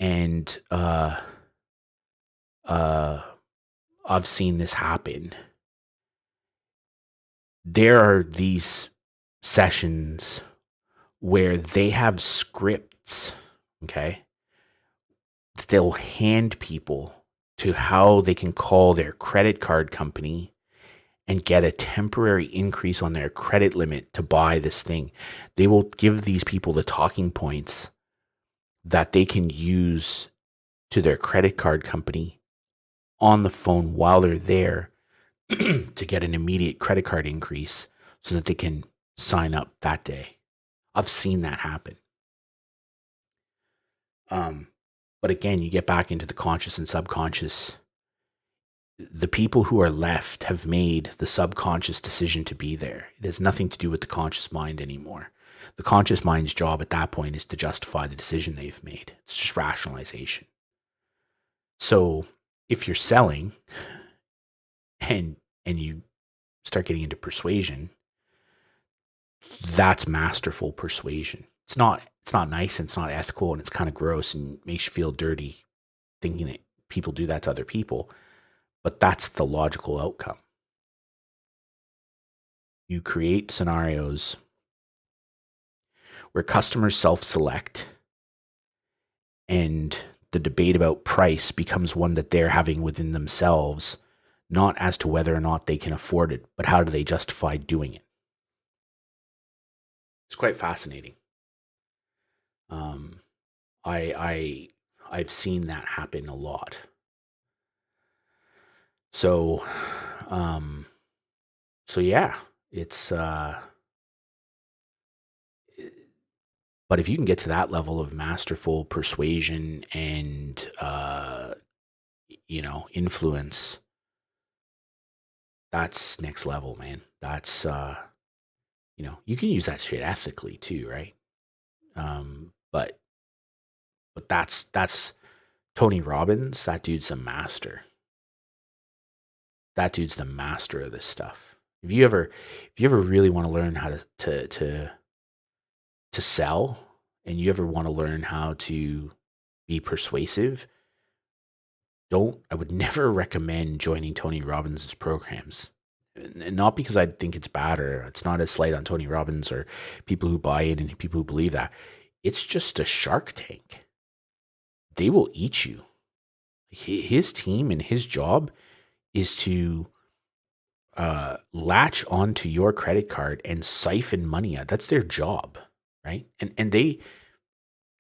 And I've seen this happen. There are these sessions where they have scripts, okay, that they'll hand people to how they can call their credit card company and get a temporary increase on their credit limit to buy this thing. They will give these people the talking points that they can use to their credit card company on the phone while they're there to get an immediate credit card increase so that they can sign up that day. I've seen that happen. But again, you get back into the conscious and subconscious. The people who are left have made the subconscious decision to be there. It has nothing to do with the conscious mind anymore. The conscious mind's job at that point is to justify the decision they've made. It's just rationalization. So if you're selling and you start getting into persuasion, that's masterful persuasion. It's not nice and it's not ethical and it's kind of gross and makes you feel dirty thinking that people do that to other people. But that's the logical outcome. You create scenarios where customers self-select and the debate about price becomes one that they're having within themselves, not as to whether or not they can afford it, but how do they justify doing it. It's quite fascinating. I've seen that happen a lot. So yeah, it's but if you can get to that level of masterful persuasion and influence, that's next level, man. That's you can use that shit ethically too, right? But that's Tony Robbins. That dude's a master. That dude's the master of this stuff. If you ever really want to learn how to sell, and you ever want to learn how to be persuasive, I would never recommend joining Tony Robbins' programs. And not because I think it's bad or it's not a slight on Tony Robbins or people who buy it and people who believe that. It's just a Shark Tank. They will eat you. His team and his job is to latch onto your credit card and siphon money out. That's their job, right? And they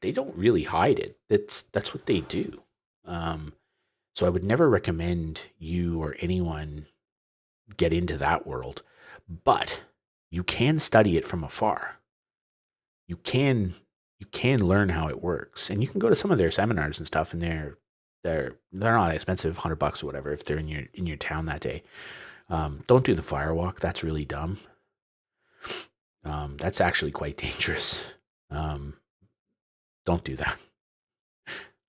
don't really hide it. That's what they do. So I would never recommend you or anyone get into that world, but you can study it from afar. You can learn how it works, and you can go to some of their seminars and stuff, and they're not expensive, $100 or whatever if they're in your town that day. Don't do the firewalk. That's really dumb. That's actually quite dangerous. Don't do that.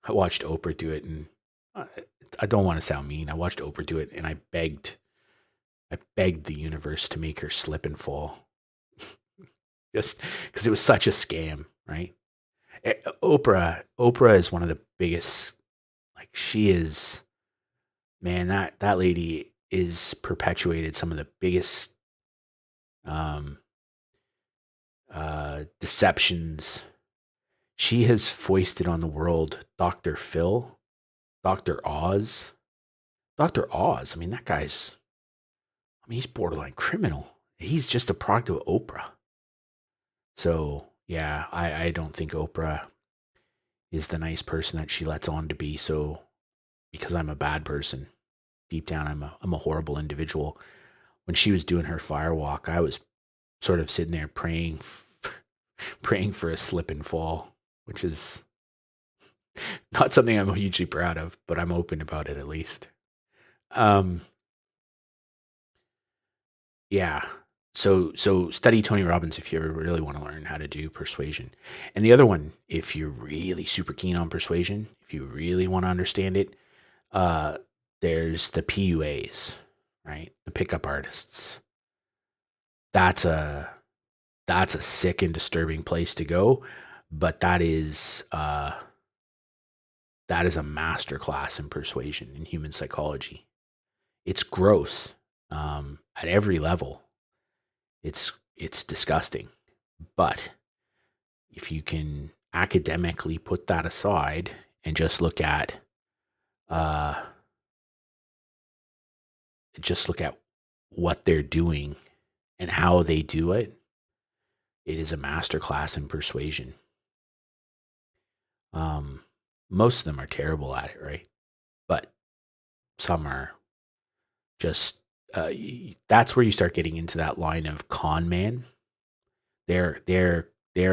I watched Oprah do it, and I don't want to sound mean. I watched Oprah do it, and I begged the universe to make her slip and fall, just because it was such a scam, right? Oprah is one of the biggest. Like, she is, man. That lady is perpetuated some of the biggest deceptions She has foisted on the world Dr. Phil, Dr. Oz. Dr. Oz, I mean, that guy's, I mean, he's borderline criminal. He's just a product of Oprah. So, yeah, I don't think Oprah is the nice person that she lets on to be. So, because I'm a bad person, deep down, I'm a horrible individual. When she was doing her firewalk, I was sort of sitting there praying, praying for a slip and fall, which is not something I'm hugely proud of, but I'm open about it at least. Um, yeah. So study Tony Robbins if you ever really want to learn how to do persuasion. And the other one, if you're really super keen on persuasion, if you really want to understand it, uh, there's the PUAs, right? The pickup artists. That's a that's a sick and disturbing place to go, but that is a master class in persuasion in human psychology. It's gross at every level. It's disgusting, but if you can academically put that aside and uh, just look at what they're doing and how they do it, it is a master class in persuasion. Um, Most of them are terrible at it, right? But some are just that's where you start getting into that line of con man. They're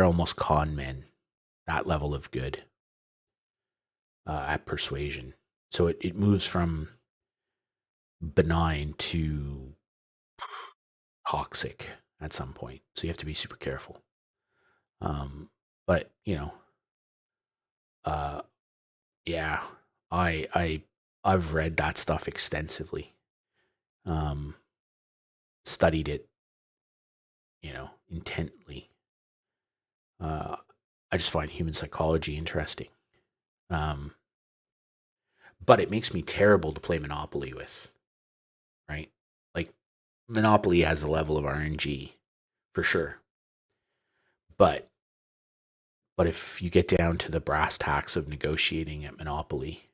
almost con men. That level of good at persuasion. So it moves from benign to toxic at some point. So you have to be super careful. But uh, yeah, I I I've read that stuff extensively. Um, Studied it, intently. Uh, I just find human psychology interesting. Um, but it makes me terrible to play Monopoly with, right? Like Monopoly has a level of RNG for sure. But if you get down to the brass tacks of negotiating at Monopoly,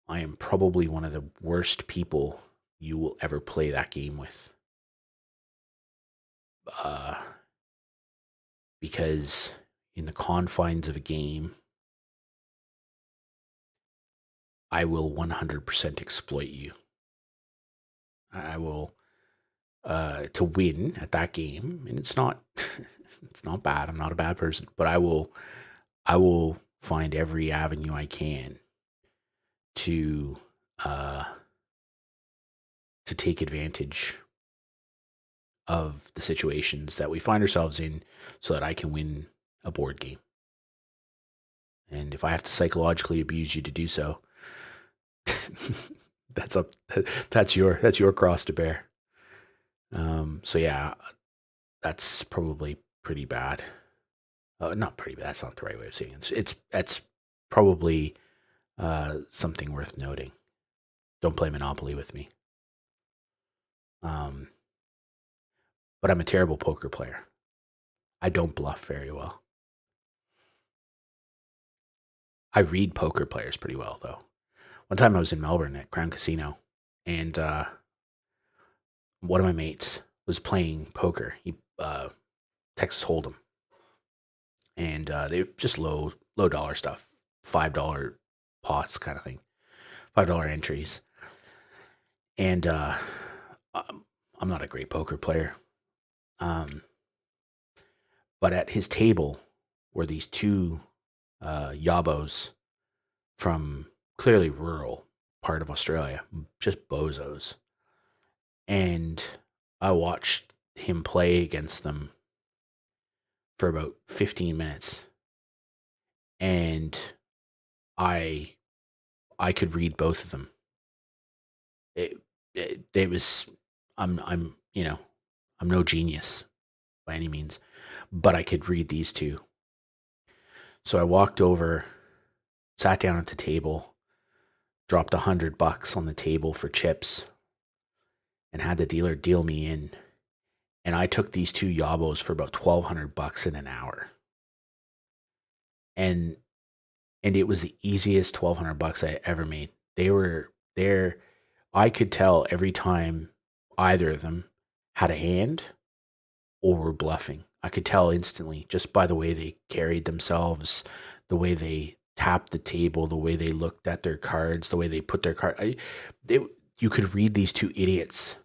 I am probably one of the worst people you will ever play that game with. Uh, because in the confines of a game, I will 100% exploit you. I will to win at that game, and it's not it's not bad. I'm not a bad person, but I will find every avenue I can to uh, to take advantage of the situations that we find ourselves in, so that I can win a board game. And if I have to psychologically abuse you to do so, that's up that's your cross to bear. So yeah, that's probably pretty bad. Not pretty bad. That's not the right way of saying it. That's probably something worth noting. Don't play Monopoly with me. Um, but I'm a terrible poker player. I don't bluff very well. I read poker players pretty well, though. One time I was in Melbourne at Crown Casino, and one of my mates was playing poker. He Texas Hold'em, and they were just low dollar stuff, $5 pots kind of thing, $5 entries. And I'm not a great poker player, um, but at his table were these two yabos from clearly rural part of Australia, just bozos. And I watched him play against them for about 15 minutes, and I I could read both of them. It was I'm I'm no genius by any means, but I could read these two. So I walked over, sat down at the table, dropped $100 on the table for chips, and had the dealer deal me in. And I took these two yabos for about $1,200 in an hour. and it was the easiest $1,200 I ever made. They were there. I could tell every time either of them had a hand or were bluffing. I could tell instantly just by the way they carried themselves, the way they tapped the table, the way they looked at their cards, the way they put their card. You could read these two idiots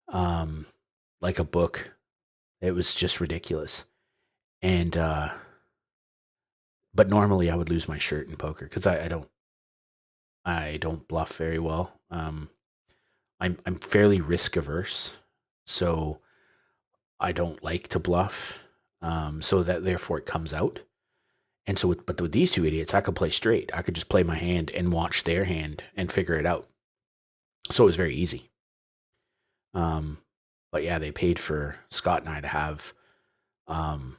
um, like a book. It was just ridiculous. And but normally I would lose my shirt in poker because I don't bluff very well. I'm fairly risk averse, so I don't like to bluff. So that therefore it comes out. And so, but with these two idiots, I could play straight. I could just play my hand and watch their hand and figure it out. So it was very easy. Um, but yeah, they paid for Scott and I to have. Um,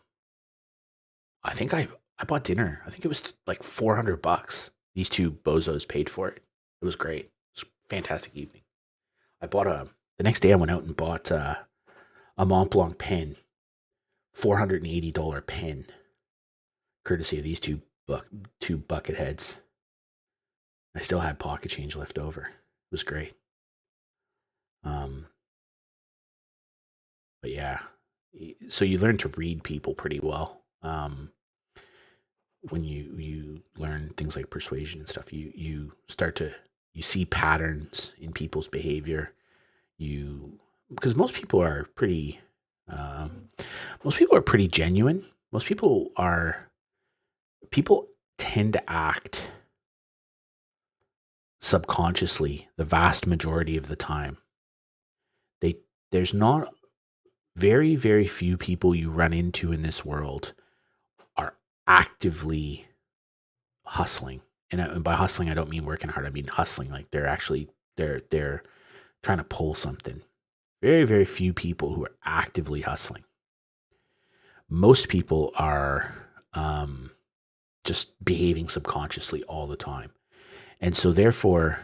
I think I bought dinner. I think it was like $400. These two bozos paid for it. It was great. It was a fantastic evening. I bought the next day I went out and bought a Mont Blanc pen, $480 pen, courtesy of these two bucket heads. I still had pocket change left over. It was great. Um, but yeah, so you learn to read people pretty well. When you learn things like persuasion and stuff, you start to you see patterns in people's behavior. You because most people are pretty genuine. Most people tend to act subconsciously the vast majority of the time. There's not very few people you run into in this world are actively hustling. And by hustling I don't mean working hard. I mean hustling like they're trying to pull something. Very few people who are actively hustling. Most people are just behaving subconsciously all the time. And so therefore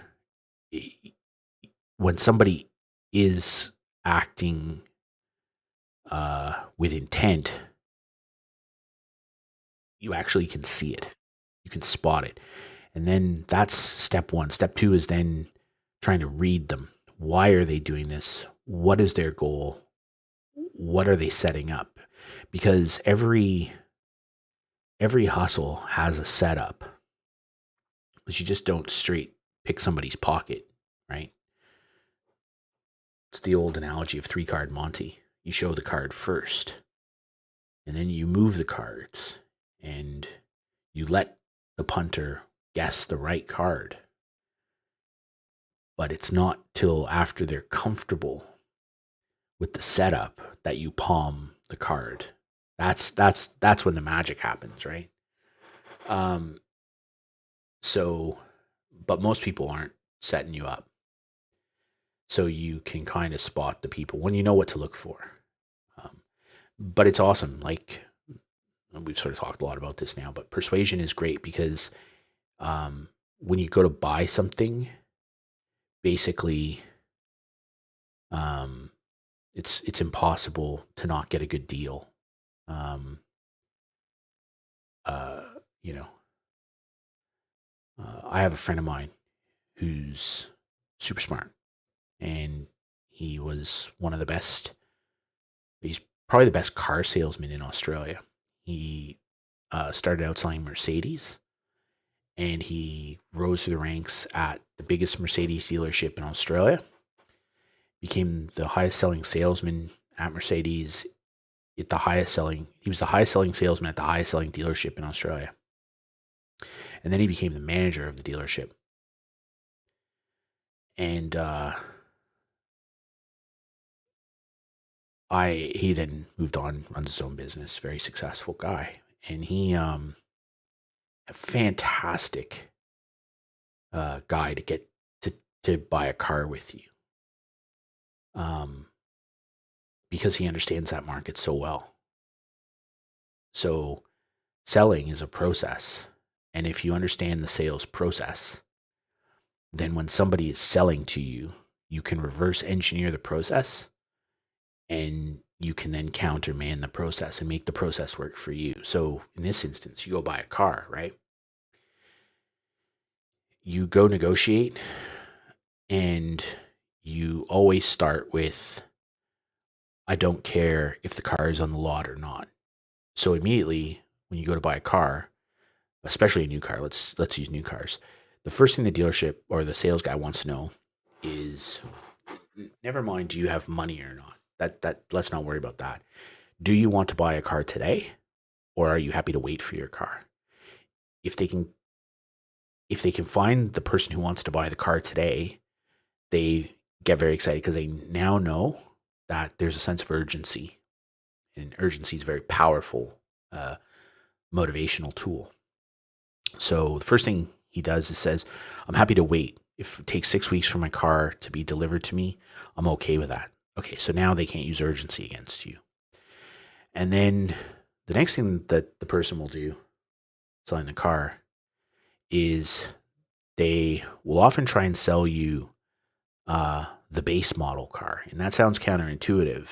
when somebody is acting with intent, you actually can see it. You can spot it. And then that's step one. Step two is then trying to read them. Why are they doing this? What is their goal? What are they setting up? Because every hustle has a setup. But you just don't straight pick somebody's pocket, right? It's the old analogy of 3-card Monty. You show the card first, and then you move the cards, and you let the punter guess the right card. But it's not till after they're comfortable with the setup that you palm the card. That's when the magic happens, right? So, but most people aren't setting you up. So you can kind of spot the people when you know what to look for. But it's awesome. Like we've sort of talked a lot about this now, but persuasion is great because when you go to buy something, basically, it's impossible to not get a good deal. Um, uh, you know, I have a friend of mine who's super smart, and he was one of the best. He's probably the best car salesman in Australia. He started out selling Mercedes, and he rose through the ranks at the biggest Mercedes dealership in Australia. Became the highest selling salesman at Mercedes. He was the highest selling salesman at the highest selling dealership in Australia. And then he became the manager of the dealership. And he then moved on, runs his own business, very successful guy. And he a fantastic guy to get to buy a car with you. Because he understands that market so well. So selling is a process. And if you understand the sales process, then when somebody is selling to you, you can reverse engineer the process and you can then countermand the process and make the process work for you. So in this instance, you go buy a car, right? You go negotiate, and you always start with, I don't care if the car is on the lot or not. So immediately when you go to buy a car, especially a new car, let's use new cars. The first thing the dealership or the sales guy wants to know is, never mind, do you have money or not? That let's not worry about that. Do you want to buy a car today, or are you happy to wait for your car? If they can if they can find the person who wants to buy the car today, they get very excited because they now know that there's a sense of urgency, and urgency is a very powerful uh, motivational tool. So the first thing he does is says, I'm happy to wait. If it takes 6 weeks for my car to be delivered to me, I'm okay with that. Okay, so now they can't use urgency against you. And then the next thing that the person will do selling the car is they will often try and sell you the base model car. And that sounds counterintuitive,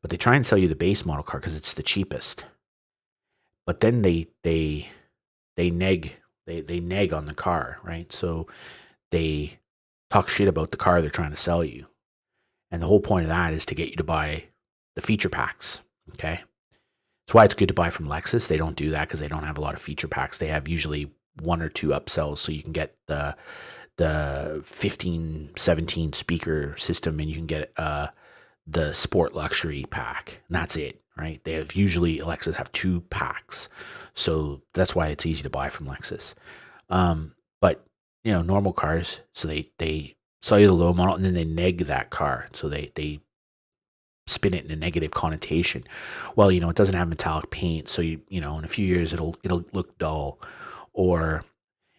but they try and sell you the base model car because it's the cheapest. But then they neg on the car, right? So they talk shit about the car they're trying to sell you. And the whole point of that is to get you to buy the feature packs, okay? That's why it's good to buy from Lexus. They don't do that because they don't have a lot of feature packs. They have usually one or two upsells, so you can get the 15, 17 speaker system, and you can get the sport luxury pack, and that's it, right? They have usually, Lexus have 2 packs, so that's why it's easy to buy from Lexus. But normal cars, so they sell you the low model, and then they neg that car, so they spin it in a negative connotation. Well, it doesn't have metallic paint, so in a few years it'll look dull. Or,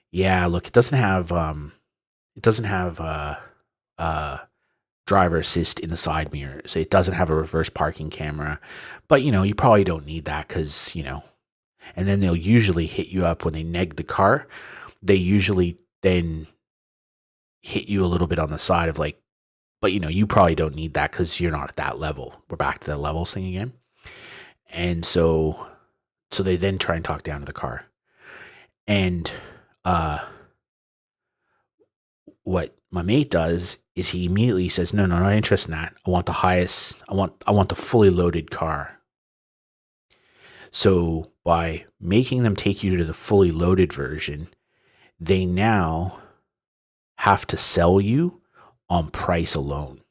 yeah, look, it doesn't have driver assist in the side mirrors. It doesn't have a reverse parking camera, but you probably don't need that because And then they'll usually hit you up when they neg the car. They usually then hit you a little bit on the side of like, but you probably don't need that because you're not at that level. We're back to the levels thing again. And so they then try and talk down to the car. And what my mate does is he immediately says, no, not interested in that. I want the highest, I want the fully loaded car. So by making them take you to the fully loaded version, they now have to sell you on price alone.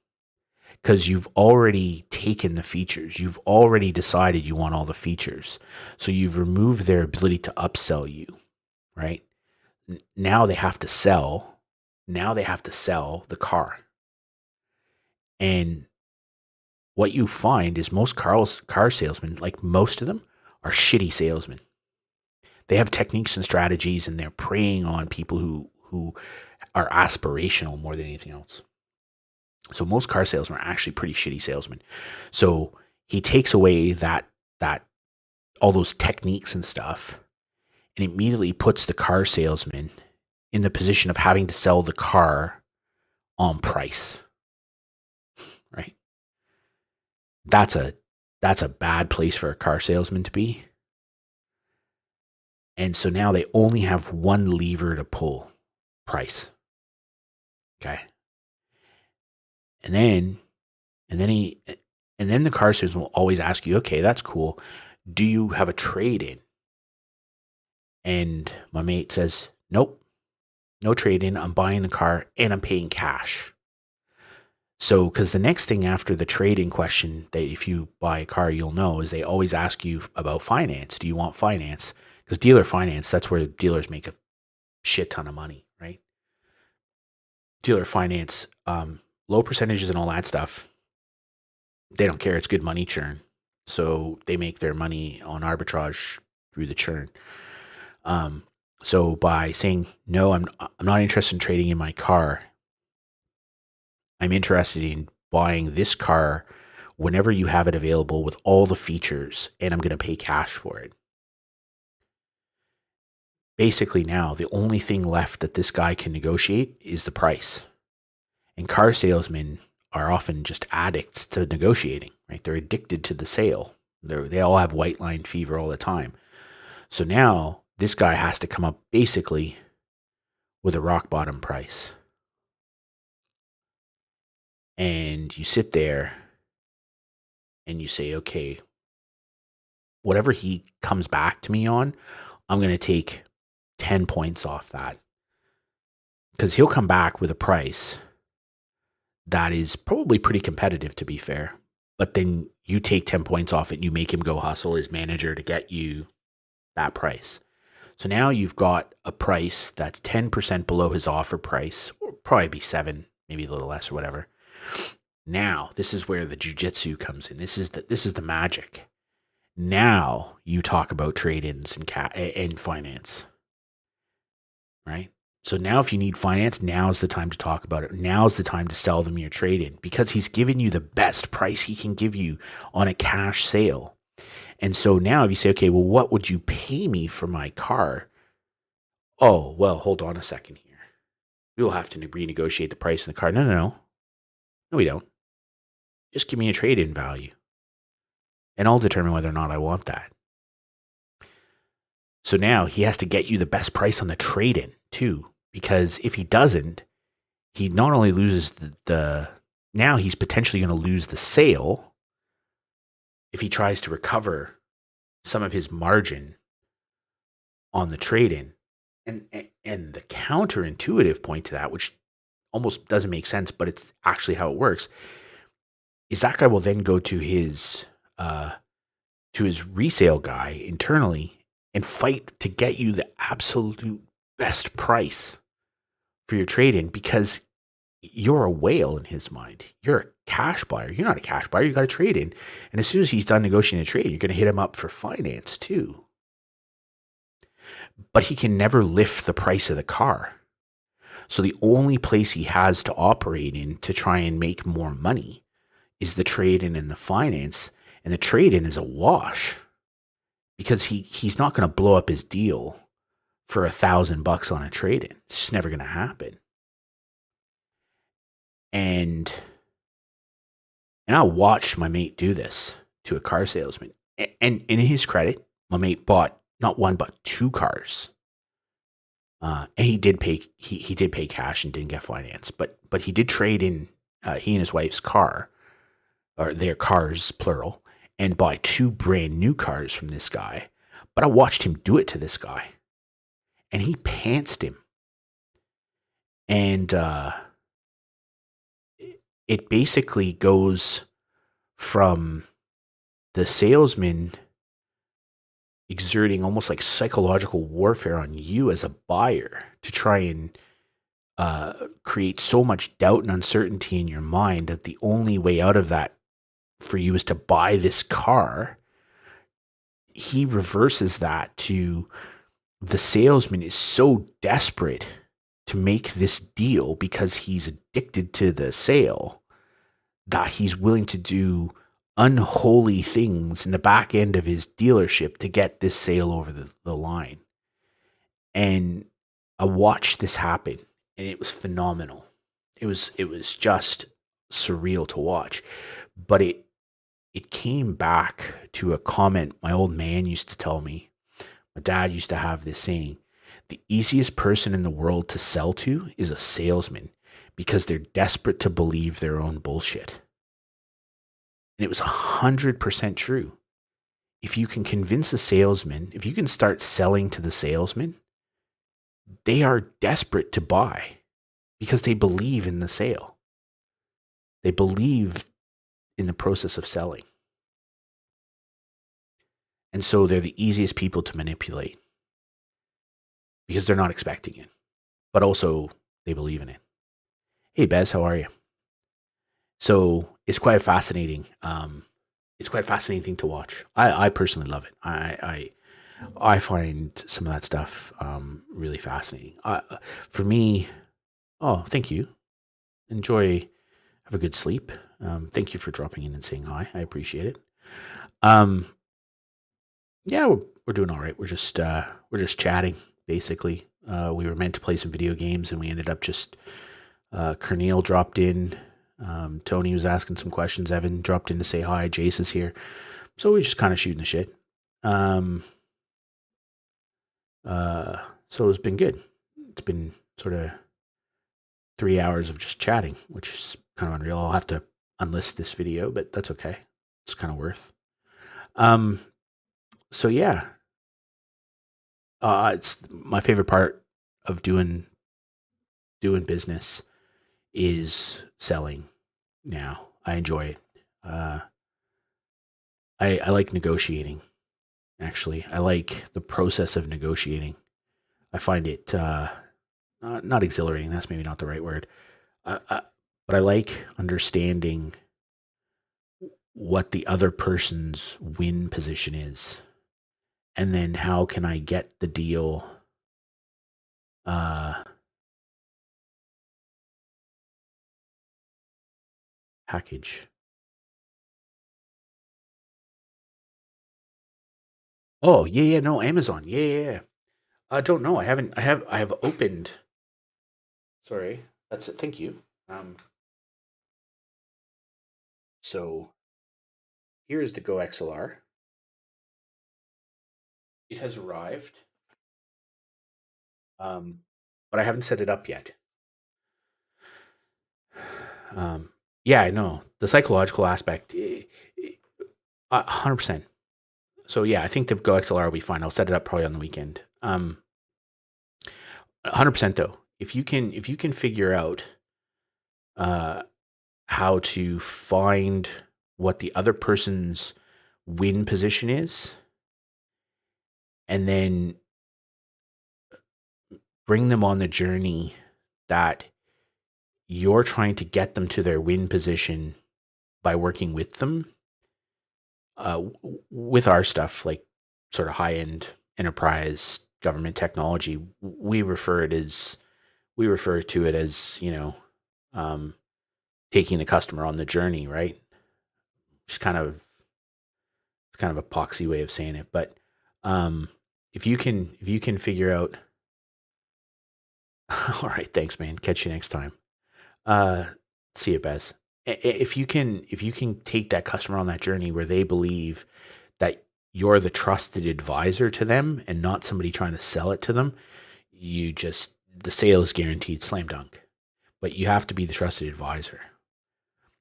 Because you've already taken the features. You've already decided you want all the features. So you've removed their ability to upsell you, right? Now they have to sell. Now they have to sell the car. And what you find is most car salesmen, like most of them, are shitty salesmen. They have techniques and strategies, and they're preying on people who are aspirational more than anything else. So most car salesmen are actually pretty shitty salesmen. So he takes away that all those techniques and stuff, and immediately puts the car salesman in the position of having to sell the car on price. Right? That's a bad place for a car salesman to be. And so now they only have one lever to pull: price. Okay. And then the car salesman will always ask you, okay, that's cool. Do you have a trade-in? And my mate says, nope, no trade-in. I'm buying the car and I'm paying cash. So, because the next thing after the trade-in question that if you buy a car, you'll know, is they always ask you about finance. Do you want finance? Because dealer finance, that's where dealers make a shit ton of money, right? Dealer finance, low percentages and all that stuff. They don't care. It's good money churn. So they make their money on arbitrage through the churn. So by saying, no, I'm not interested in trading in my car. I'm interested in buying this car whenever you have it available with all the features, and I'm going to pay cash for it. Basically now, the only thing left that this guy can negotiate is the price. And car salesmen are often just addicts to negotiating, right? They're addicted to the sale. They all have white line fever all the time. So now this guy has to come up basically with a rock bottom price. And you sit there and you say, okay, whatever he comes back to me on, I'm going to take 10 points off that. Because he'll come back with a price that is probably pretty competitive, to be fair. But then you take 10 points off it and you make him go hustle his manager to get you that price. So now you've got a price that's 10% below his offer price, or probably be 7, maybe a little less or whatever. Now, this is where the jujitsu comes in. This is the magic. Now you talk about trade-ins and finance, right? So now if you need finance, now's the time to talk about it. Now's the time to sell them your trade-in because he's giving you the best price he can give you on a cash sale. And so now if you say, okay, well, what would you pay me for my car? Oh, well, hold on a second here. We will have to renegotiate the price of the car. No. No, we don't. Just give me a trade-in value. And I'll determine whether or not I want that. So now he has to get you the best price on the trade-in too. Because if he doesn't, he not only loses now he's potentially going to lose the sale if he tries to recover some of his margin on the trade-in. And the counterintuitive point to that, which almost doesn't make sense, but it's actually how it works, is that guy will then go to his resale guy internally and fight to get you the absolute best price for your trade-in because you're a whale in his mind. You're a cash buyer. You're not a cash buyer. You got a trade-in. And as soon as he's done negotiating a trade, you're going to hit him up for finance too. But he can never lift the price of the car. So the only place he has to operate in to try and make more money is the trade-in and the finance. And the trade-in is a wash because he's not going to blow up his deal for $1,000 on a trade-in. It's just never going to happen. And I watched my mate do this to a car salesman. And in his credit, my mate bought not one but 2 cars. And he did pay cash and didn't get finance, but he did trade in he and his wife's car, or their cars plural, and buy 2 brand new cars from this guy. But I watched him do it to this guy, and he pantsed him. And it basically goes from the salesman exerting almost like psychological warfare on you as a buyer to try and create so much doubt and uncertainty in your mind that the only way out of that for you is to buy this car. He reverses that to the salesman is so desperate to make this deal because he's addicted to the sale that he's willing to do unholy things in the back end of his dealership to get this sale over the line. And I watched this happen, and it was phenomenal. It was just surreal to watch. But it came back to a comment my old man used to tell me. My dad used to have this saying, the easiest person in the world to sell to is a salesman because they're desperate to believe their own bullshit. And it was 100% true. If you can convince a salesman, if you can start selling to the salesman, they are desperate to buy because they believe in the sale. They believe in the process of selling. And so they're the easiest people to manipulate because they're not expecting it, but also they believe in it. Hey, Bez, how are you? So it's quite fascinating. It's quite a fascinating thing to watch. I personally love it. I find some of that stuff really fascinating. For me, oh, thank you. Enjoy. Have a good sleep. Thank you for dropping in and saying hi. I appreciate it. Yeah, we're doing all right. We're just chatting basically. We were meant to play some video games, and we ended up just. Kerneal dropped in Tony was asking some questions. Evan dropped in to say hi. Jace is here. So we just kind of shooting the shit. Um, so it's been good. It's been sort of 3 hours of just chatting, which is kind of unreal. I'll have to unlist this video, but that's okay. It's kind of worth. Um, so yeah, it's my favorite part of doing business is selling. Now I enjoy it. I like negotiating. Actually, I like the process of negotiating. I find it not exhilarating. That's maybe not the right word. But I like understanding what the other person's win position is, and then how can I get the deal package. Oh yeah, no, Amazon. Yeah. I don't know. I haven't. I have opened. Sorry, that's it. Thank you. So here is the Go XLR. It has arrived. But I haven't set it up yet. Yeah, I know the psychological aspect, 100%. So yeah, I think the Go XLR will be fine. I'll set it up probably on the weekend. 100% though. If you can figure out how to find what the other person's win position is, and then bring them on the journey that you're trying to get them to their win position by working with them, with our stuff, like sort of high end enterprise government technology, we refer to it as, taking the customer on the journey, right? It's kind of a poxy way of saying it, but if you can figure out, all right, thanks, man. Catch you next time. Uh, See you, Bez. If you can take that customer on that journey where they believe that you're the trusted advisor to them and not somebody trying to sell it to them, the sale is guaranteed, slam dunk. But you have to be the trusted advisor.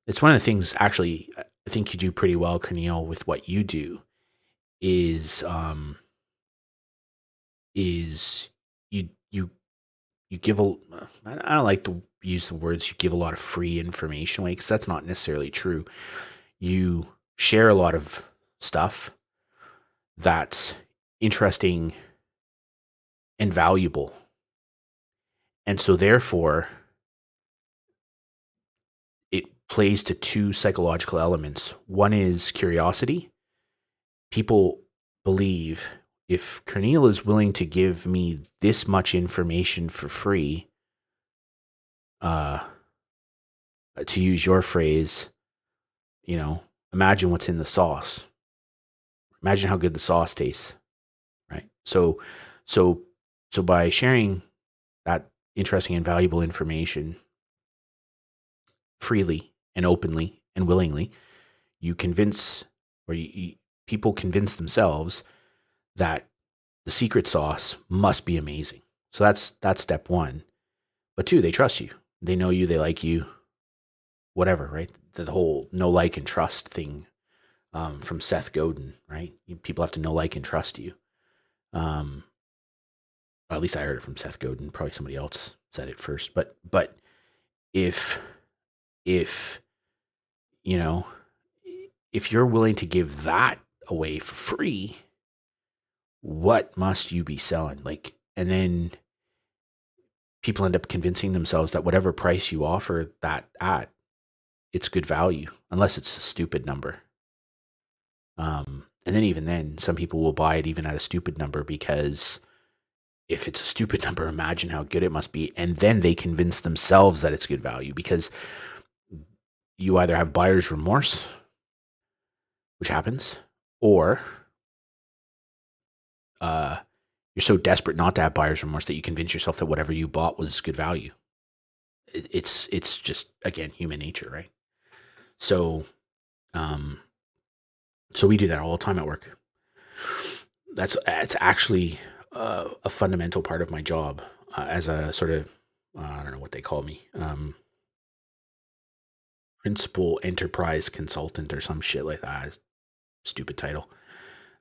It's one of the things actually I think you do pretty well, Cornel, with what you do is you give a, I don't like to use the words you give a lot of free information away, because that's not necessarily true. You share a lot of stuff that's interesting and valuable. And so therefore it plays to two psychological elements. One is curiosity. People believe if Cornel is willing to give me this much information for free, to use your phrase, imagine what's in the sauce. Imagine how good the sauce tastes, right? So, so by sharing that interesting and valuable information freely and openly and willingly, you convince, people convince themselves that the secret sauce must be amazing. So that's step one. But two, they trust you. They know you. They like you. Whatever, right? The whole know, like, and trust thing, from Seth Godin, right? People have to know, like, and trust you. At least I heard it from Seth Godin. Probably somebody else said it first. But if you know if you're willing to give that away for free, what must you be selling? Like, and then people end up convincing themselves that whatever price you offer that at, it's good value, unless it's a stupid number. And then even then, some people will buy it even at a stupid number, because if it's a stupid number, imagine how good it must be. And then they convince themselves that it's good value, because you either have buyer's remorse, which happens, or you're so desperate not to have buyer's remorse that you convince yourself that whatever you bought was good value. it's just, again, human nature, right? So um, so we do that all the time at work. It's actually a fundamental part of my job as a sort of I don't know what they call me, principal enterprise consultant or some shit like that. Stupid title,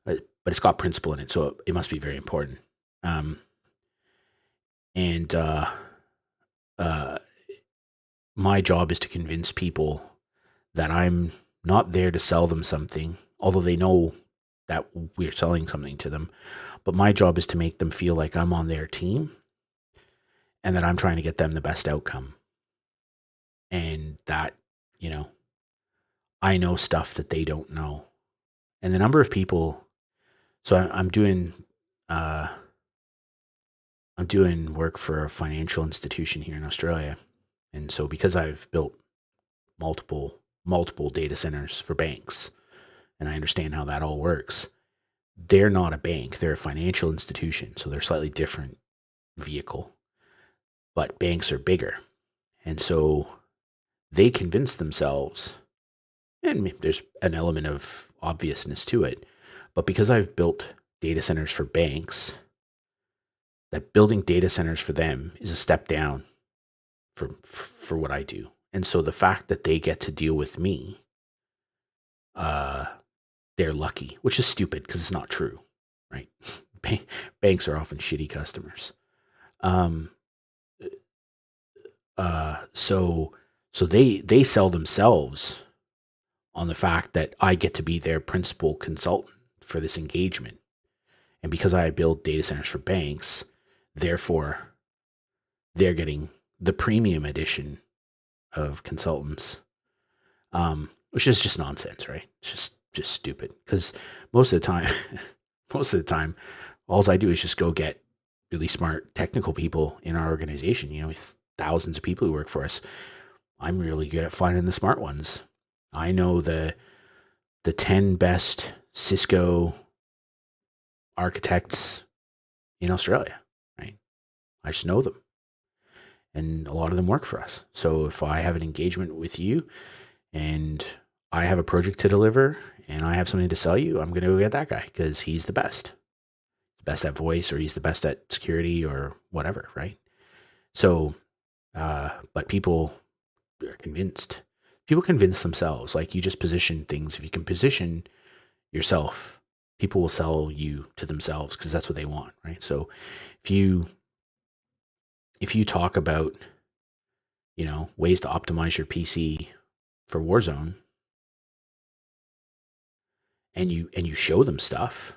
but it's got principal in it, so it must be very important. Um, and uh, my job is to convince people that I'm not there to sell them something, although they know that we're selling something to them. But my job is to make them feel like I'm on their team and that I'm trying to get them the best outcome. And that, you know, I know stuff that they don't know. And the number of people, so uh, I'm doing work for a financial institution here in Australia. And so because I've built multiple data centers for banks and I understand how that all works, they're not a bank, they're a financial institution, so they're a slightly different vehicle. But banks are bigger. And so they convince themselves, and there's an element of obviousness to it, but because I've built data centers for banks, that building data centers for them is a step down for what I do. And so the fact that they get to deal with me, uh, they're lucky, which is stupid because it's not true, right? Banks are often shitty customers. Um, so they sell themselves on the fact that I get to be their principal consultant for this engagement, and because I build data centers for banks, therefore they're getting the premium edition of consultants, which is just nonsense, right? It's just stupid because most of the time, most of the time, all I do is just go get really smart technical people in our organization. You know, with thousands of people who work for us, I'm really good at finding the smart ones. I know the 10 best Cisco architects in Australia, right? I just know them. And a lot of them work for us. So if I have an engagement with you and I have a project to deliver and I have something to sell you, I'm going to go get that guy because he's the best. Best at voice, or he's the best at security or whatever, right? So, but people are convinced. People convince themselves. Like, you just position things. If you can position yourself, people will sell you to themselves because that's what they want, right? So if you talk about, you know, ways to optimize your PC for Warzone, and you show them stuff,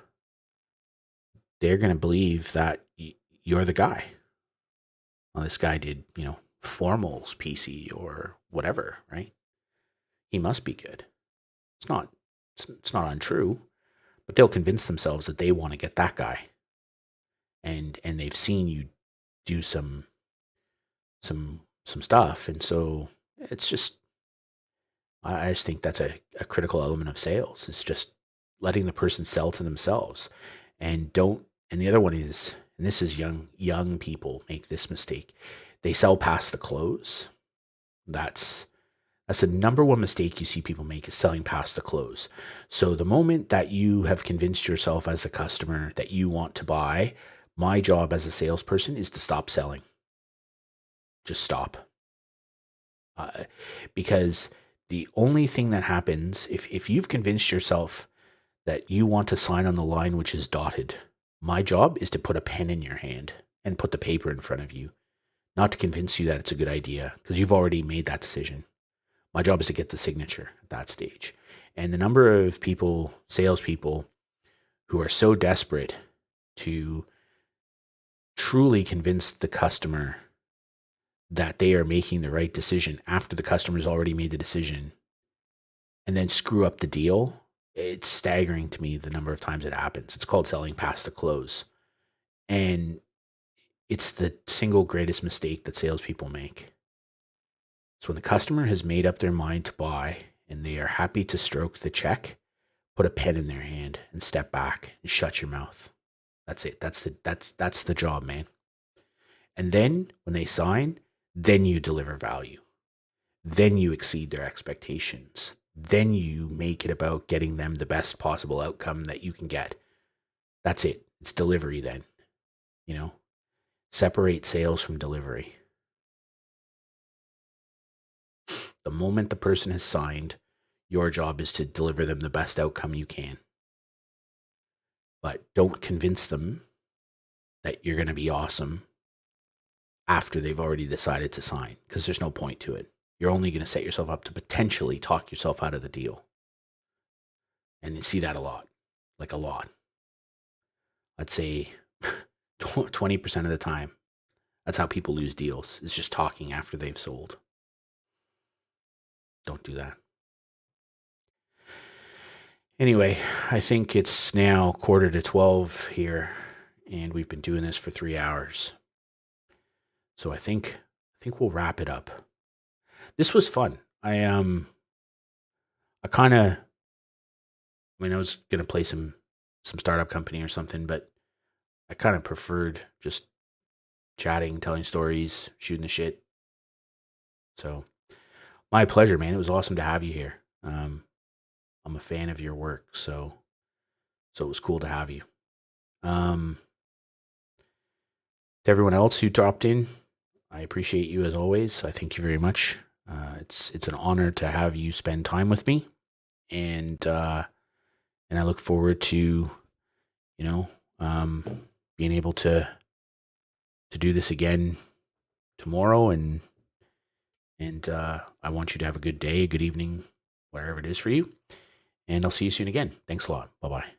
they're going to believe that you're the guy. Well, this guy did, you know, Formal's PC or whatever, right? He must be good. It's not it's not untrue, but they'll convince themselves that they want to get that guy. And they've seen you do some stuff, and so it's just, I just think that's a critical element of sales. It's just letting the person sell to themselves. And don't, and the other one is, and this is young people make this mistake. They sell past the close. That's the number one mistake you see people make, is selling past the close. So the moment that you have convinced yourself as a customer that you want to buy, my job as a salesperson is to stop selling. Just stop. Because the only thing that happens, if you've convinced yourself that you want to sign on the line which is dotted, my job is to put a pen in your hand and put the paper in front of you, not to convince you that it's a good idea, because you've already made that decision. My job is to get the signature at that stage. And the number of people, salespeople, who are so desperate to truly convince the customer that they are making the right decision after the customer's already made the decision, and then screw up the deal, it's staggering to me the number of times it happens. It's called selling past the close. And it's the single greatest mistake that salespeople make. So when the customer has made up their mind to buy and they are happy to stroke the check, put a pen in their hand and step back and shut your mouth. That's it. That's the job, man. And then when they sign, then you deliver value. Then you exceed their expectations. Then you make it about getting them the best possible outcome that you can get. That's it. It's delivery then, you know? Separate sales from delivery. The moment the person has signed, your job is to deliver them the best outcome you can. But don't convince them that you're going to be awesome after they've already decided to sign, because there's no point to it. You're only going to set yourself up to potentially talk yourself out of the deal. And you see that a lot, like a lot. I'd say 20% of the time, that's how people lose deals. It's just talking after they've sold. Don't do that. Anyway, I think it's now 11:45 here, and we've been doing this for 3 hours. So I think we'll wrap it up. This was fun. I kind of, I mean, I was gonna play some startup company or something, but I kind of preferred just chatting, telling stories, shooting the shit. So my pleasure, man. It was awesome to have you here. I'm a fan of your work, so it was cool to have you. To everyone else who dropped in, I appreciate you as always. I thank you very much. It's an honor to have you spend time with me, and I look forward to being able to do this again tomorrow, and I want you to have a good day, a good evening, wherever it is for you. And I'll see you soon again. Thanks a lot. Bye bye.